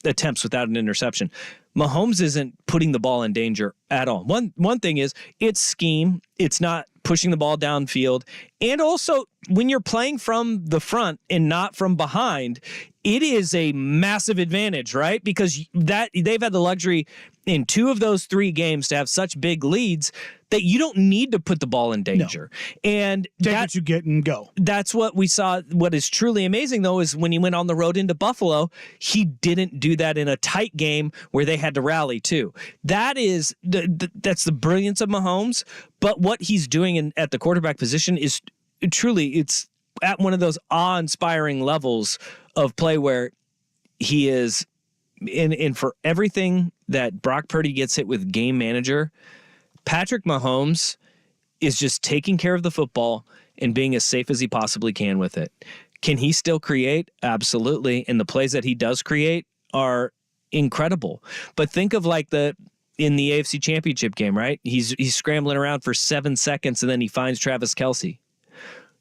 attempts without an interception. Mahomes isn't putting the ball in danger at all. One thing is it's scheme. It's not pushing the ball downfield. And also, when you're playing from the front and not from behind, it is a massive advantage, right? Because they've had the luxury in 2 of those 3 games to have such big leads that you don't need to put the ball in danger. No. And take what you get and go. That's what we saw. What is truly amazing, though, is when he went on the road into Buffalo, he didn't do that in a tight game where they had to rally too. That is that's the brilliance of Mahomes. But what he's doing at the quarterback position is truly, it's at one of those awe-inspiring levels of play where he is in for everything that Brock Purdy gets hit with game manager. Patrick Mahomes is just taking care of the football and being as safe as he possibly can with it. Can he still create? Absolutely. And the plays that he does create are incredible. But think of like in the AFC Championship game, right? He's scrambling around for 7 seconds and then he finds Travis Kelce.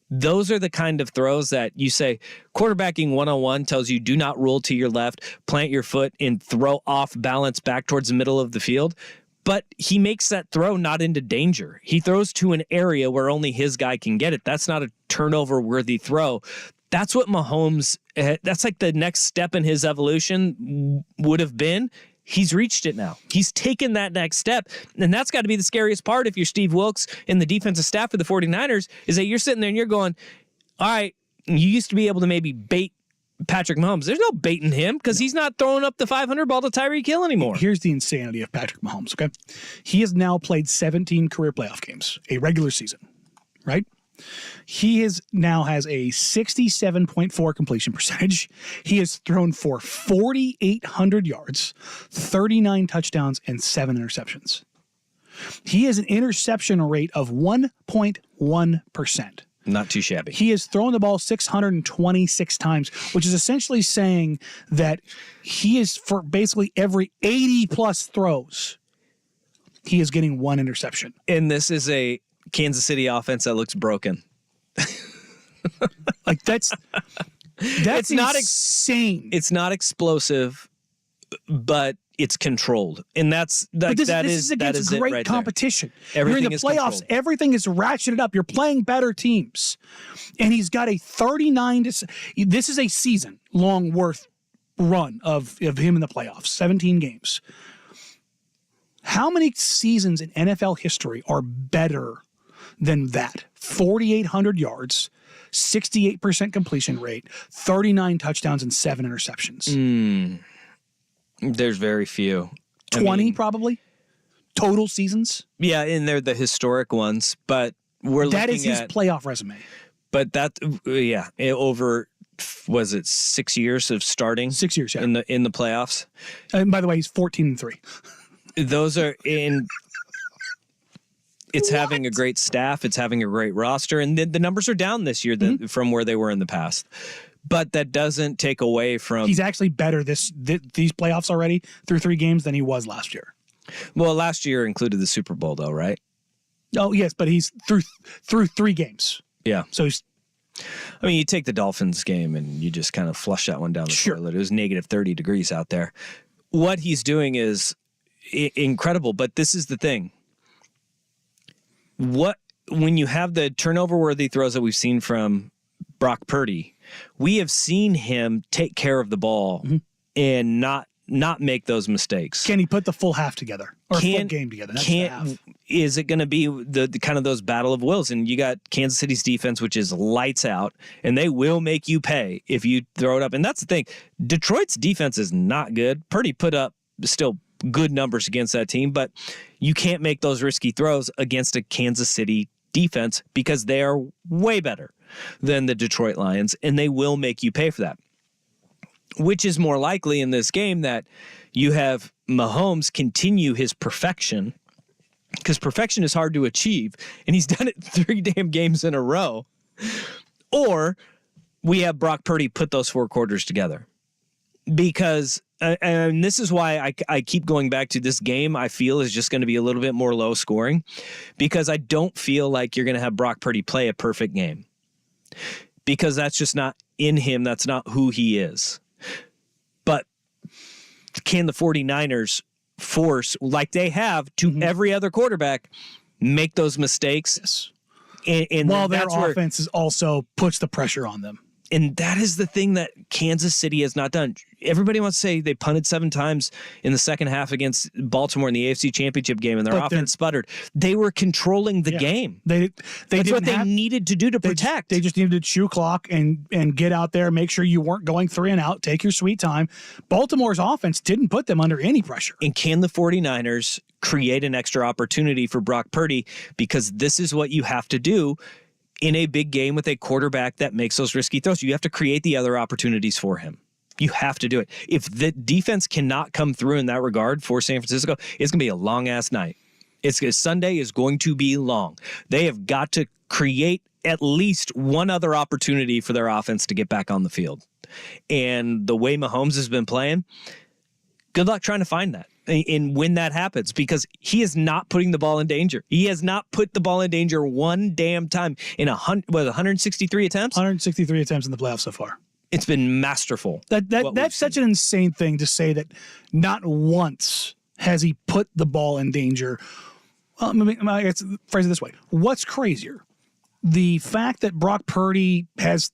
Those are the kind of throws that you say quarterbacking 101 tells you do not roll to your left, plant your foot and throw off balance back towards the middle of the field. But he makes that throw not into danger. He throws to an area where only his guy can get it. That's not a turnover-worthy throw. That's what Mahomes, that's like the next step in his evolution would have been. He's reached it now. He's taken that next step. And that's got to be the scariest part if you're Steve Wilks and the defensive staff for the 49ers, is that you're sitting there and you're going, all right, you used to be able to maybe bait Patrick Mahomes. There's no baiting him because he's not throwing up the 500 ball to Tyreek Hill anymore. Here's the insanity of Patrick Mahomes, okay? He has now played 17 career playoff games, a regular season, right? He now has a 67.4 completion percentage. He has thrown for 4,800 yards, 39 touchdowns, and 7 interceptions. He has an interception rate of 1.1%. Not too shabby. He has thrown the ball 626 times, which is essentially saying that he is, for basically every 80-plus throws, he is getting 1 interception. And this is a Kansas City offense that looks broken. Like that's it's not insane. It's not explosive, but it's controlled, and that's this is against great right competition. You're in the playoffs. Controlled. Everything is ratcheted up. You're playing better teams, and he's got a 39. This is a season-long worth run of him in the playoffs. 17 games. How many seasons in NFL history are better than that. 4,800 yards, 68% completion rate, 39 touchdowns, and 7 interceptions. There's very few. 20 probably total seasons. Yeah, and they're the historic ones, but we're That looking is his at playoff resume. But that, over, was it 6 years of starting? 6 years, yeah. in the playoffs. And by the way, he's 14-3. Those are in. It's having a great staff. It's having a great roster, and the numbers are down this year from where they were in the past. But that doesn't take away from. He's actually better these playoffs already through 3 games than he was last year. Well, last year included the Super Bowl, though, right? Oh yes, but he's through 3 games. Yeah. So he's. I mean, you take the Dolphins game and you just kind of flush that one down the toilet. It was negative 30 degrees out there. What he's doing is incredible, but this is the thing. When you have the turnover-worthy throws that we've seen from Brock Purdy, we have seen him take care of the ball and not make those mistakes. Can he put the full half together or full game together? That's the half. Is it going to be the kind of those battle of wills? And you got Kansas City's defense, which is lights out, and they will make you pay if you throw it up. And that's the thing. Detroit's defense is not good. Purdy put up still good numbers against that team, but you can't make those risky throws against a Kansas City defense because they are way better than the Detroit Lions, and they will make you pay for that. Which is more likely in this game that you have Mahomes continue his perfection, because perfection is hard to achieve, and he's done it 3 damn games in a row, or we have Brock Purdy put those 4 quarters together. Because, and this is why I keep going back to this game, I feel is just going to be a little bit more low scoring, because I don't feel like you're going to have Brock Purdy play a perfect game, because that's just not in him. That's not who he is. But can the 49ers force, like they have to every other quarterback, make those mistakes? Yes. And while their offense also puts the pressure on them. And that is the thing that Kansas City has not done. Everybody wants to say they punted 7 times in the second half against Baltimore in the AFC Championship game, and their offense sputtered. They were controlling the game. That's what they needed to do to protect. They just needed to chew clock and get out there, make sure you weren't going 3 and out, take your sweet time. Baltimore's offense didn't put them under any pressure. And can the 49ers create an extra opportunity for Brock Purdy? Because this is what you have to do in a big game with a quarterback that makes those risky throws. You have to create the other opportunities for him. You have to do it. If the defense cannot come through in that regard for San Francisco, it's going to be a long-ass night. Sunday is going to be long. They have got to create at least one other opportunity for their offense to get back on the field. And the way Mahomes has been playing, good luck trying to find that. And when that happens, because he is not putting the ball in danger. He has not put the ball in danger one damn time in 163 attempts? 163 attempts in the playoffs so far. It's been masterful. That's such an insane thing to say, that not once has he put the ball in danger. Well, let's phrase it this way. What's crazier? The fact that Brock Purdy has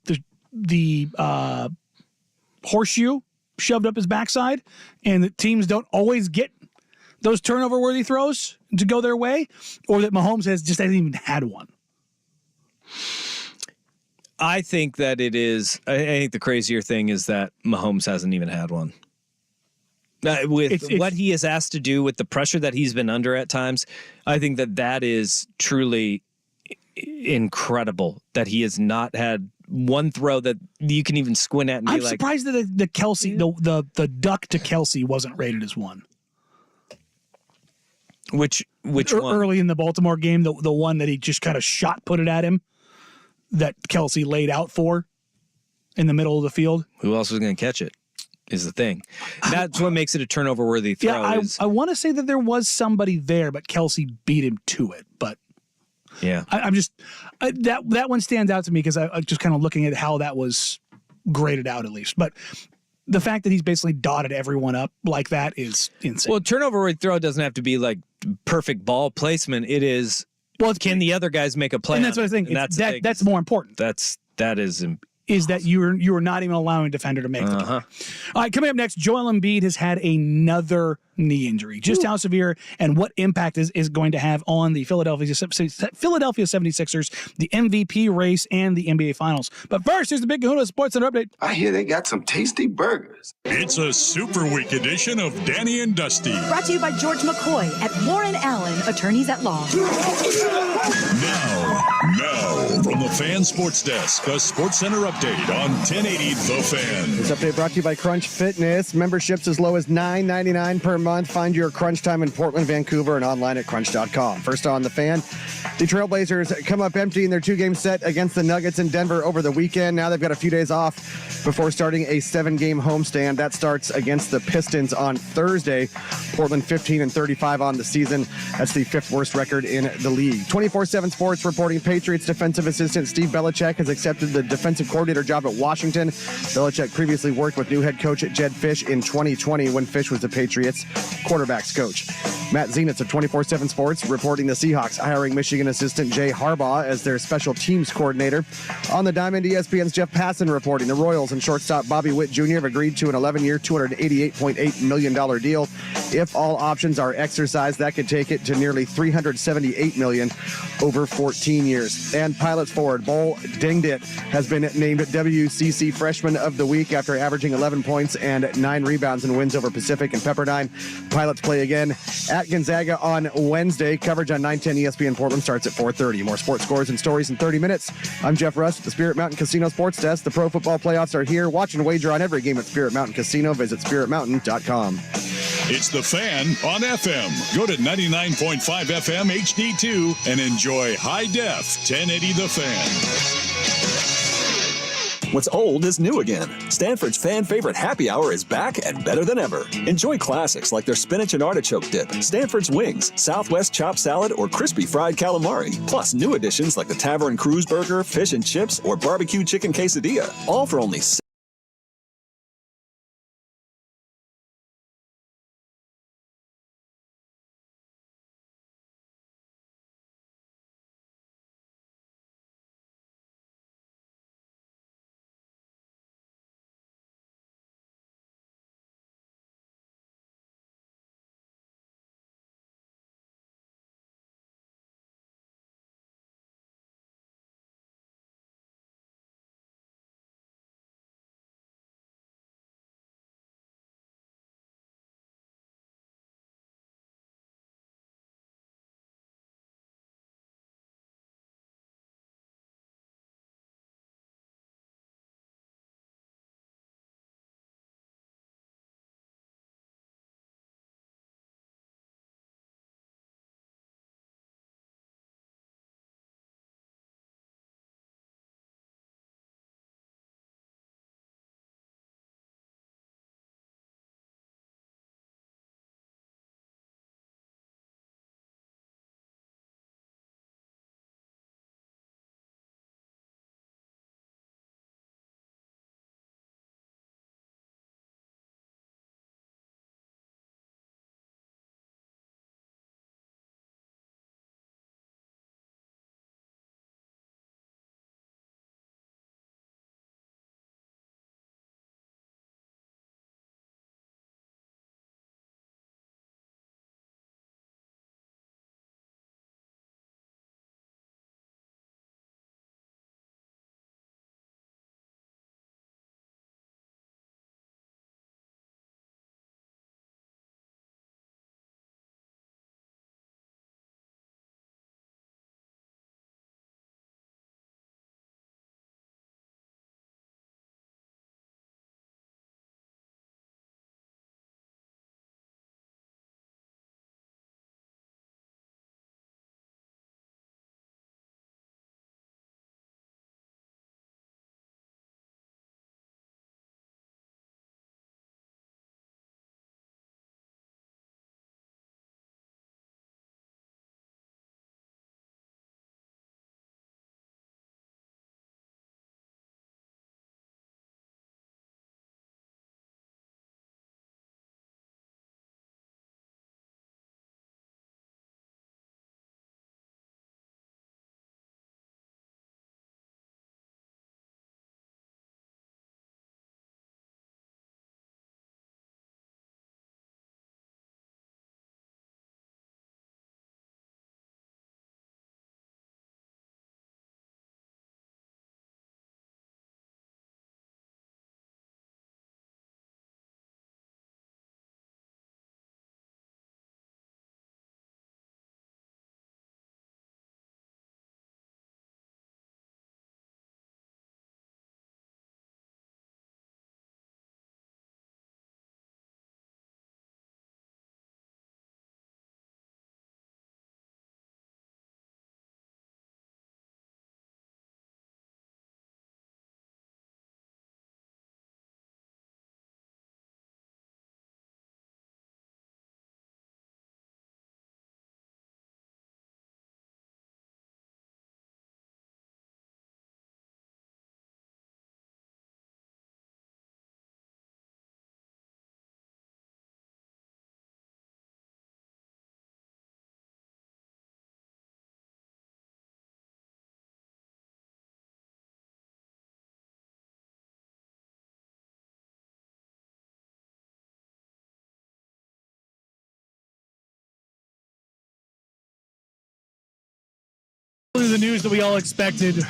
the horseshoe shoved up his backside, and that teams don't always get those turnover-worthy throws to go their way, or that Mahomes hasn't even had one? I think that it is. I think the crazier thing is that Mahomes hasn't even had one. With what he is asked to do, with the pressure that he's been under at times, I think that is truly incredible that he has not had one throw that you can even squint at and be I'm surprised that the Kelsey, the duck to Kelsey wasn't rated as one. Which one? Early in the Baltimore game, the one that he just kind of shot put it at him, that Kelsey laid out for in the middle of the field. Who else was going to catch it is the thing. That's what makes it a turnover-worthy throw. Yeah, I want to say that there was somebody there, but Kelsey beat him to it. But yeah, I'm just that one stands out to me because I just kind of looking at how that was graded out, at least. But the fact that he's basically dotted everyone up like that is insane. Well, turnover-worthy throw doesn't have to be like perfect ball placement. It is. Well, can the other guys make a play? And that's what I think. That's more important. That is that you are not even allowing a defender to make the play. All right, coming up next, Joel Embiid has had another knee injury. Just how severe and what impact is going to have on the Philadelphia 76ers, the MVP race, and the NBA Finals. But first, here's the Big Kahuna Sports Center update. I hear they got some tasty burgers. It's a Super Week edition of Danny and Dusty. Brought to you by George McCoy at Warren Allen, attorneys at law. Now, from the Fan Sports Desk, a Sports Center update on 1080 The Fan. This update brought to you by Crunch Fitness. Memberships as low as $9.99 per month. Find your Crunch time in Portland, Vancouver, and online at crunch.com. First on The Fan, the Trailblazers come up empty in their 2-game set against the Nuggets in Denver over the weekend. Now they've got a few days off before starting a 7-game homestand. That starts against the Pistons on Thursday. Portland 15-35 on the season. That's the 5th worst record in the league. 24/7 Sports reporting Patriots defensive assistant Steve Belichick has accepted the defensive coordinator job at Washington. Belichick previously worked with new head coach Jed Fish in 2020 when Fish was the Patriots quarterbacks coach. Matt Zenitz of 24/7 Sports reporting the Seahawks hiring Michigan assistant Jay Harbaugh as their special teams coordinator. On the diamond, ESPN's Jeff Passan reporting the Royals and shortstop Bobby Witt Jr. have agreed to an 11-year, $288.8 million deal. If all options are exercised, that could take it to nearly $378 million over 14 years. And Pilots forward Bull Dingdit has been named WCC Freshman of the Week after averaging 11 points and 9 rebounds in wins over Pacific and Pepperdine. Pilots play again at Gonzaga on Wednesday. Coverage on 910 ESPN Portland starts at 4:30. More sports scores and stories in 30 minutes. I'm Jeff Rust at the Spirit Mountain Casino Sports Desk. The pro football playoffs are here. Watch and wager on every game at Spirit Mountain Casino. Visit spiritmountain.com. It's The Fan on FM. Go to 99.5 FM HD2 and enjoy high def 1080 The Fan. What's old is new again. Stanford's fan favorite happy hour is back and better than ever. Enjoy classics like their spinach and artichoke dip, Stanford's wings, Southwest chopped salad, or crispy fried calamari. Plus new additions like the Tavern Cruise Burger, fish and chips, or barbecue chicken quesadilla. All for only the news that we all expected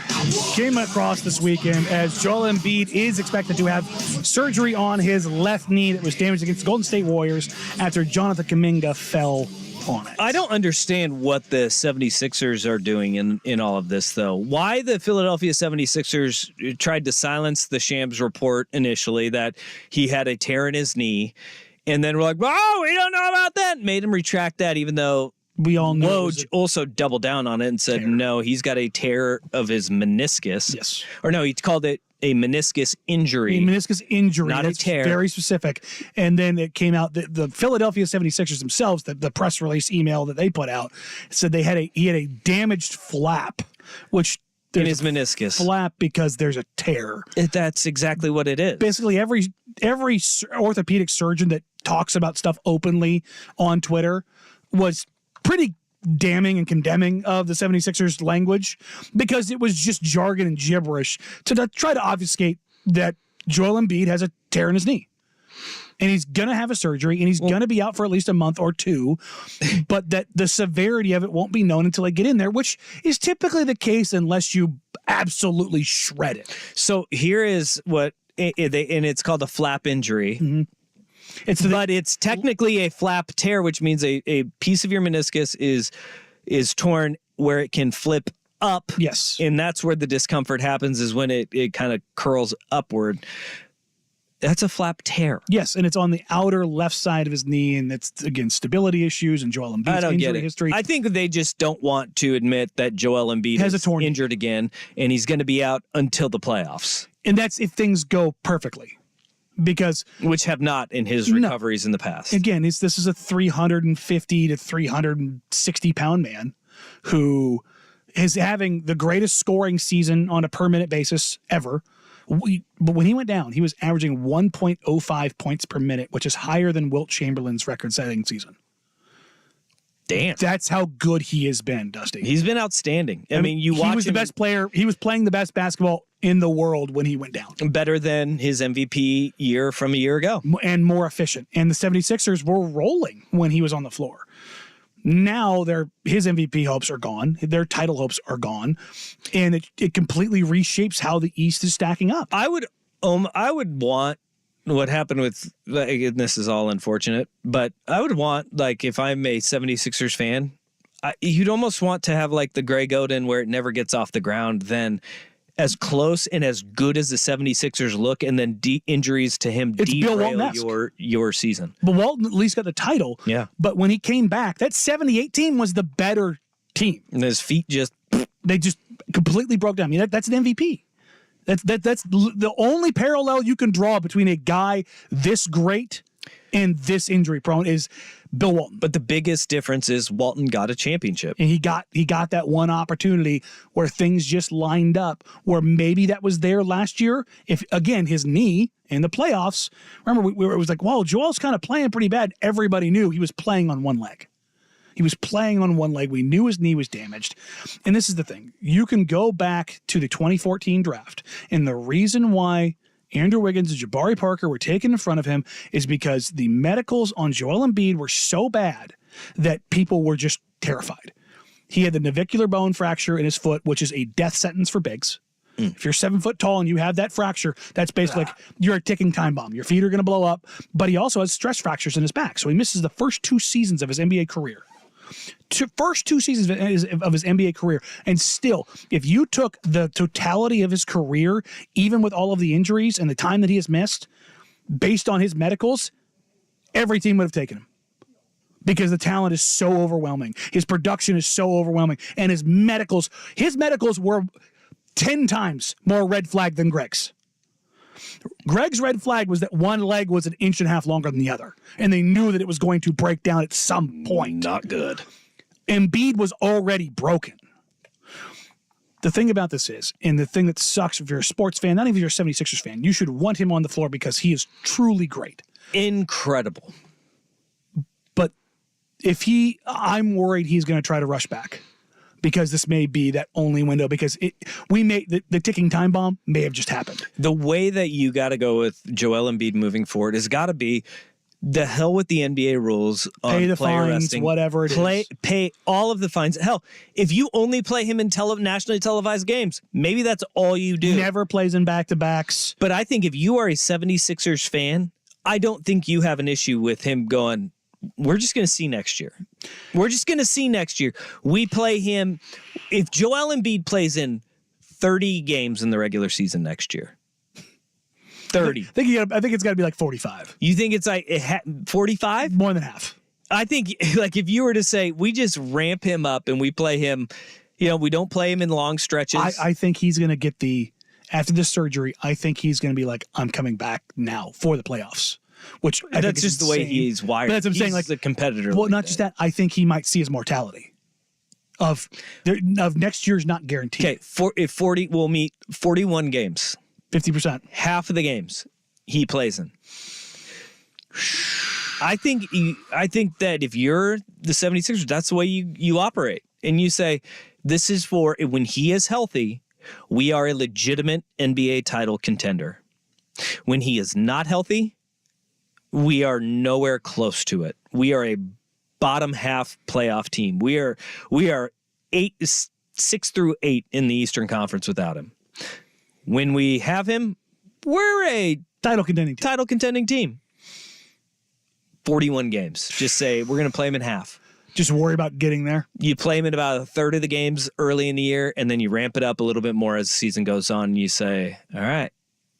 came across this weekend as Joel Embiid is expected to have surgery on his left knee that was damaged against the Golden State Warriors after Jonathan Kuminga fell on it. I don't understand what the 76ers are doing in all of this, though. Why the Philadelphia 76ers tried to silence the Shams report initially that he had a tear in his knee, and then we're like, oh, we don't know about that. Made him retract that, even though we all know Woj also doubled down on it and said, no, he's got a tear of his meniscus. Yes. Or no, he called it a meniscus injury. A meniscus injury. Not That's a tear. Very specific. And then it came out that the Philadelphia 76ers themselves, the press release email that they put out, said he had a damaged flap, which in his meniscus. Flap because there's a tear. That's exactly what it is. Basically, every orthopedic surgeon that talks about stuff openly on Twitter was pretty damning and condemning of the 76ers language because it was just jargon and gibberish to try to obfuscate that Joel Embiid has a tear in his knee. And he's going to have a surgery, and he's going to be out for at least a month or two, but that the severity of it won't be known until I get in there, which is typically the case unless you absolutely shred it. So here is what, and it's called a flap injury. Mm-hmm. But it's technically a flap tear, which means a piece of your meniscus is torn where it can flip up. Yes. And that's where the discomfort happens, is when it kind of curls upward. That's a flap tear. Yes, and it's on the outer left side of his knee, and it's, again, stability issues and Joel Embiid's injury history. I think they just don't want to admit that Joel Embiid is injured again, and he's going to be out until the playoffs. And that's if things go perfectly. Because which have not in his recoveries in the past. Again, this is a 350 to 360 pound man who is having the greatest scoring season on a per minute basis ever. But when he went down, he was averaging 1.05 points per minute, which is higher than Wilt Chamberlain's record-setting season. Damn. That's how good he has been, Dusty. He's been outstanding. I mean, you watch he was the best player. He was playing the best basketball in the world when he went down. Better than his MVP year from a year ago. And more efficient. And the 76ers were rolling when he was on the floor. Now his MVP hopes are gone. Their title hopes are gone. And it completely reshapes how the East is stacking up. I would want what happened with, and this is all unfortunate, but I would want, like, if I'm a 76ers fan, you'd almost want to have like the Greg Oden where it never gets off the ground, then as close and as good as the 76ers look, and then injuries to him derail your season. But Walton at least got the title. Yeah. But when he came back, that 78 team was the better team. And his feet they just completely broke down. I mean, that's an MVP. That's the only parallel you can draw between a guy this great and this injury prone is Bill Walton. But the biggest difference is Walton got a championship. And he got that one opportunity where things just lined up, where maybe that was there last year. If, again, his knee in the playoffs, remember, it was like, whoa, Joel's kind of playing pretty bad. Everybody knew he was playing on one leg. He was playing on one leg. We knew his knee was damaged. And this is the thing. You can go back to the 2014 draft, and the reason why Andrew Wiggins and Jabari Parker were taken in front of him is because the medicals on Joel Embiid were so bad that people were just terrified. He had the navicular bone fracture in his foot, which is a death sentence for bigs. If you're 7 foot tall and you have that fracture, that's basically like you're a ticking time bomb. Your feet are going to blow up, but he also has stress fractures in his back. So he misses the first 2 seasons of his NBA career. First 2 seasons of his NBA career. And still, if you took the totality of his career, even with all of the injuries and the time that he has missed, based on his medicals, every team would have taken him. Because the talent is so overwhelming. His production is so overwhelming. And his medicals were 10 times more red flag than Greg's. Greg's red flag was that one leg was 1.5 inches longer than the other, and they knew that it was going to break down at some point. Not good. Embiid was already broken. The thing about this is, and the thing that sucks if you're a sports fan, not even if you're a 76ers fan, you should want him on the floor because he is truly great. Incredible. But I'm worried he's going to try to rush back. Because this may be that only window, because the ticking time bomb may have just happened. The way that you got to go with Joel Embiid moving forward has got to be the hell with the NBA rules on Pay the player fines, resting. whatever it is. Pay all of the fines. Hell, if you only play him in nationally televised games, maybe that's all you do. Never plays in back-to-backs. But I think if you are a 76ers fan, I don't think you have an issue with him going, we're just going to see next year. We're just going to see next year. We play him. If Joel Embiid plays in 30 games in the regular season next year, 30. I think it's got to be like 45. You think it's like 45? More than half. I think like if you were to say we just ramp him up and we play him, we don't play him in long stretches. I think he's going to get after this surgery, I think he's going to be like, I'm coming back now for the playoffs. Which I that's just the way he's wired. But that's what I'm saying. Like the competitor. Well, not just that. I think he might see his mortality of next year's not guaranteed. Okay, if 40 will meet 41 games, 50%, half of the games he plays in. I think that if you're the 76ers, that's the way you operate, and you say this is for when he is healthy. We are a legitimate NBA title contender. When he is not healthy, we are nowhere close to it. We are a bottom half playoff team. We are 6 through 8 in the Eastern Conference without him. When we have him, we're a title contending team. 41 games. Just say we're going to play him in half. Just worry about getting there. You play him in about a third of the games early in the year, and then you ramp it up a little bit more as the season goes on. And you say, all right,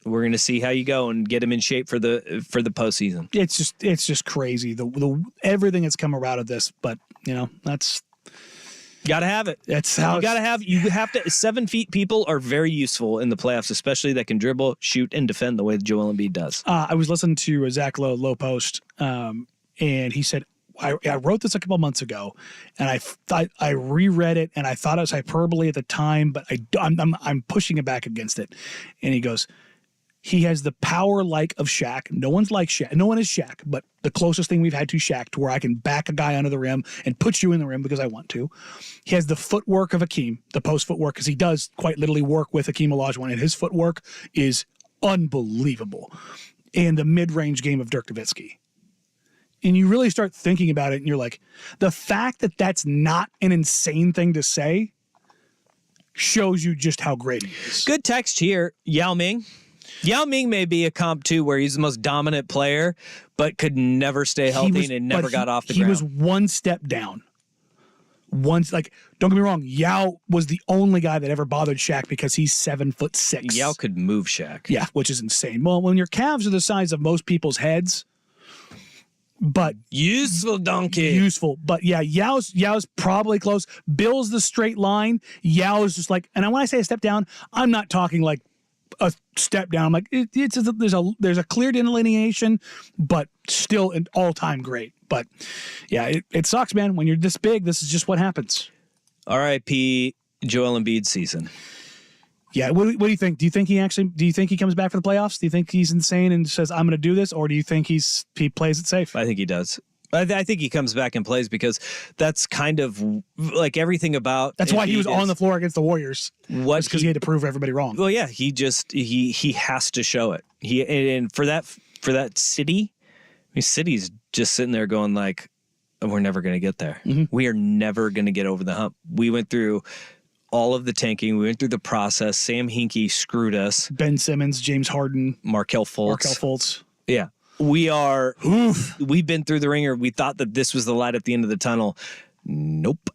we're going to see how you go and get him in shape for the postseason. It's just crazy. The everything that's come out of this, but that's got to have it. That's how you have to. 7 feet people are very useful in the playoffs, especially that can dribble, shoot, and defend the way that Joel Embiid does. I was listening to Zach Lowe post, and he said, I wrote this a couple months ago, and I reread it, and I thought it was hyperbole at the time, but I'm pushing it back against it. And he goes, he has the power like of Shaq. No one's like Shaq. No one is Shaq, but the closest thing we've had to Shaq, to where I can back a guy under the rim and put you in the rim because I want to. He has the footwork of Hakeem, the post footwork, because he does quite literally work with Hakeem Olajuwon, and his footwork is unbelievable. And the mid-range game of Dirk Nowitzki. And you really start thinking about it, and you're like, the fact that that's not an insane thing to say shows you just how great he is. Good text here, Yao Ming. Yao Ming may be a comp too, where he's the most dominant player, but could never stay healthy and never got off the ground. He was one step down. Don't get me wrong, Yao was the only guy that ever bothered Shaq because he's 7'6". Yao could move Shaq. Yeah, which is insane. Well, when your calves are the size of most people's heads, but useful donkey. Useful. But yeah, Yao's probably close. Bill's the straight line. Yao is just like, and when I say a step down, I'm not talking like a step down. I'm like, there's a clear delineation, but still an all-time great. But yeah, it sucks, man. When you're this big, this is just what happens. R.I.P. Joel Embiid season. Yeah, what do you think? Do you think he comes back for the playoffs? Do you think he's insane and says, I'm going to do this? Or do you think he plays it safe? I think he does. I think he comes back and plays because that's kind of like everything about. That's why he was on the floor against the Warriors. What? Because he had to prove everybody wrong. Well, yeah, he has to show it. And for that city, City's just sitting there going like, we're never going to get there. Mm-hmm. We are never going to get over the hump. We went through all of the tanking. We went through the process. Sam Hinkie screwed us. Ben Simmons, James Harden, Markelle Fultz. Yeah. We've been through the ringer. We thought that this was the light at the end of the tunnel. Nope.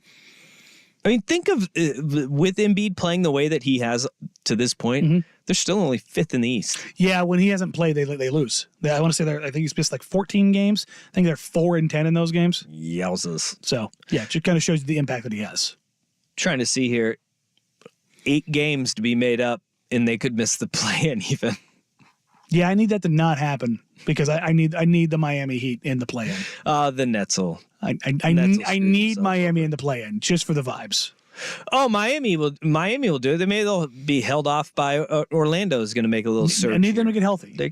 I mean, think of with Embiid playing the way that he has to this point, mm-hmm. They're still only 5th in the East. Yeah, when he hasn't played, they lose. I want to say I think he's missed like 14 games. I think they're 4-10 in those games. Yowzas. So, yeah, it just kind of shows you the impact that he has. Trying to see here, 8 games to be made up, and they could miss the play-in even. Yeah, I need that to not happen because I need the Miami Heat in the play-in. The Nets will. I need Miami in the play-in just for the vibes. Oh, Miami will do it. They'll be held off by Orlando is going to make a little surge. I need them to get healthy. There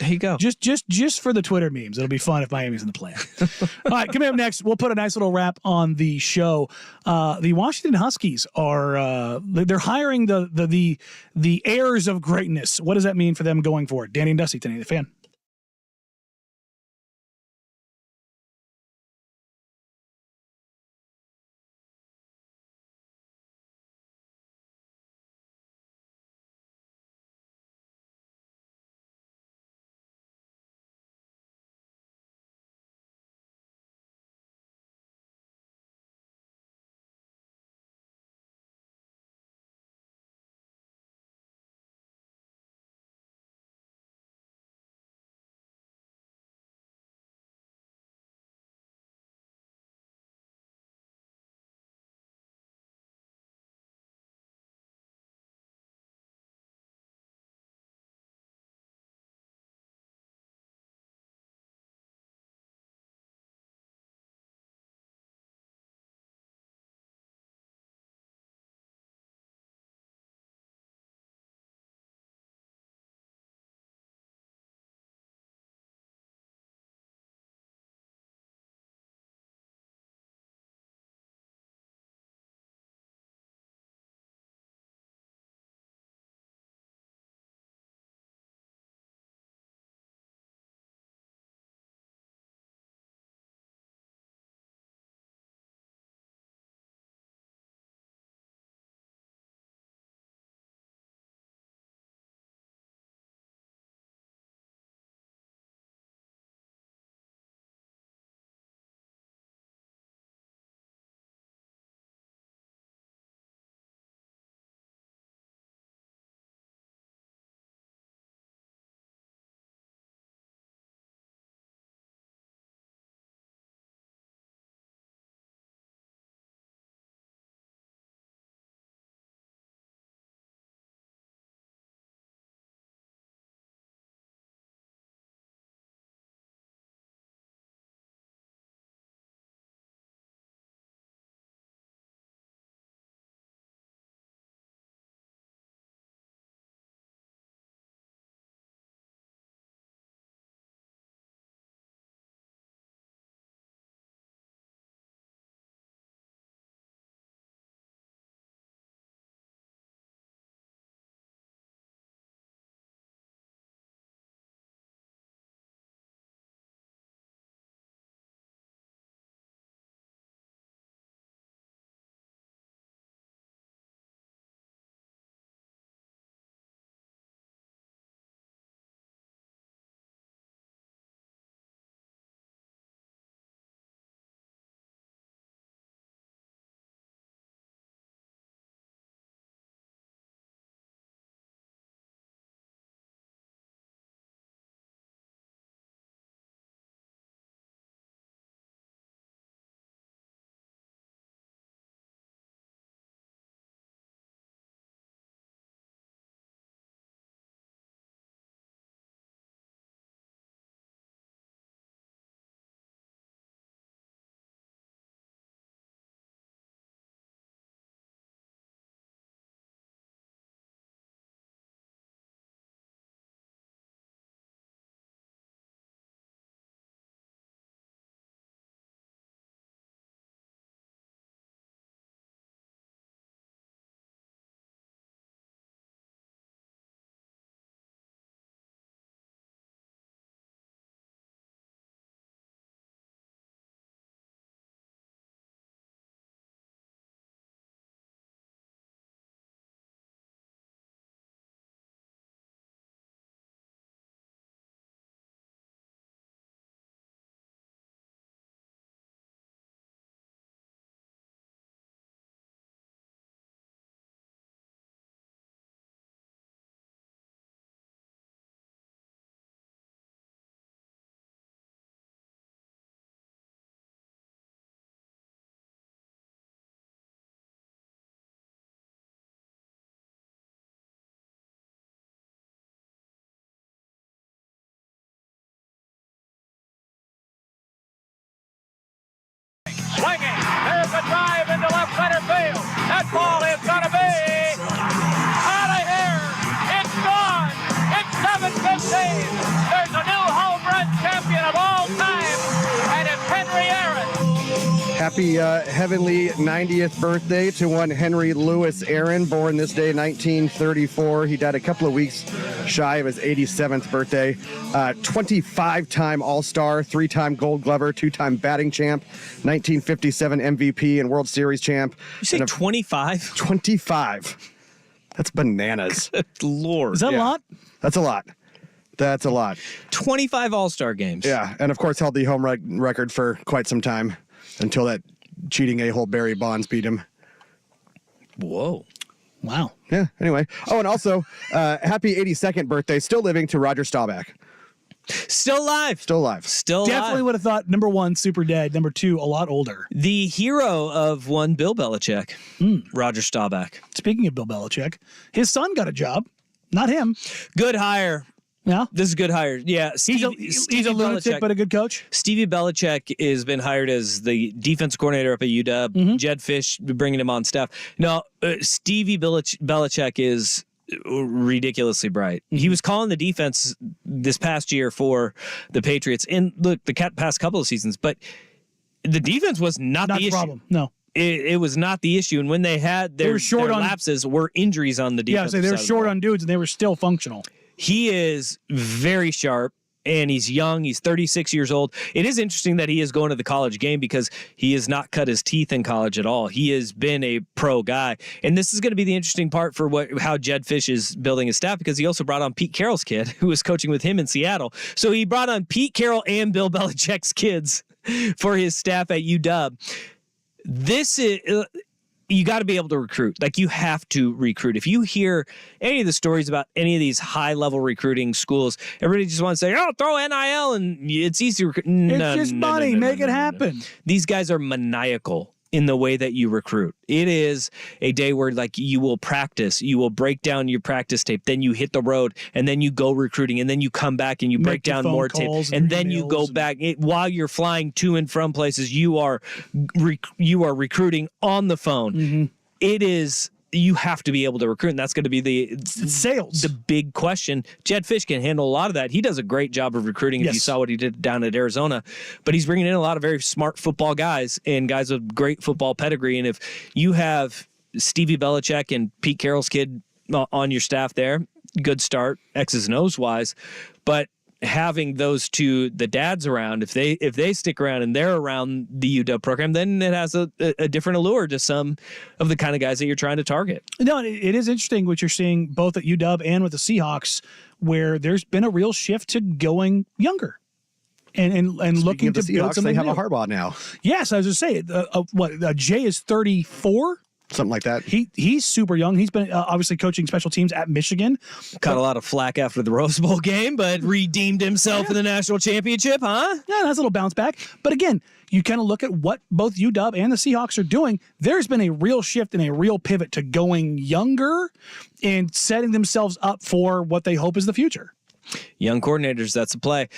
you go. Just for the Twitter memes. It'll be fun if Miami's in the play-in. All right, coming up next, we'll put a nice little wrap on the show. The Washington Huskies are they're hiring the heirs of greatness. What does that mean for them going forward? Danny and Dusty, today, the Fan. happy heavenly 90th birthday to one Henry Louis Aaron, born this day, 1934. He died a couple of weeks shy of his 87th birthday. 25-time All-Star, 3-time Gold Glover, 2-time batting champ, 1957 MVP and World Series champ. You say 25? 25. That's bananas. Lord. Is that a lot? That's a lot. That's a lot. 25 All-Star games. Yeah, and of course held the home record for quite some time until that cheating a-hole Barry Bonds beat him. Whoa. Wow. Yeah, anyway. Oh, and also, happy 82nd birthday, still living, to Roger Staubach. Still alive. Still alive. Still Definitely alive. would have thought, number one, super dead. Number two, a lot older. The hero of one Bill Belichick, Roger Staubach. Speaking of Bill Belichick, his son got a job. Not him. Good hire. Yeah. This is a good hire. Yeah. He's a lunatic, but a good coach. Stevie Belichick has been hired as the defense coordinator up at UW. Jed Fish bringing him on staff. No, Stevie Belichick is ridiculously bright. He was calling the defense this past year for the Patriots. And look, the past couple of seasons, but the defense was not the issue. Problem. No. It was not the issue. And when they had their lapses, were injuries on the defense. Yeah, so they were short on dudes and they were still functional. He is very sharp. And he's young. He's 36 years old. It is interesting that he is going to the college game because he has not cut his teeth in college at all. He has been a pro guy. And this is going to be the interesting part for how Jed Fish is building his staff, because he also brought on Pete Carroll's kid, who was coaching with him in Seattle. So he brought on Pete Carroll and Bill Belichick's kids for his staff at UW. This is... you got to be able to recruit. Like, you have to recruit. If you hear any of the stories about any of these high-level recruiting schools, everybody just wants to say, oh, throw NIL and it's easy to recruit. It's just money. Make it happen. These guys are maniacal in the way that you recruit. It is a day where, like, you will practice, you will break down your practice tape, then you hit the road, and then you go recruiting, and then you come back and you break down more tape, and then you go back. While you're flying to and from places, you are recruiting on the phone. It is... you have to be able to recruit, and that's going to be the sales. The big question. Jed Fish can handle a lot of that. He does a great job of recruiting. If you saw what he did down at Arizona, but he's bringing in a lot of very smart football guys and guys with great football pedigree. And if you have Stevie Belichick and Pete Carroll's kid on your staff there, good start, X's and O's wise. But having those two, the dads around, if they stick around and they're around the UW program, then it has a different allure to some of the kind of guys that you're trying to target. No, it is interesting what you're seeing both at UW and with the Seahawks, where there's been a real shift to going younger and looking to build something. They have new. a Harbaugh now. Yes, I was just saying, Jay is 34. Something like that. He's super young. He's been obviously coaching special teams at Michigan. Caught a lot of flack after the Rose Bowl game, but redeemed himself in the national championship, huh? Yeah, that's a little bounce back. But again, you kind of look at what both UW and the Seahawks are doing. There's been a real shift and a real pivot to going younger and setting themselves up for what they hope is the future. Young coordinators, that's a play.